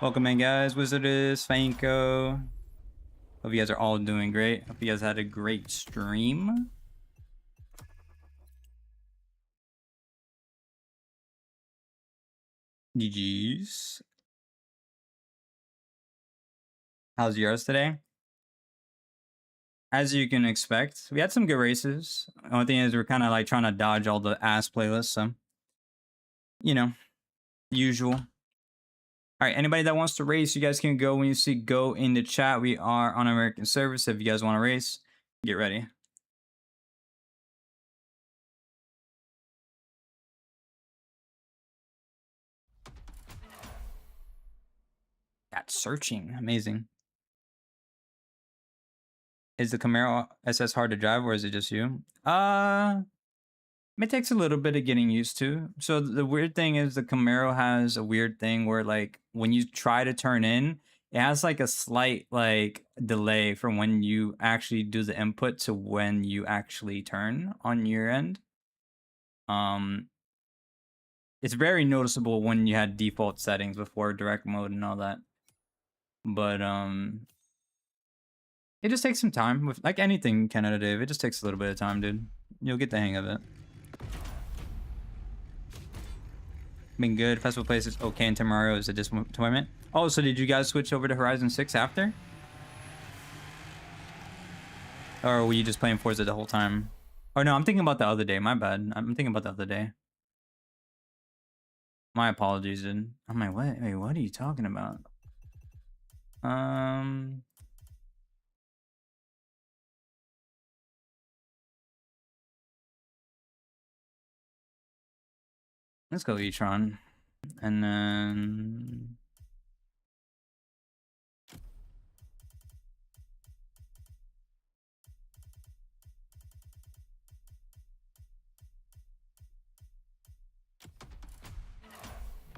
Welcome in, guys. Wizardess, Fanko. Hope you guys are all doing great. Hope you guys had a great stream. GG's. How's yours today? As you can expect, we had some good races. The only thing is we're kind of like trying to dodge all the ass playlists, so you know, usual. All right, anybody that wants to race, you guys can go when you see go in the chat. We are on American service. If you guys want to race, get ready. That's searching. Amazing. Is the Camaro SS hard to drive, or is it just you? It takes a little bit of getting used to. So the weird thing is the Camaro has a weird thing where like when you try to turn in, it has like a slight like delay from when you actually do the input to when you actually turn on your end. It's very noticeable when you had default settings before direct mode and all that. But it just takes some time. With like anything Canada Dave, it just takes a little bit of time, dude. You'll get the hang of it. Been good. Festival Place is okay, and tomorrow is a disappointment. Oh, so did you guys switch over to Horizon 6 after? Or were you just playing Forza the whole time? Oh no, I'm thinking about the other day. My bad. I'm thinking about the other day. My apologies, dude. I'm like, what? Wait, what are you talking about? Let's go E-Tron. And then...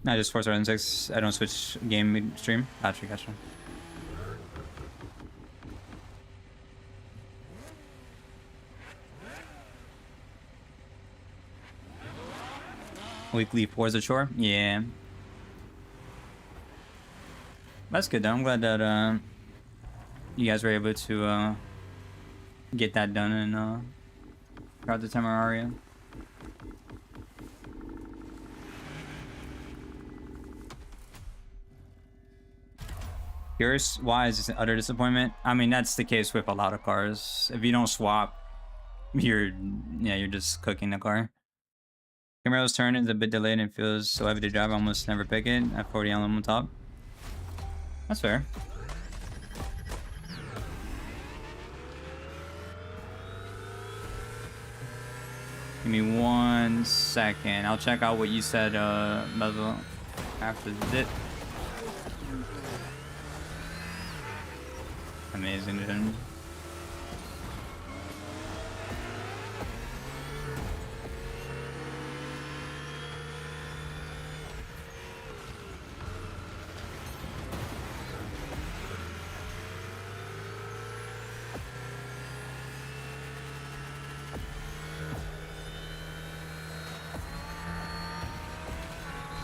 I just Forza Horizon 6. I don't switch game mid-stream. Gotcha. Weekly Forza chore? Yeah. That's good though. I'm glad that you guys were able to get that done and throughout the Terraria. Curious why is this an utter disappointment? I mean, that's the case with a lot of cars. If you don't swap, you're just cooking the car. Camaro's turn is a bit delayed and feels so heavy to drive. I almost never pick it at 40 on top. That's fair. Give me 1 second. I'll check out what you said, Bezel, after this. Amazing, dude.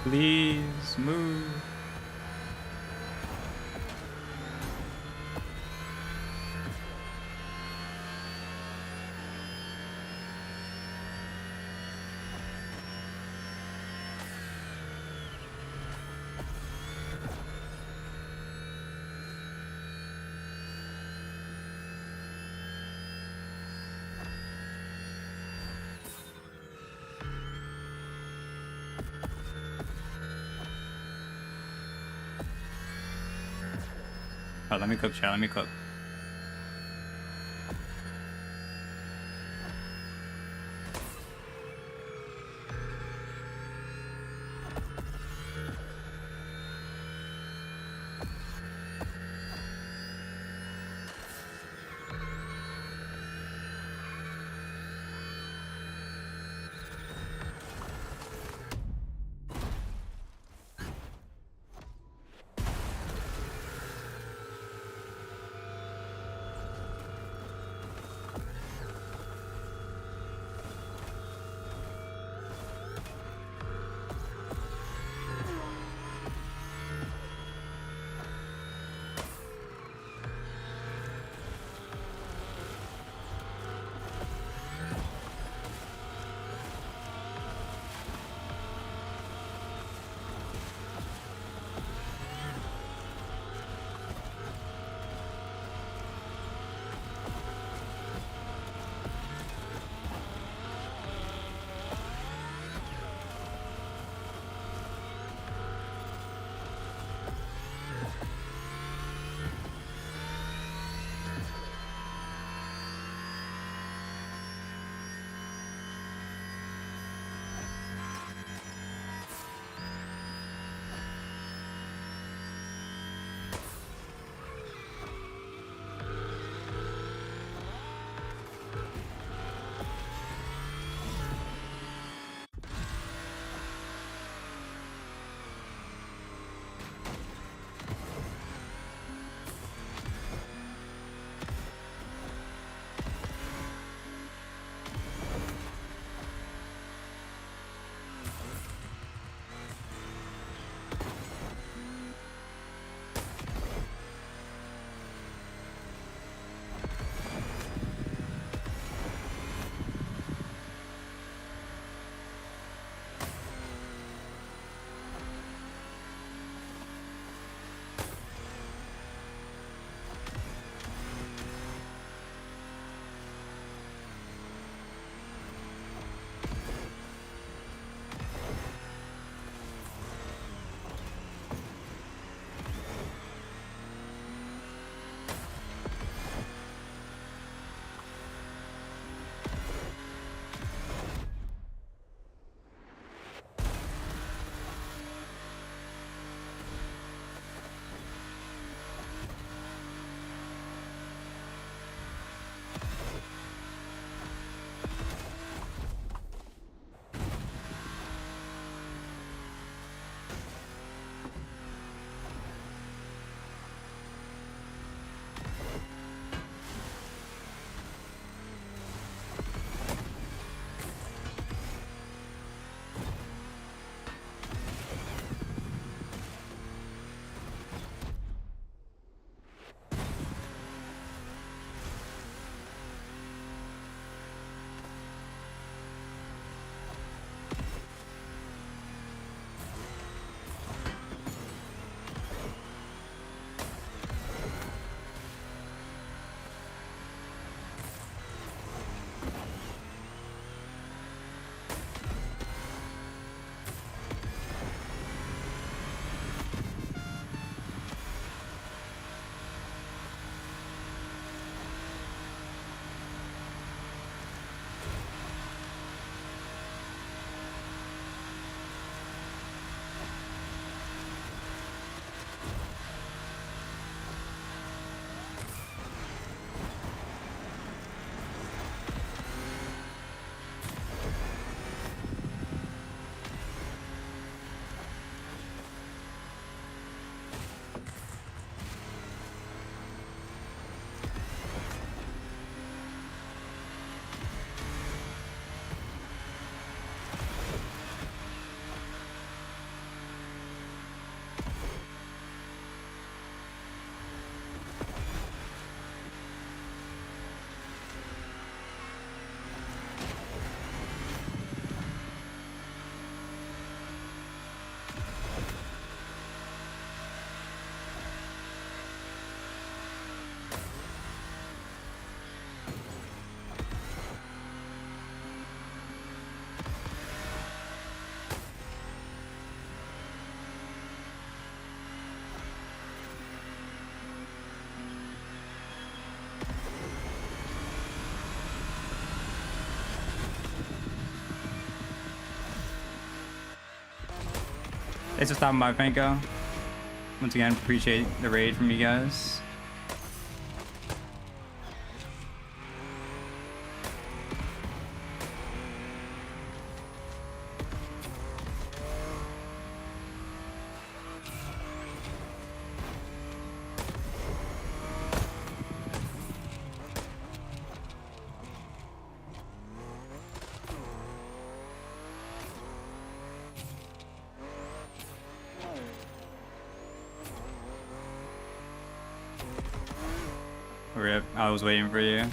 Please move. Oh, let me cook, chat. Let me cook. Thanks for stopping by, Fanko. Once again, appreciate the raid from you guys. Rip, I was waiting for you.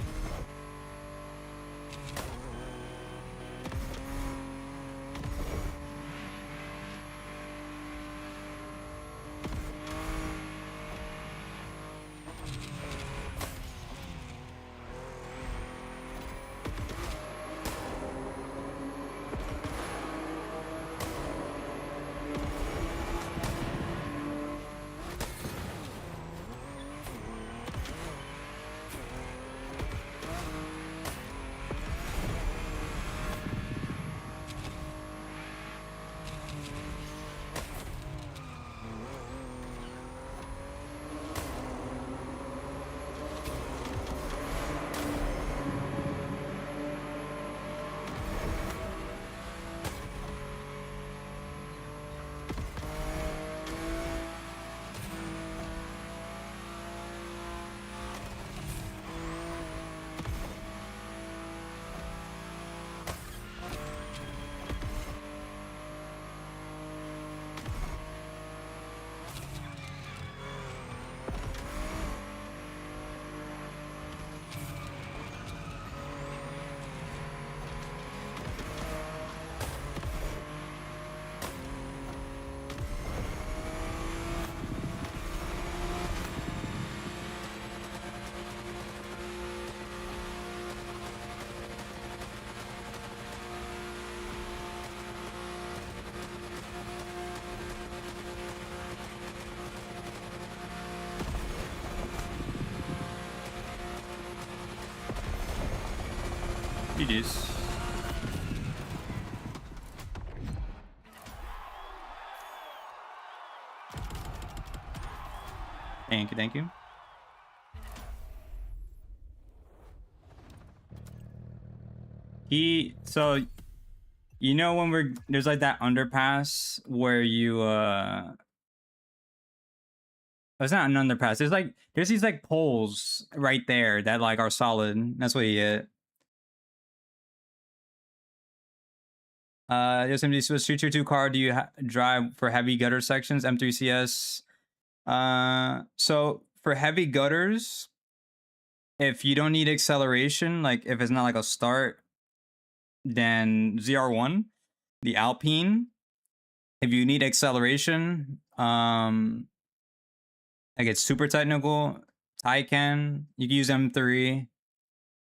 GG's. Thank you, thank you. So you know when there's like that underpass where you oh, it's not an underpass. There's these like poles right there that like are solid. That's what you get. Yosemite Swiss 222 car do you drive for heavy gutter sections? M3CS. So for heavy gutters, if you don't need acceleration, like if it's not like a start, then ZR1, the Alpine. If you need acceleration, like it's super technical, Taycan, you can use M3.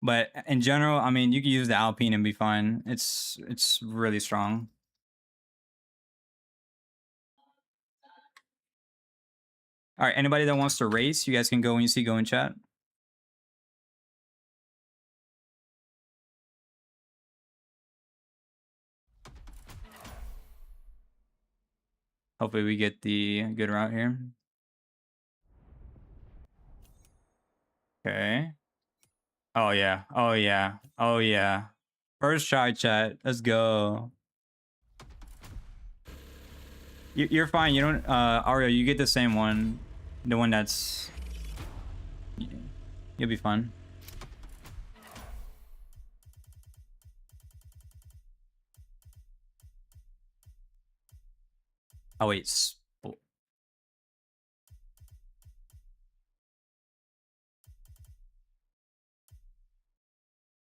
But in general, I mean, you can use the Alpine and be fine. It's really strong. All right, anybody that wants to race, you guys can go when you see go in chat. Hopefully we get the good route here. Okay. Oh yeah. Oh yeah. Oh yeah. First try, chat. Let's go. You're fine. You don't Ario, you get the same one. The one that's you'll be fine. Oh wait.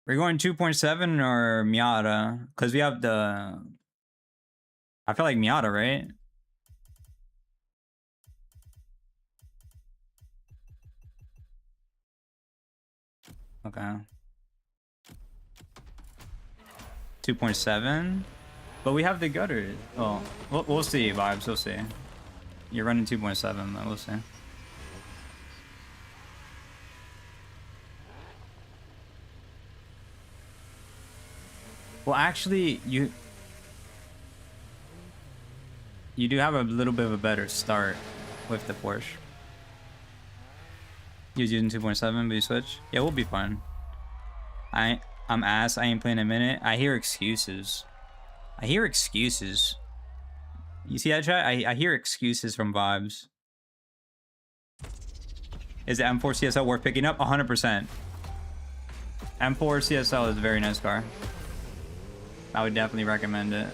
We're going 2.7 or Miata? Because we have the I feel like Miata, right? Okay. 2.7. But we have the gutters. Oh, we'll see, vibes. We'll see. You're running 2.7, but we'll see. Well, actually, you do have a little bit of a better start with the Porsche. You're using 2.7, but you switch? Yeah, we'll be fine. I'm ass. I ain't playing a minute. I hear excuses. I hear excuses. You see that, chat? I hear excuses from Vibes. Is the M4 CSL worth picking up? 100%. M4 CSL is a very nice car. I would definitely recommend it.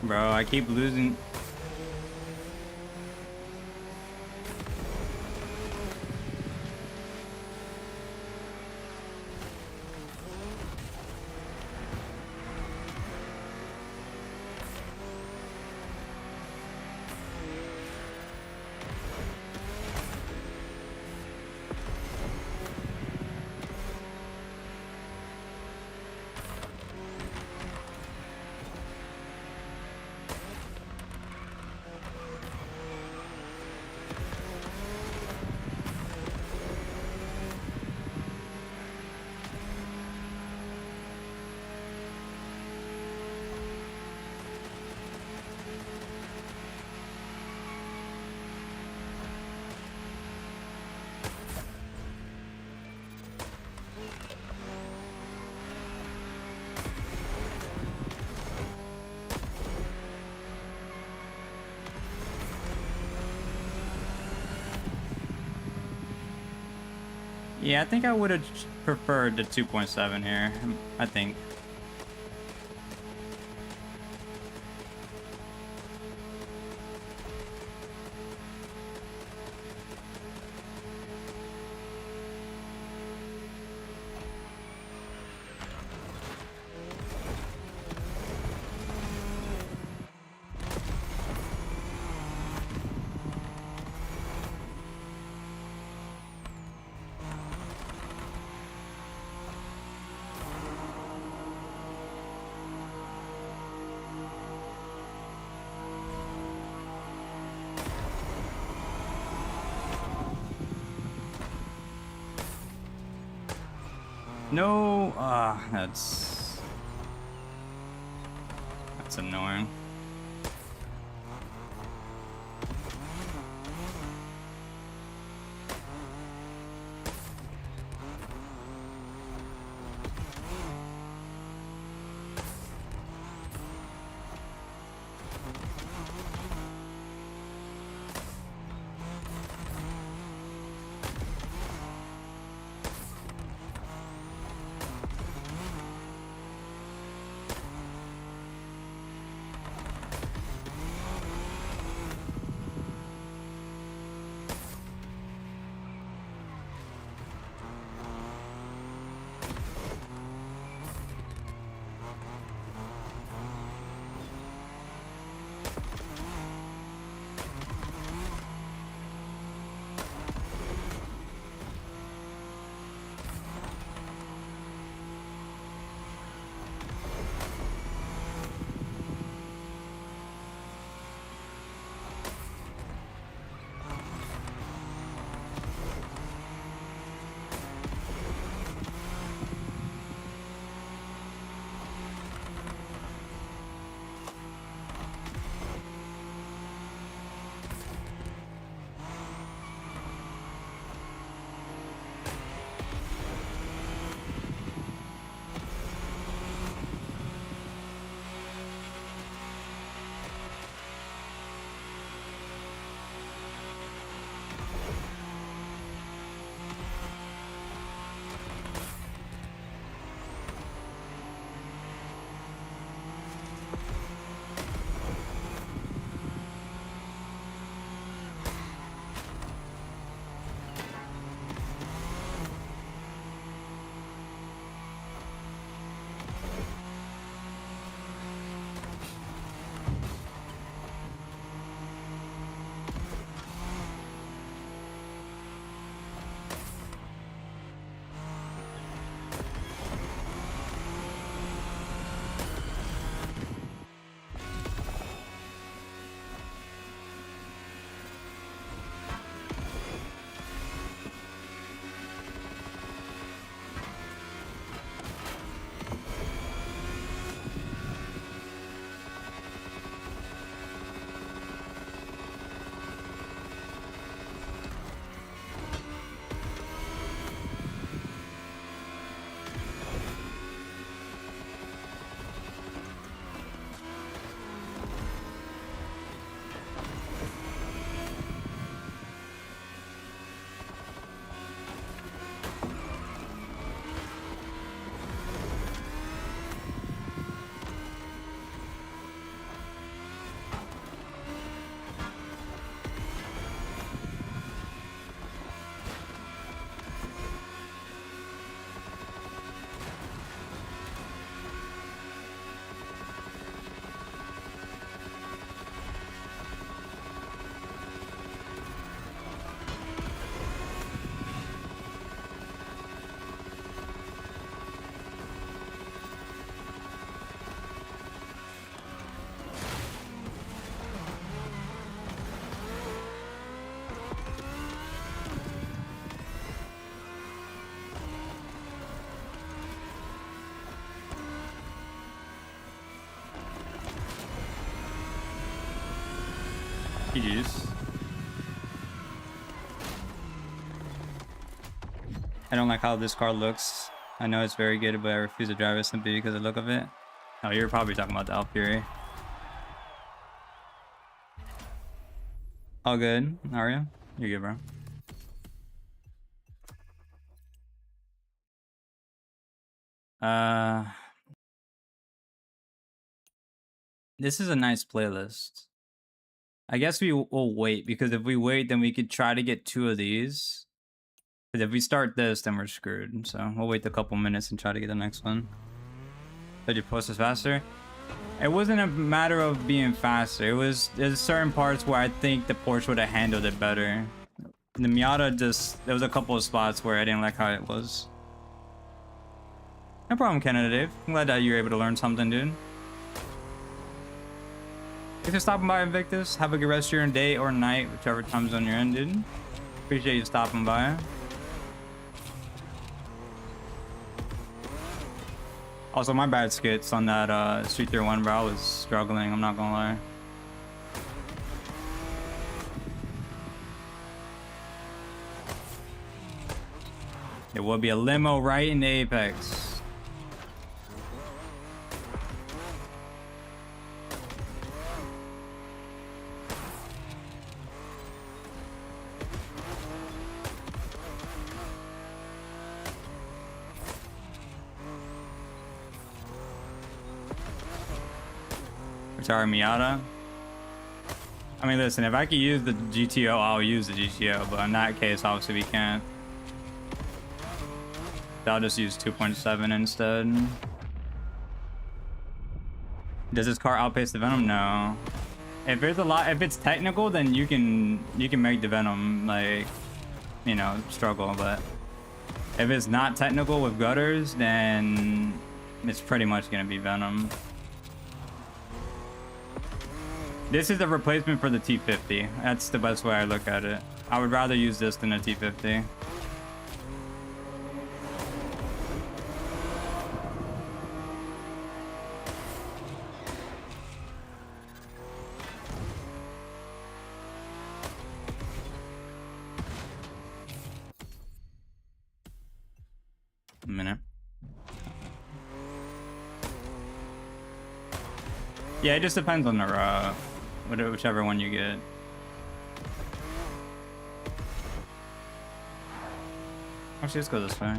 Bro, I keep losing. Yeah, I think I would have preferred the 2.7 here. I think. No, that's annoying. GG's. I don't like how this car looks. I know it's very good, but I refuse to drive it simply because of the look of it. Oh, you're probably talking about the Alfury. All good, are you? You're good, bro. This is a nice playlist. I guess we will wait, because if we wait, then we could try to get 2 of these. But if we start this, then we're screwed. So we'll wait a couple minutes and try to get the next one. Did you post this faster? It wasn't a matter of being faster. There's certain parts where I think the Porsche would have handled it better. The Miata there was a couple of spots where I didn't like how it was. No problem, Canada Dave. I'm glad that you were able to learn something, dude. If you're stopping by Invictus, have a good rest of your day or night, whichever time zone you're in, dude. Appreciate you stopping by. Also, my bad skits on that Street 1, bro. I was struggling, I'm not gonna lie. There will be a limo right in the apex. Our Miata. I mean, listen, if I could use the GTO, I'll use the GTO, but in that case, obviously we can't. I'll just use 2.7 instead. Does this car outpace the Venom? No. If it's technical, then you can make the Venom, like, you know, struggle. But if it's not technical with gutters, then it's pretty much gonna be Venom. This is a replacement for the T50. That's the best way I look at it. I would rather use this than a T50. A minute. Yeah, it just depends on the route. Whichever one you get. Actually, let's go this way.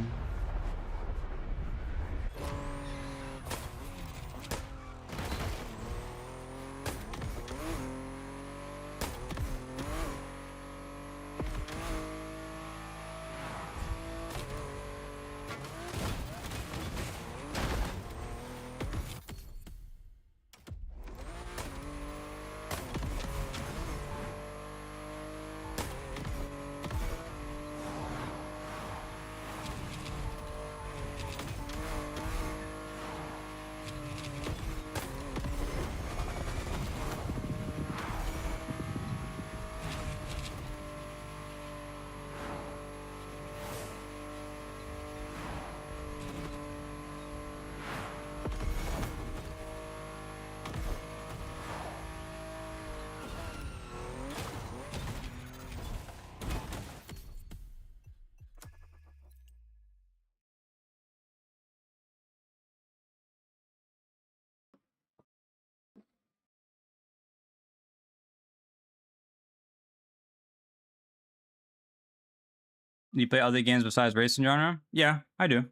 Do you play other games besides racing genre? Yeah, I do.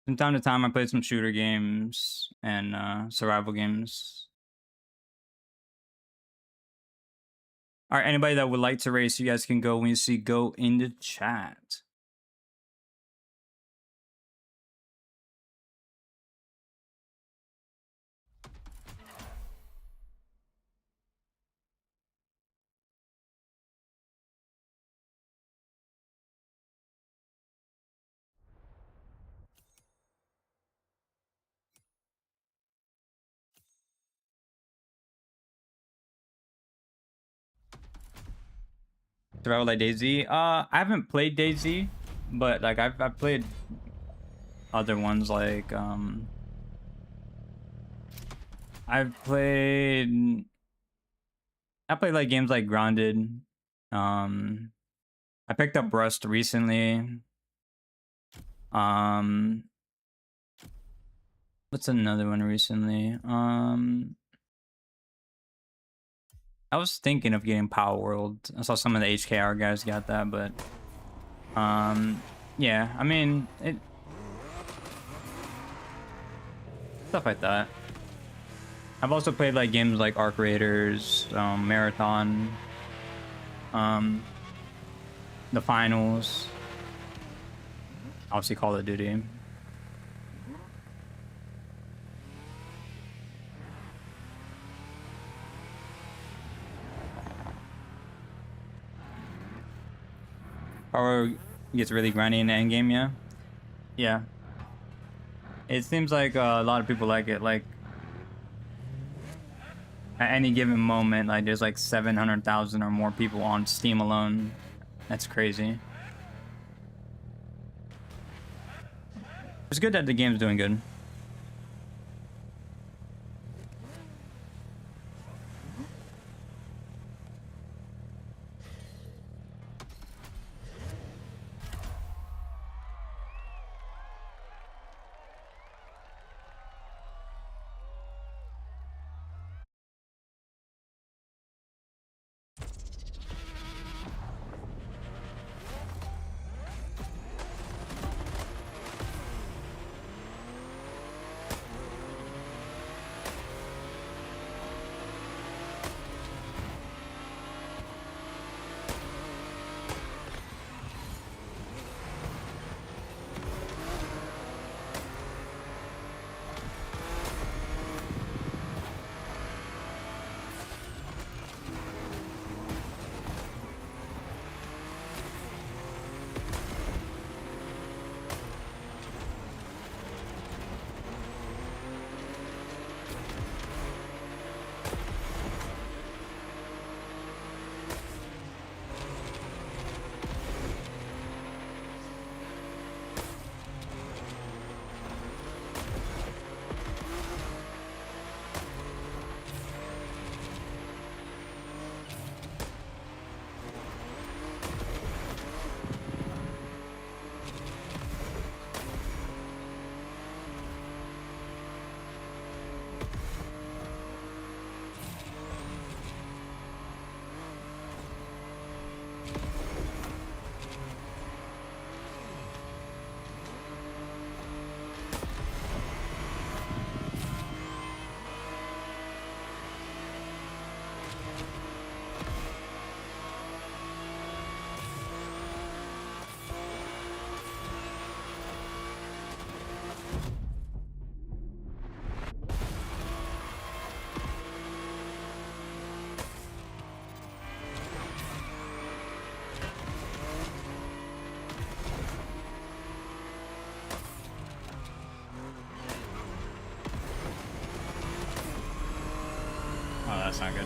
From time to time, I play some shooter games and survival games. All right, anybody that would like to race, you guys can go when you see go in the chat. Survival like DayZ. I haven't played DayZ, but like I've played other ones like I played like games like Grounded. I picked up Rust recently. What's another one recently? I was thinking of getting Power World. I saw some of the HKR guys got that, but yeah, I mean stuff like that. I've also played like games like Arc Raiders, Marathon, the Finals, obviously Call of Duty. Power gets really grindy in the end game, yeah. Yeah. It seems like a lot of people like it. Like at any given moment, like there's like 700,000 or more people on Steam alone. That's crazy. It's good that the game's doing good. Oh, that's not good.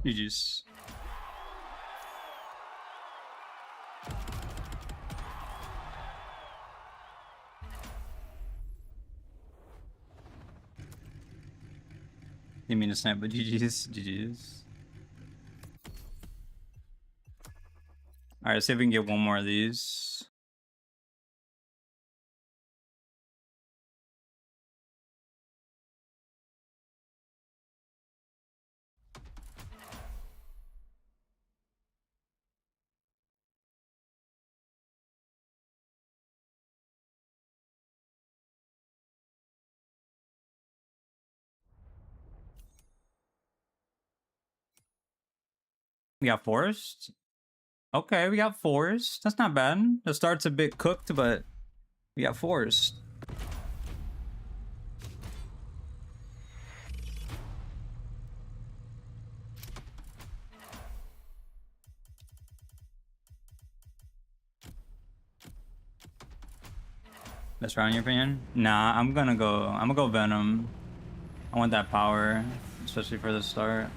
GG's. Didn't mean to snap, but GG's. GG's. Alright, see if we can get one more of these. We got Forest. Okay, we got Forest. That's not bad. The start's a bit cooked, but we got Forest. Best round in your opinion? Nah, I'm gonna go Venom. I want that power, especially for the start.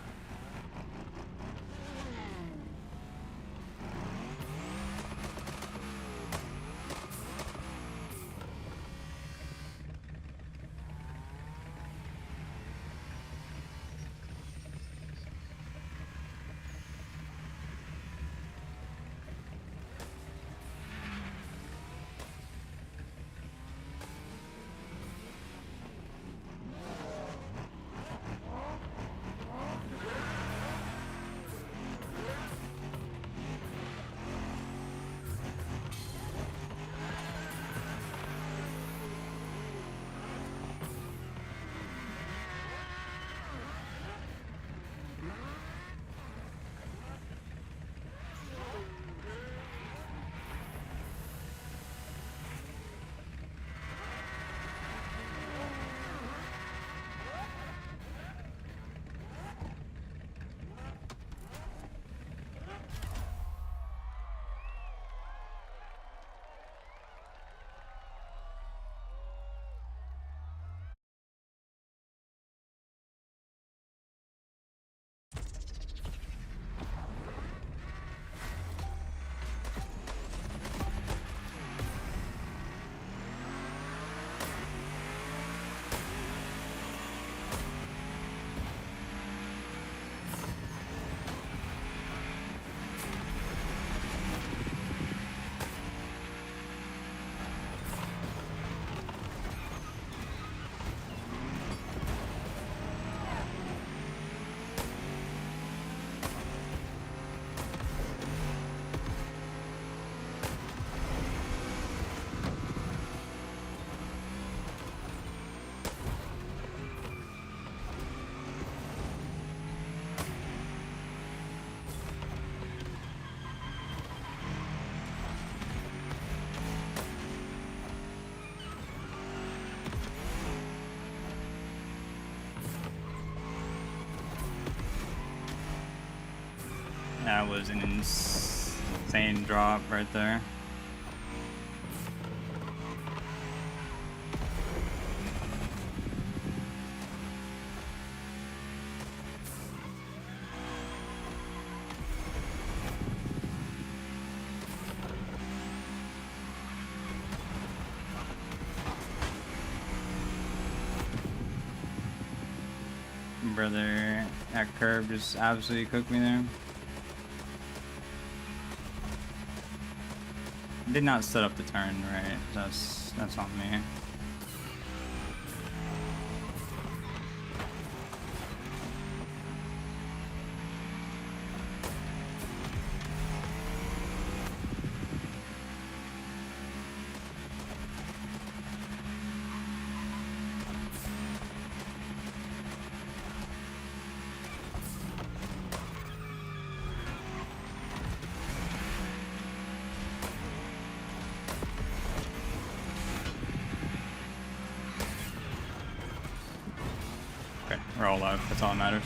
That was an insane drop right there. Brother, that curve just absolutely cooked me there. Did not set up the turn right. That's on me. We're all alive. That's all that matters.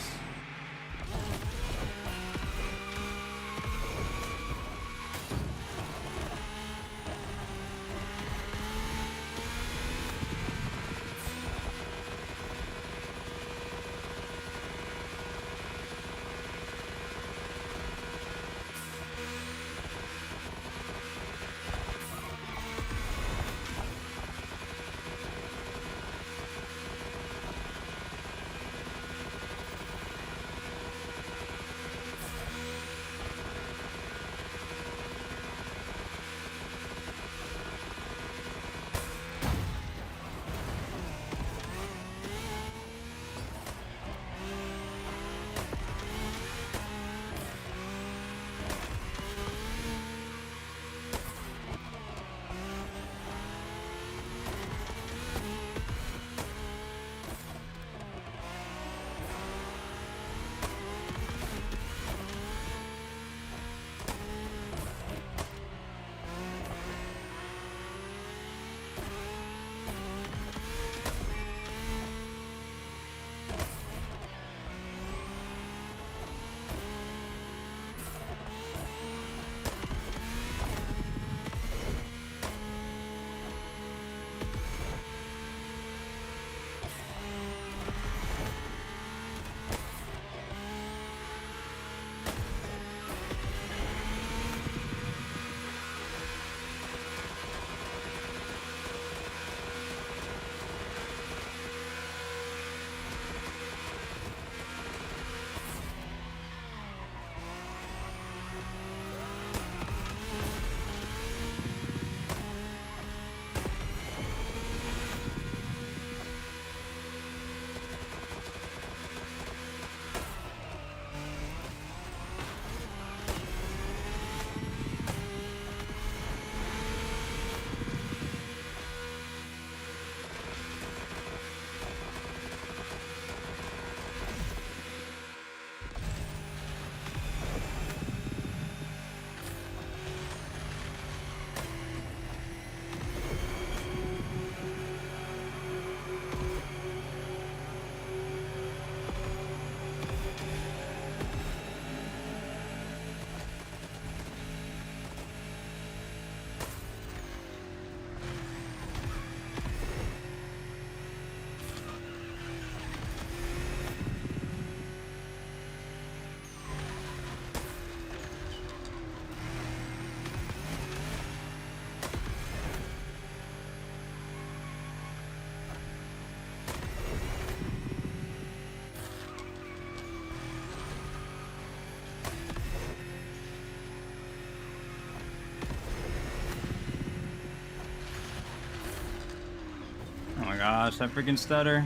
Oh my gosh, that freaking stutter.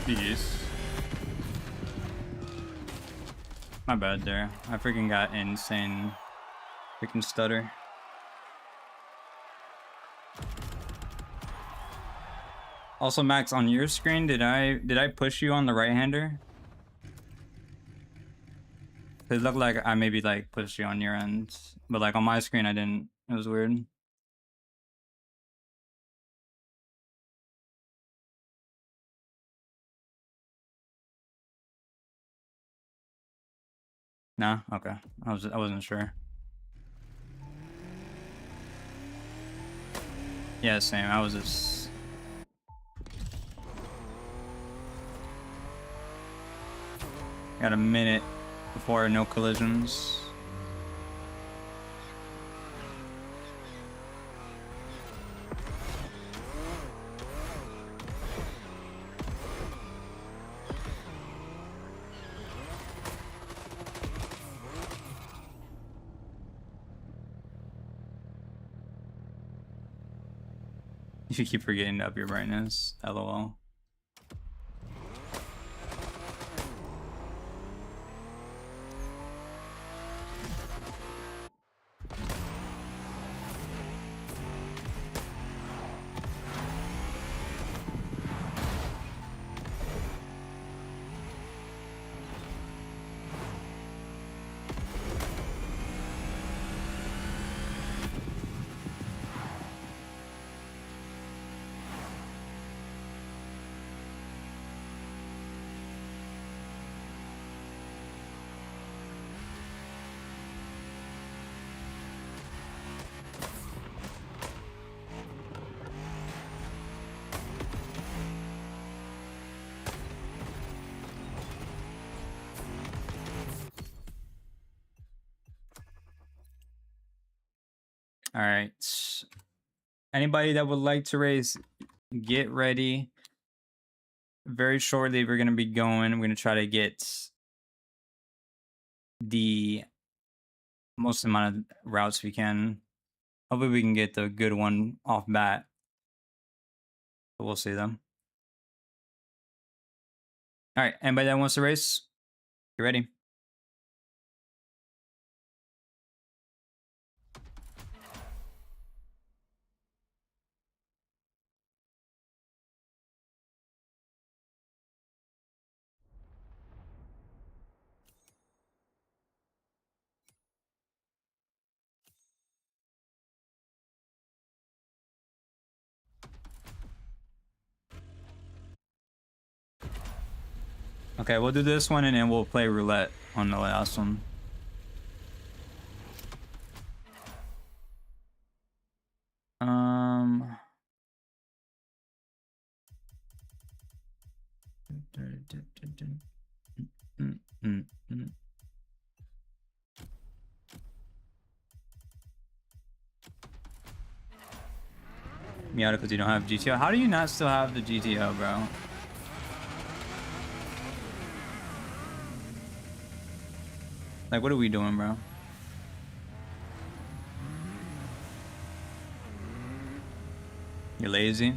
Jeez. My bad there. I freaking got insane freaking stutter. Also, Max, on your screen, did I push you on the right-hander? It looked like I maybe like pushed you on your end, but like on my screen I didn't. It was weird. Nah, okay. I wasn't sure. Yeah, same. I was just. Got a minute before no collisions. You keep forgetting to up your brightness. LOL. All right. Anybody that would like to raise, get ready. Very shortly, we're going to be going. We're going to try to get the most amount of routes we can. Hopefully we can get the good one off bat. But we'll see them. All right. Anybody that wants to race, get ready. Okay, we'll do this one and then we'll play roulette on the last one. Miata, because you don't have GTO. How do you not still have the GTO, bro? Like, what are we doing, bro? You're lazy?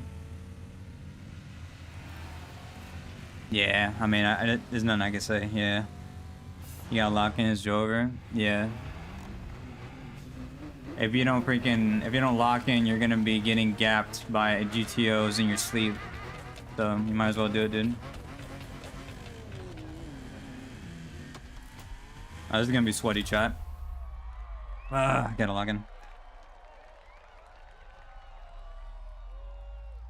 Yeah, I mean, there's nothing I can say. Yeah. You gotta lock in his Jover. Yeah. If you don't lock in, you're gonna be getting gapped by GTOs in your sleep. So you might as well do it, dude. Oh, this is gonna be sweaty, chat. Gotta log in.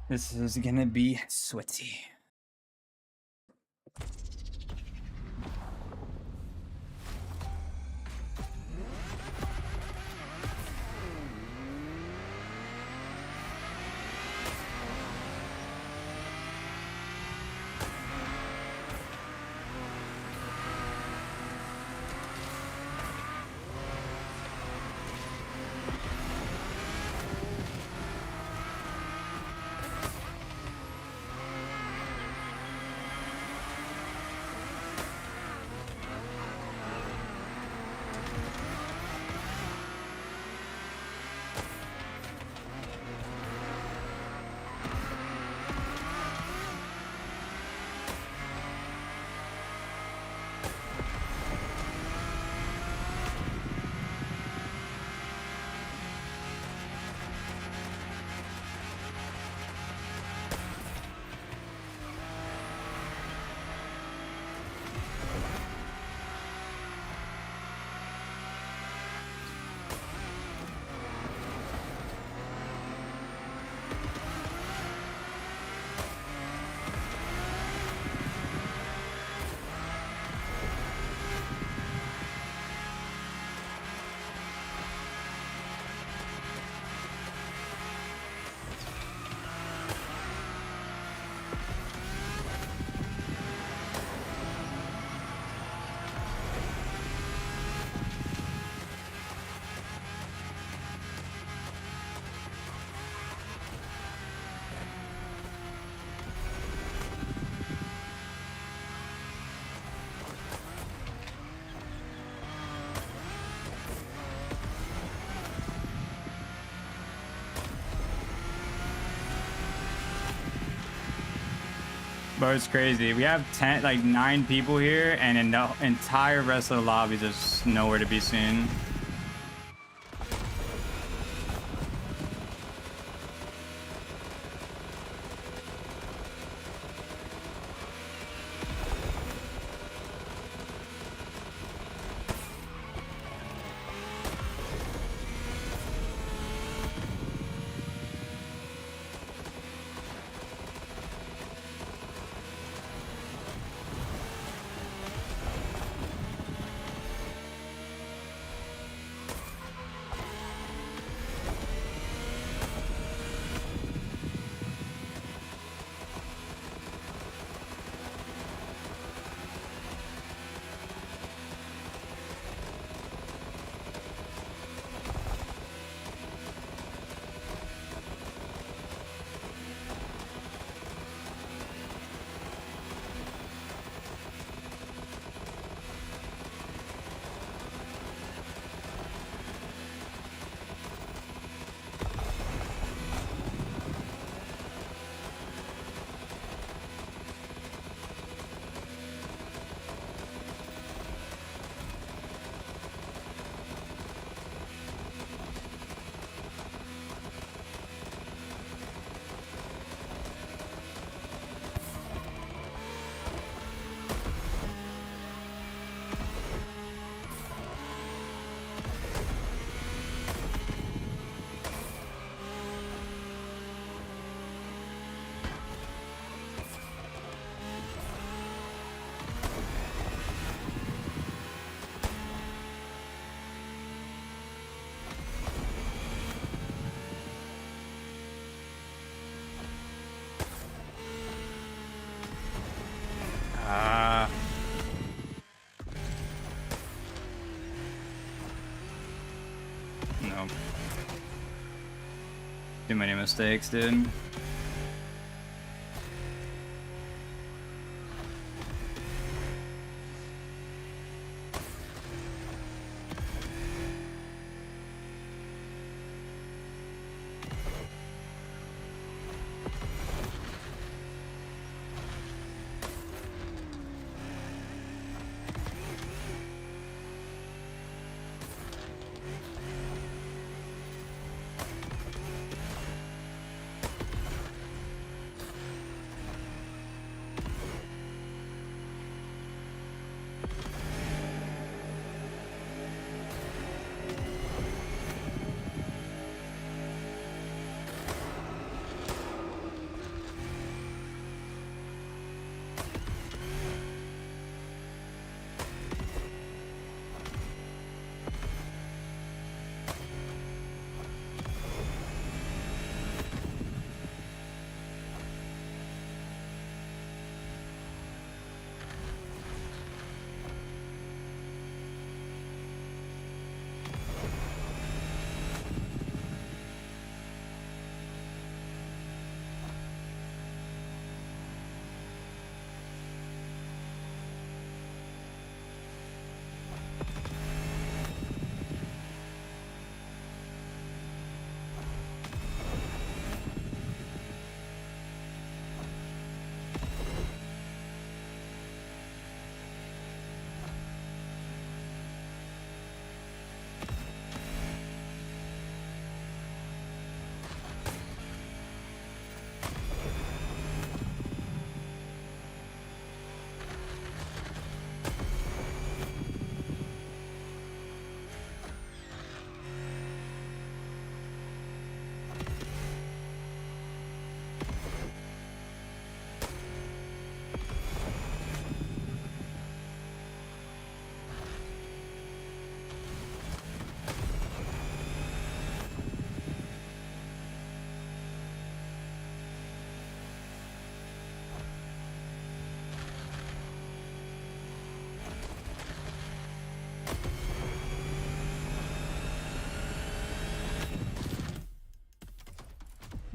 This is gonna be sweaty. Bro, it's crazy. We have 9 people here, and in the entire rest of the lobby, there's nowhere to be seen. No. Too many mistakes, dude.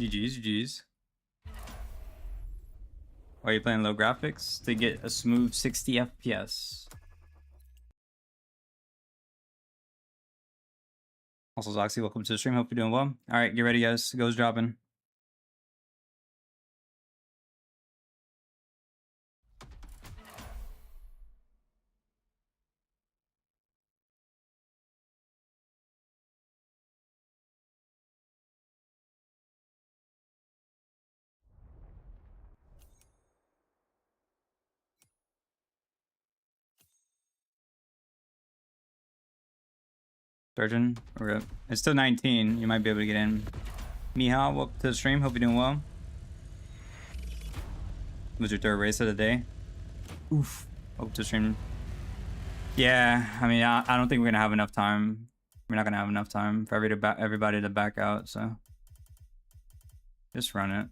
GG's. Why are you playing low graphics? To get a smooth 60 FPS. Also, Zoxy, welcome to the stream. Hope you're doing well. All right, get ready, guys. Goes dropping. Surgeon, it's still 19. You might be able to get in. Miha, welcome to the stream. Hope you're doing well. Was your third race of the day? Oof. Welcome to the stream. Yeah, I mean, I don't think we're gonna have enough time. We're not gonna have enough time for everybody to back out, so just run it.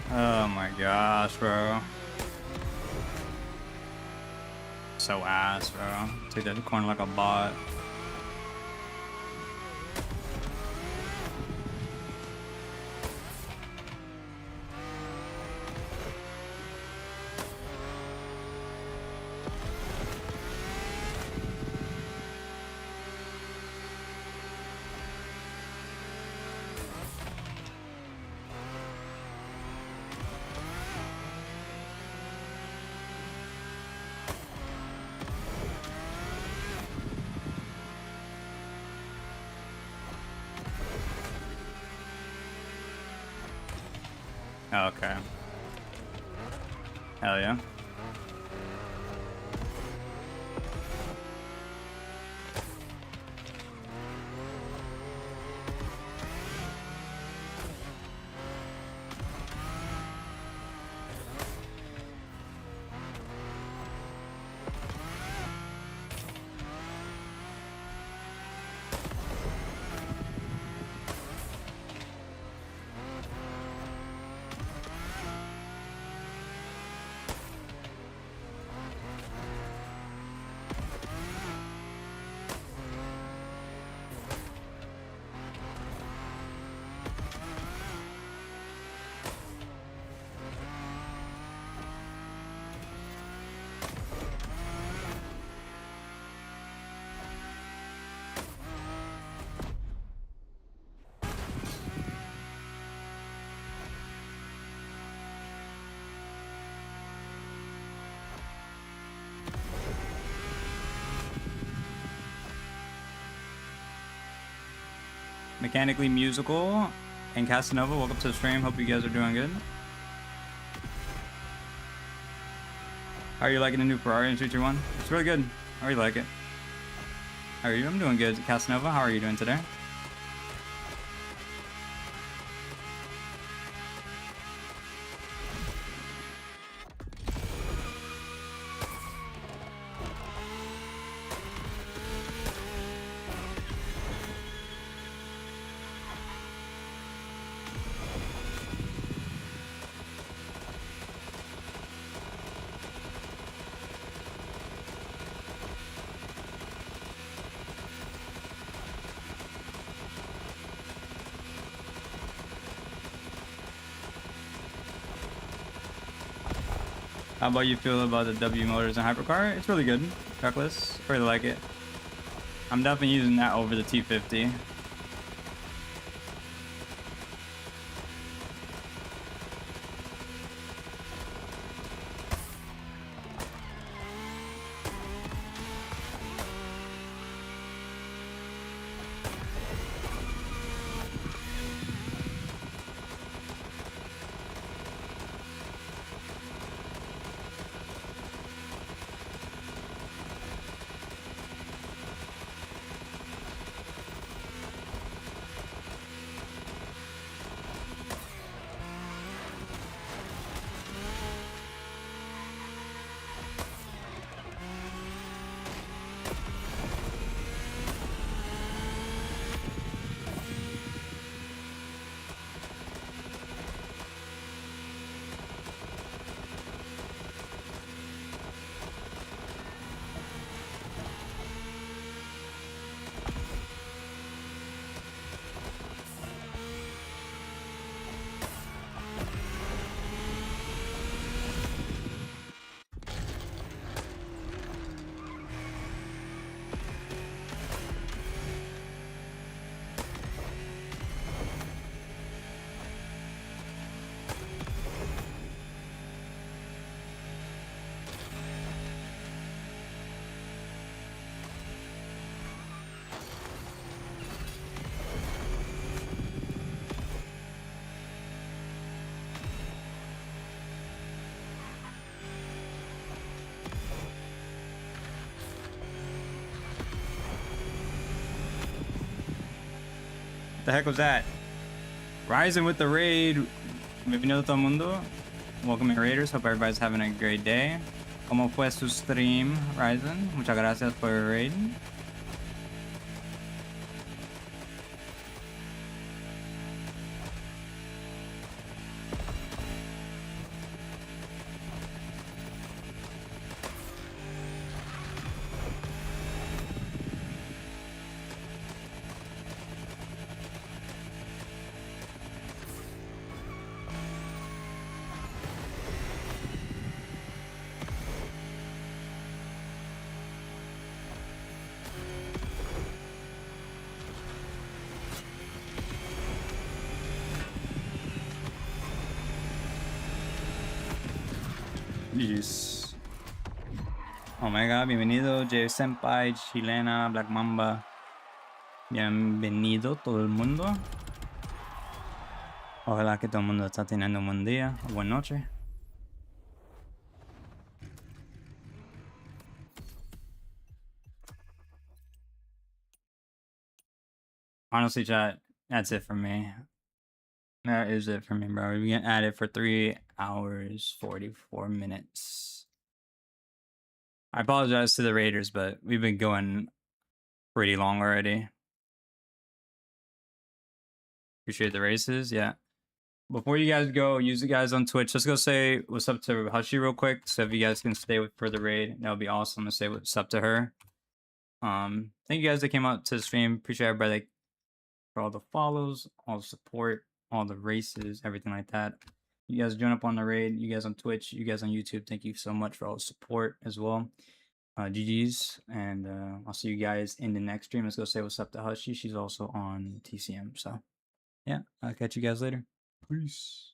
Oh my gosh, bro. So ass, bro. Take that corner like a bot. Okay. Hell yeah. Mechanically Musical, and Casanova. Welcome to the stream. Hope you guys are doing good. How are you liking the new Ferrari in 221? It's really good. I really like it. How are you? I'm doing good. Casanova, how are you doing today? How about you feel about the W motors and hypercar? It's really good. Trackless. Really like it. I'm definitely using that over the T50. The heck was that? Ryzen with the raid. Bienvenido todo el mundo. Welcome in Raiders. Hope everybody's having a great day. ¿Cómo fue su stream, Ryzen? Muchas gracias por el raid. Jeez. Omega, bienvenido. J Senpai, Chilena, Black Mamba. Bienvenido todo el mundo. Ojalá que todo el mundo está teniendo un buen día o buena noche. Honestly, chat, that's it for me. That is it for me, bro. We've been at it for 3 hours, 44 minutes. I apologize to the Raiders, but we've been going pretty long already. Appreciate the races, yeah. Before you guys go, use the guys on Twitch. Let's go say what's up to Hushi real quick. So if you guys can stay for the raid, that would be awesome to say what's up to her. Thank you guys that came out to the stream. Appreciate everybody for all the follows, all the support, all the races, everything like that. You guys join up on the raid. You guys on Twitch, you guys on YouTube. Thank you so much for all the support as well. GG's, and I'll see you guys in the next stream. Let's go say what's up to Hushi. She's also on TCM. So yeah, I'll catch you guys later. Peace.